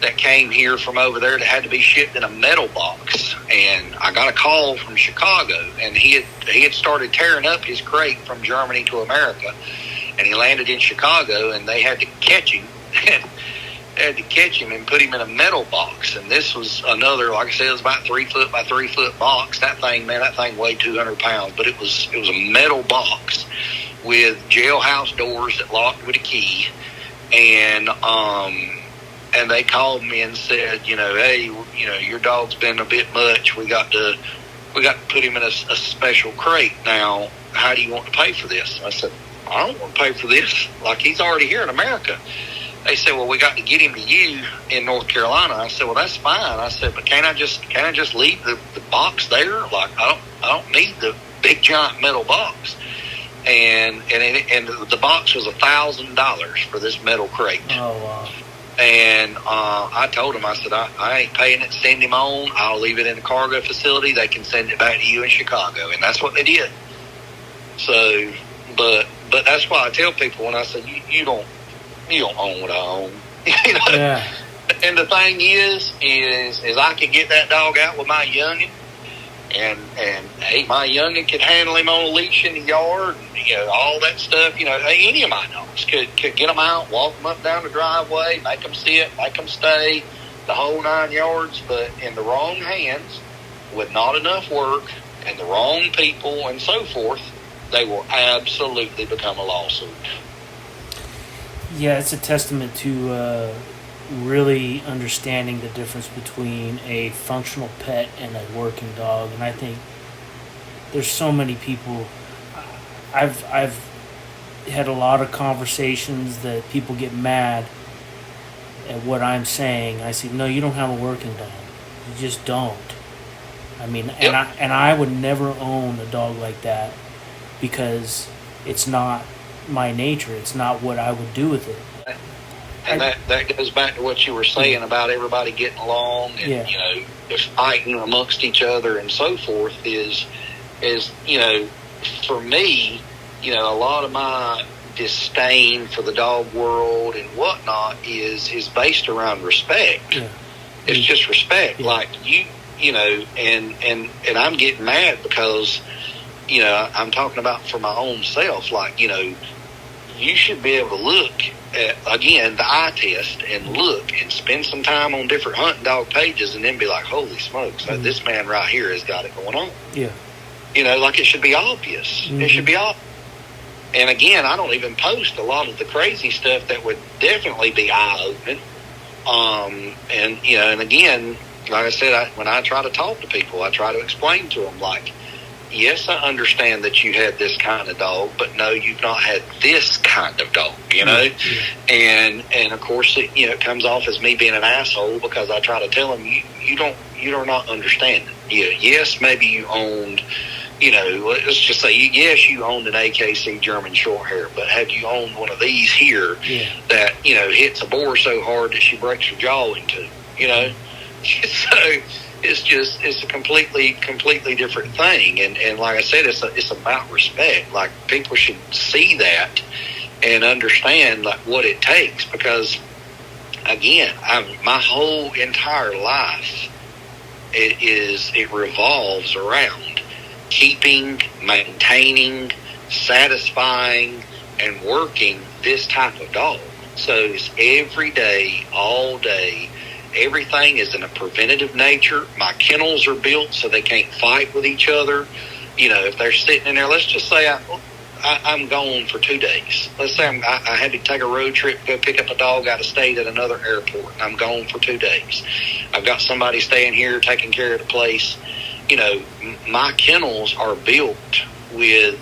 that came here from over there that had to be shipped in a metal box, and I got a call from Chicago, and he had started tearing up his crate from Germany to America, and he landed in Chicago, and they had to catch him. And put him in a metal box, and this was another, like I said, it was about 3 foot by 3 foot box. That thing weighed 200 pounds, but it was a metal box with jailhouse doors that locked with a key, and they called me and said, "Hey, your dog's been a bit much. We got to put him in a special crate. Now, how do you want to pay for this?" I said, "I don't want to pay for this. Like, he's already here in America." They said, "Well, we got to get him to you in North Carolina." I said, "Well, that's fine." I said, "But can't I just leave the box there? Like, I don't need the big giant metal box." And the box was $1,000 for this metal crate. Oh, wow. And I told him, I said, I ain't paying it. Send him on. I'll leave it in the cargo facility. They can send it back to you in Chicago. And that's what they did. So, but that's why I tell people when I say, you don't own what I own. Yeah. And the thing is I can get that dog out with my youngin', and hey, my youngin' could handle him on a leash in the yard, and all that stuff. Any of my dogs could get them out, walk them up down the driveway, make them sit, make them stay, the whole 9 yards. But in the wrong hands, with not enough work, and the wrong people, and so forth, they will absolutely become a lawsuit. Yeah, it's a testament to really understanding the difference between a functional pet and a working dog. And I think there's so many people. I've had a lot of conversations that people get mad at what I'm saying. I say, "No, you don't have a working dog. You just don't." I mean, Yep. and I would never own a dog like that because it's not my nature. It's not what I would do with it. And that goes back to what you were saying about everybody getting along and, just fighting amongst each other and so forth is for me, a lot of my disdain for the dog world and whatnot is based around respect. Yeah. It's just respect. Yeah. Like and I'm getting mad because, I'm talking about for my own self, like, you should be able to look at, again, the eye test and look and spend some time on different hunting dog pages and then be like, holy smokes, this man right here has got it going on. Yeah. Like it should be obvious. Mm-hmm. It should be obvious. And again, I don't even post a lot of the crazy stuff that would definitely be eye-opening. And again, like I said, when I try to talk to people, I try to explain to them, like, yes, I understand that you had this kind of dog, but no, you've not had this kind of dog, you know? And of course, it comes off as me being an asshole because I try to tell him, you're not understanding. Yes, maybe you owned, let's just say, yes, you owned an AKC German short hair, but have you owned one of these here that, hits a boar so hard that she breaks her jaw in two, So it's a completely different thing. And like I said, it's about respect. Like, people should see that and understand like what it takes, because again, my whole entire life, it revolves around keeping, maintaining, satisfying, and working this type of dog. So it's every day, all day. Everything is in a preventative nature. My kennels are built so they can't fight with each other. If they're sitting in there, let's just say I'm gone for 2 days. Let's say I had to take a road trip, go pick up a dog out of state at another airport, and I'm gone for 2 days. I've got somebody staying here taking care of the place. My kennels are built with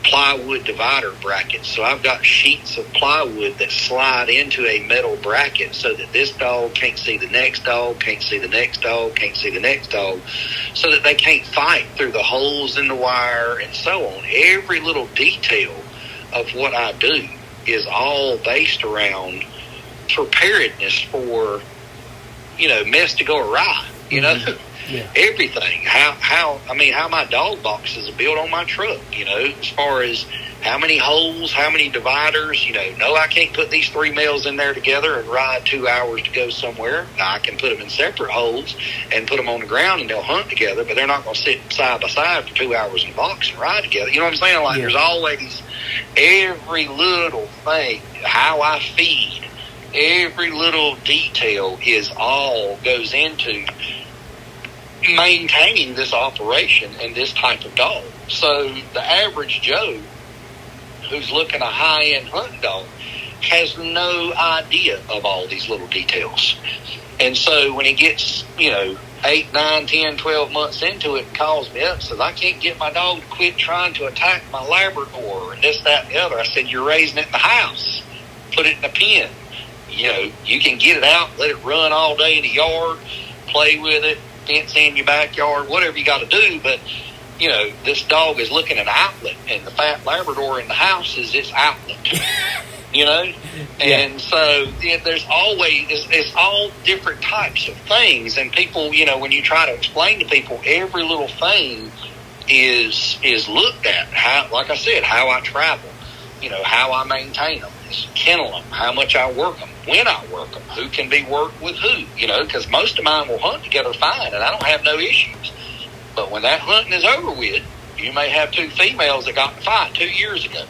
plywood divider brackets. So I've got sheets of plywood that slide into a metal bracket so that this dog can't see the next dog, can't see the next dog, can't see the next dog, so that they can't fight through the holes in the wire and so on. Every little detail of what I do is all based around preparedness for, mess to go awry, Yeah. Everything. How my dog boxes are built on my truck, as far as how many holes, how many dividers, no, I can't put these 3 males in there together and ride 2 hours to go somewhere. Now, I can put them in separate holes and put them on the ground and they'll hunt together, but they're not going to sit side by side for 2 hours in the box and ride together. You know what I'm saying? Like, There's always every little thing, how I feed, every little detail goes into maintaining this operation and this type of dog. So the average Joe who's looking a high-end hunting dog has no idea of all these little details. And so when he gets, 8, 9, 10, 12 months into it and calls me up and says, I can't get my dog to quit trying to attack my Labrador and this, that, and the other. I said, you're raising it in the house. Put it in a pen. You can get it out, let it run all day in the yard, play with it, fence in your backyard, whatever you got to do, but this dog is looking at an outlet, and the fat Labrador in the house is its outlet. And so there's always it's all different types of things, and people, when you try to explain to people, every little thing is looked at. How, like I said, how I travel, how I maintain them, kennel them, how much I work them, when I work them, who can be worked with who, because most of mine will hunt together fine, and I don't have no issues. But when that hunting is over with, you may have 2 females that got in a fight 2 years ago,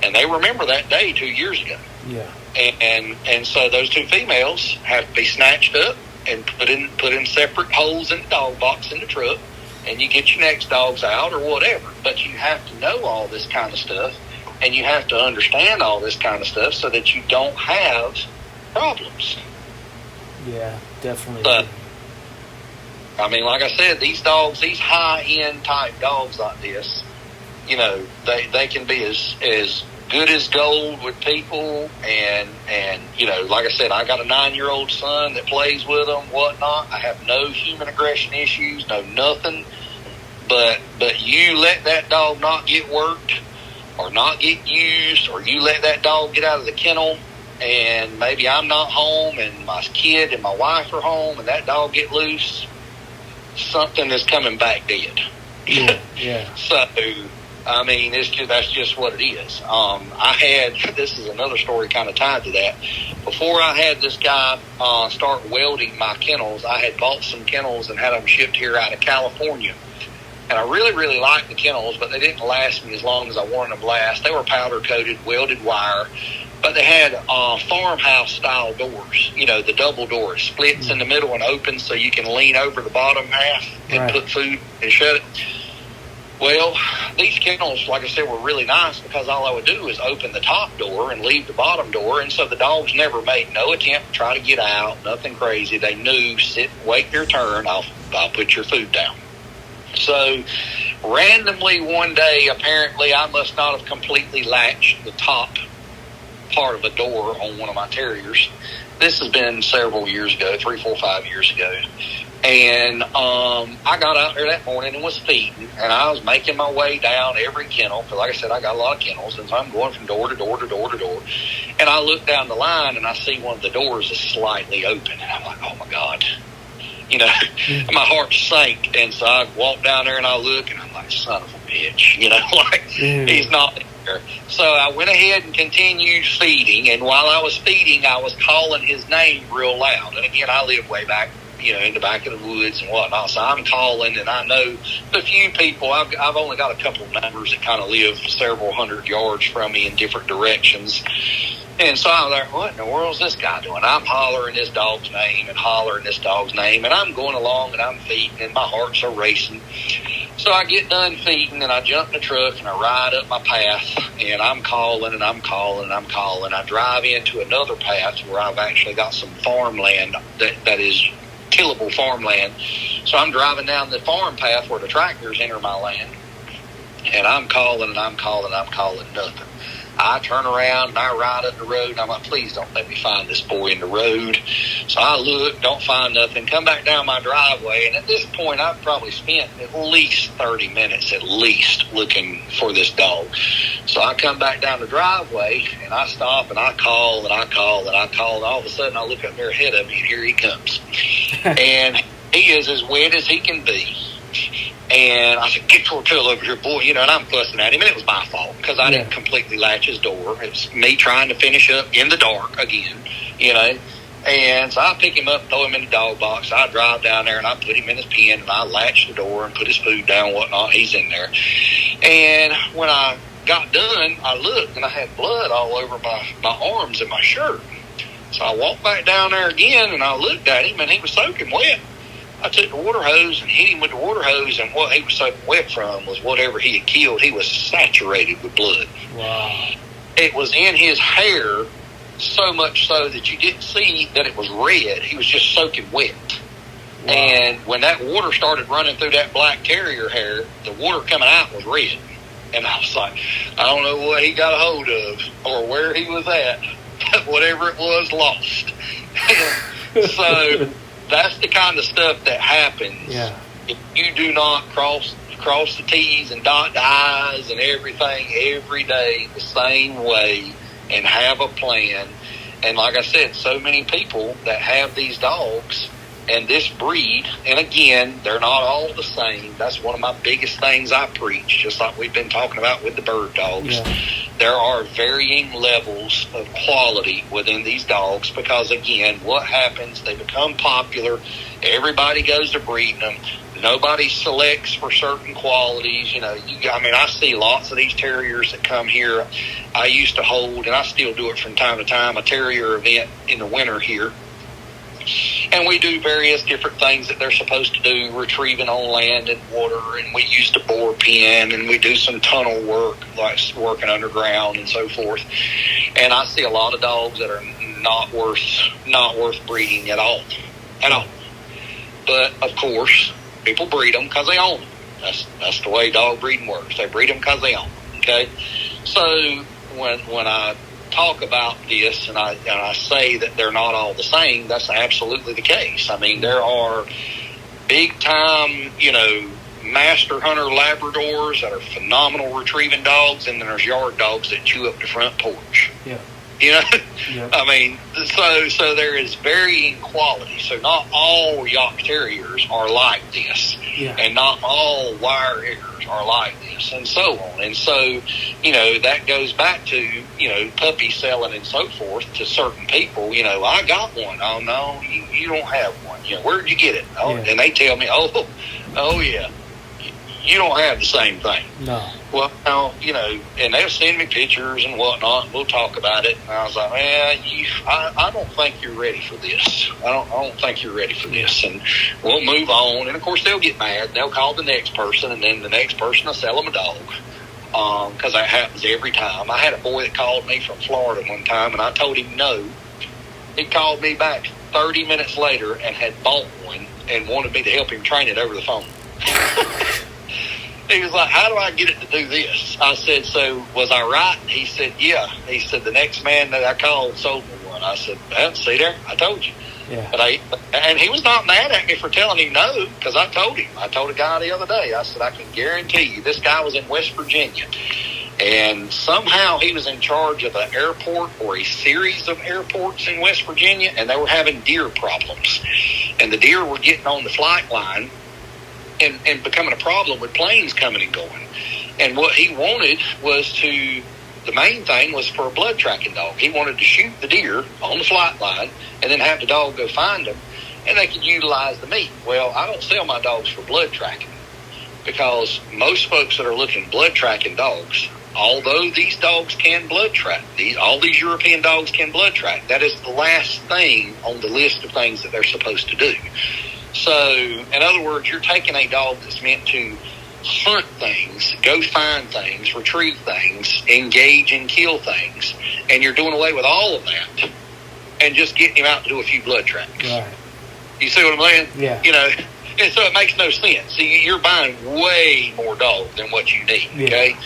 and they remember that day 2 years ago. Yeah. And so those 2 females have to be snatched up and put in separate holes in the dog box in the truck, and you get your next dogs out or whatever. But you have to know all this kind of stuff, and you have to understand all this kind of stuff so that you don't have problems. Yeah, definitely. But like I said, these dogs, these high-end type dogs like this, they can be as good as gold with people, and like I said, I got a 9-year-old son that plays with them, whatnot. I have no human aggression issues, no nothing. But you let that dog not get worked or not get used, or you let that dog get out of the kennel, and maybe I'm not home and my kid and my wife are home, and that dog get loose, something is coming back dead. Yeah. So, that's just what it is. This is another story kind of tied to that. Before I had this guy start welding my kennels, I had bought some kennels and had them shipped here out of California. And I really, really liked the kennels, but they didn't last me as long as I wanted them to last. They were powder-coated, welded wire, but they had farmhouse-style doors. The double door. It splits in the middle and opens so you can lean over the bottom half and put food and shut it. Well, these kennels, like I said, were really nice because all I would do is open the top door and leave the bottom door, and so the dogs never made no attempt to try to get out, nothing crazy. They knew, sit, wait their turn, I'll put your food down. So randomly one day, apparently I must not have completely latched the top part of a door on one of my terriers. This has been several years ago, 3, 4, 5 years ago. And I got out there that morning and was feeding, and I was making my way down every kennel, because like I said, I got a lot of kennels, and so I'm going from door to door to door to door. And I look down the line, and I see one of the doors is slightly open, and I'm like, oh my God. You know, my heart sank, and so I walk down there and I look, and I'm like, son of a bitch, you know, like, he's not there. So I went ahead and continued feeding, and while I was feeding, I was calling his name real loud. And again, I live way back, you know, in the back of the woods and whatnot, so I'm calling, and I know a few people. I've only got a couple of neighbors that kind of live several hundred yards from me in different directions. And so I was like, what in the world is this guy doing? I'm hollering this dog's name and hollering this dog's name, and I'm going along and I'm feeding, and my heart's are racing. So I get done feeding, and I jump in the truck, and I ride up my path, and I'm calling, and I'm calling, and I'm calling. I drive into another path where I've actually got some farmland that is tillable farmland. So I'm driving down the farm path where the tractors enter my land, and I'm calling, and I'm calling, and I'm calling, nothing. I turn around and I ride up the road, and I'm like, please don't let me find this boy in the road. So I look, don't find nothing, come back down my driveway, and at this point I've probably spent at least 30 minutes at least looking for this dog. So I come back down the driveway, and I stop, and I call, and I call, and I call, and all of a sudden I look up there ahead of me, and here he comes. And he is as wet as he can be. And I said, get your tail over here, boy, you know, and I'm fussing at him, and it was my fault, because I didn't completely latch his door. It was me trying to finish up in the dark again, you know. And so I pick him up, throw him in the dog box. I drive down there, and I put him in his pen, and I latch the door and put his food down and whatnot. He's in there. And when I got done, I looked, and I had blood all over my arms and my shirt. So I walked back down there again, and I looked at him, and he was soaking wet. I took the water hose and hit him with the water hose, and what he was soaking wet from was whatever he had killed. He was saturated with blood. Wow. It was in his hair, so much so that you didn't see that it was red. He was just soaking wet. Wow. And when that water started running through that black terrier hair, the water coming out was red. And I was like, I don't know what he got a hold of or where he was at, but whatever it was, lost. So that's the kind of stuff that happens if you do not cross the T's and dot the I's and everything every day the same way and have a plan. And like I said, so many people that have these dogs and this breed, and again, they're not all the same. That's one of my biggest things I preach, just like we've been talking about with the bird dogs. Yeah. There are varying levels of quality within these dogs because, again, what happens, they become popular. Everybody goes to breeding them. Nobody selects for certain qualities. You know, I see lots of these terriers that come here. I used to hold, and I still do it from time to time, a terrier event in the winter here. And we do various different things that they're supposed to do, retrieving on land and water, and we use the boar pen, and we do some tunnel work, like working underground and so forth. And I see a lot of dogs that are not worth breeding at all. But of course, people breed them because they own them. That's the way dog breeding works. They breed them because they own them. Okay, so when I talk about this and I say that they're not all the same, that's absolutely the case. I mean, there are big time, master hunter Labradors that are phenomenal retrieving dogs, and then there's yard dogs that chew up the front porch. Yeah. Yeah. I mean, so there is varying quality. So not all York Terriers are like this, and not all wire hairers are like this, and so on. And so, that goes back to, puppy selling and so forth to certain people. I got one. Oh, no, you don't have one. Where did you get it? Oh, and they tell me, oh, yeah. You don't have the same thing. No. Well, and they'll send me pictures and whatnot, and we'll talk about it. And I was like, I don't think you're ready for this. I don't think you're ready for this. And we'll move on. And, of course, they'll get mad. They'll call the next person, and then the next person will sell them a dog. Because that happens every time. I had a boy that called me from Florida one time, and I told him no. He called me back 30 minutes later and had bought one and wanted me to help him train it over the phone. He was like, how do I get it to do this? I said, so was I right? He said, yeah. He said, the next man that I called sold me one. I said, well, see there, I told you. Yeah. And he was not mad at me for telling him no, because I told him. I told a guy the other day, I said, I can guarantee you, this guy was in West Virginia. And somehow he was in charge of an airport or a series of airports in West Virginia, and they were having deer problems. And the deer were getting on the flight line and becoming a problem with planes coming and going. And what he wanted was the main thing was for a blood tracking dog. He wanted to shoot the deer on the flight line and then have the dog go find them, and they could utilize the meat. Well, I don't sell my dogs for blood tracking, because most folks that are looking blood tracking dogs, although these dogs can blood track, all these European dogs can blood track, that is the last thing on the list of things that they're supposed to do. So, in other words, you're taking a dog that's meant to hunt things, go find things, retrieve things, engage and kill things, and you're doing away with all of that and just getting him out to do a few blood tracks. Right. You see what I'm saying? Yeah. You know, and so it makes no sense. See, you're buying way more dog than what you need, okay?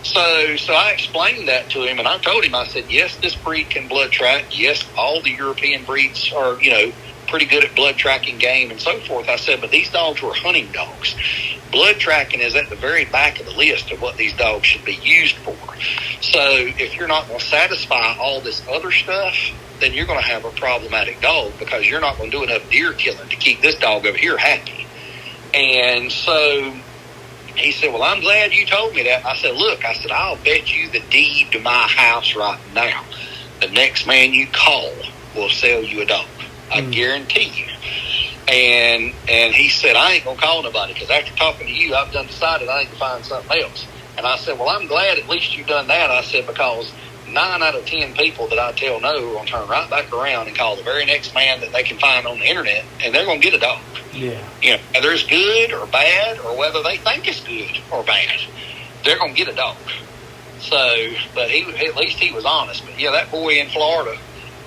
So I explained that to him, and I told him, I said, yes, this breed can blood track. Yes, all the European breeds are, pretty good at blood tracking game and so forth. I said, but these dogs were hunting dogs. Blood tracking is at the very back of the list of what these dogs should be used for. So if you're not going to satisfy all this other stuff, then you're going to have a problematic dog, because you're not going to do enough deer killing to keep this dog over here happy. And so he said, well, I'm glad you told me that. I said, look, I'll bet you the deed to my house right now, the next man you call will sell you a dog. I guarantee you. And he said, I ain't going to call nobody, because after talking to you, I've done decided I need to find something else. And I said, well, I'm glad at least you've done that. I said, because 9 out of 10 people that I tell no are going to turn right back around and call the very next man that they can find on the internet, and they're going to get a dog. Yeah. Whether it's good or bad, or whether they think it's good or bad, they're going to get a dog. So, but at least he was honest. But yeah, that boy in Florida,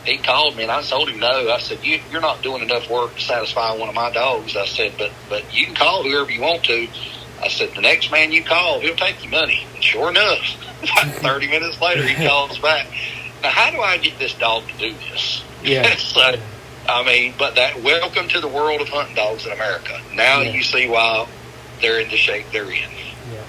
he called me, and I told him no. I said, you're not doing enough work to satisfy one of my dogs. I said, but you can call whoever you want to. I said, the next man you call, he'll take your money. And sure enough, about 30 minutes later, he calls back. Now, how do I get this dog to do this? Yeah. So, I mean, but that, welcome to the world of hunting dogs in America. Now you see why they're in the shape they're in. Yeah.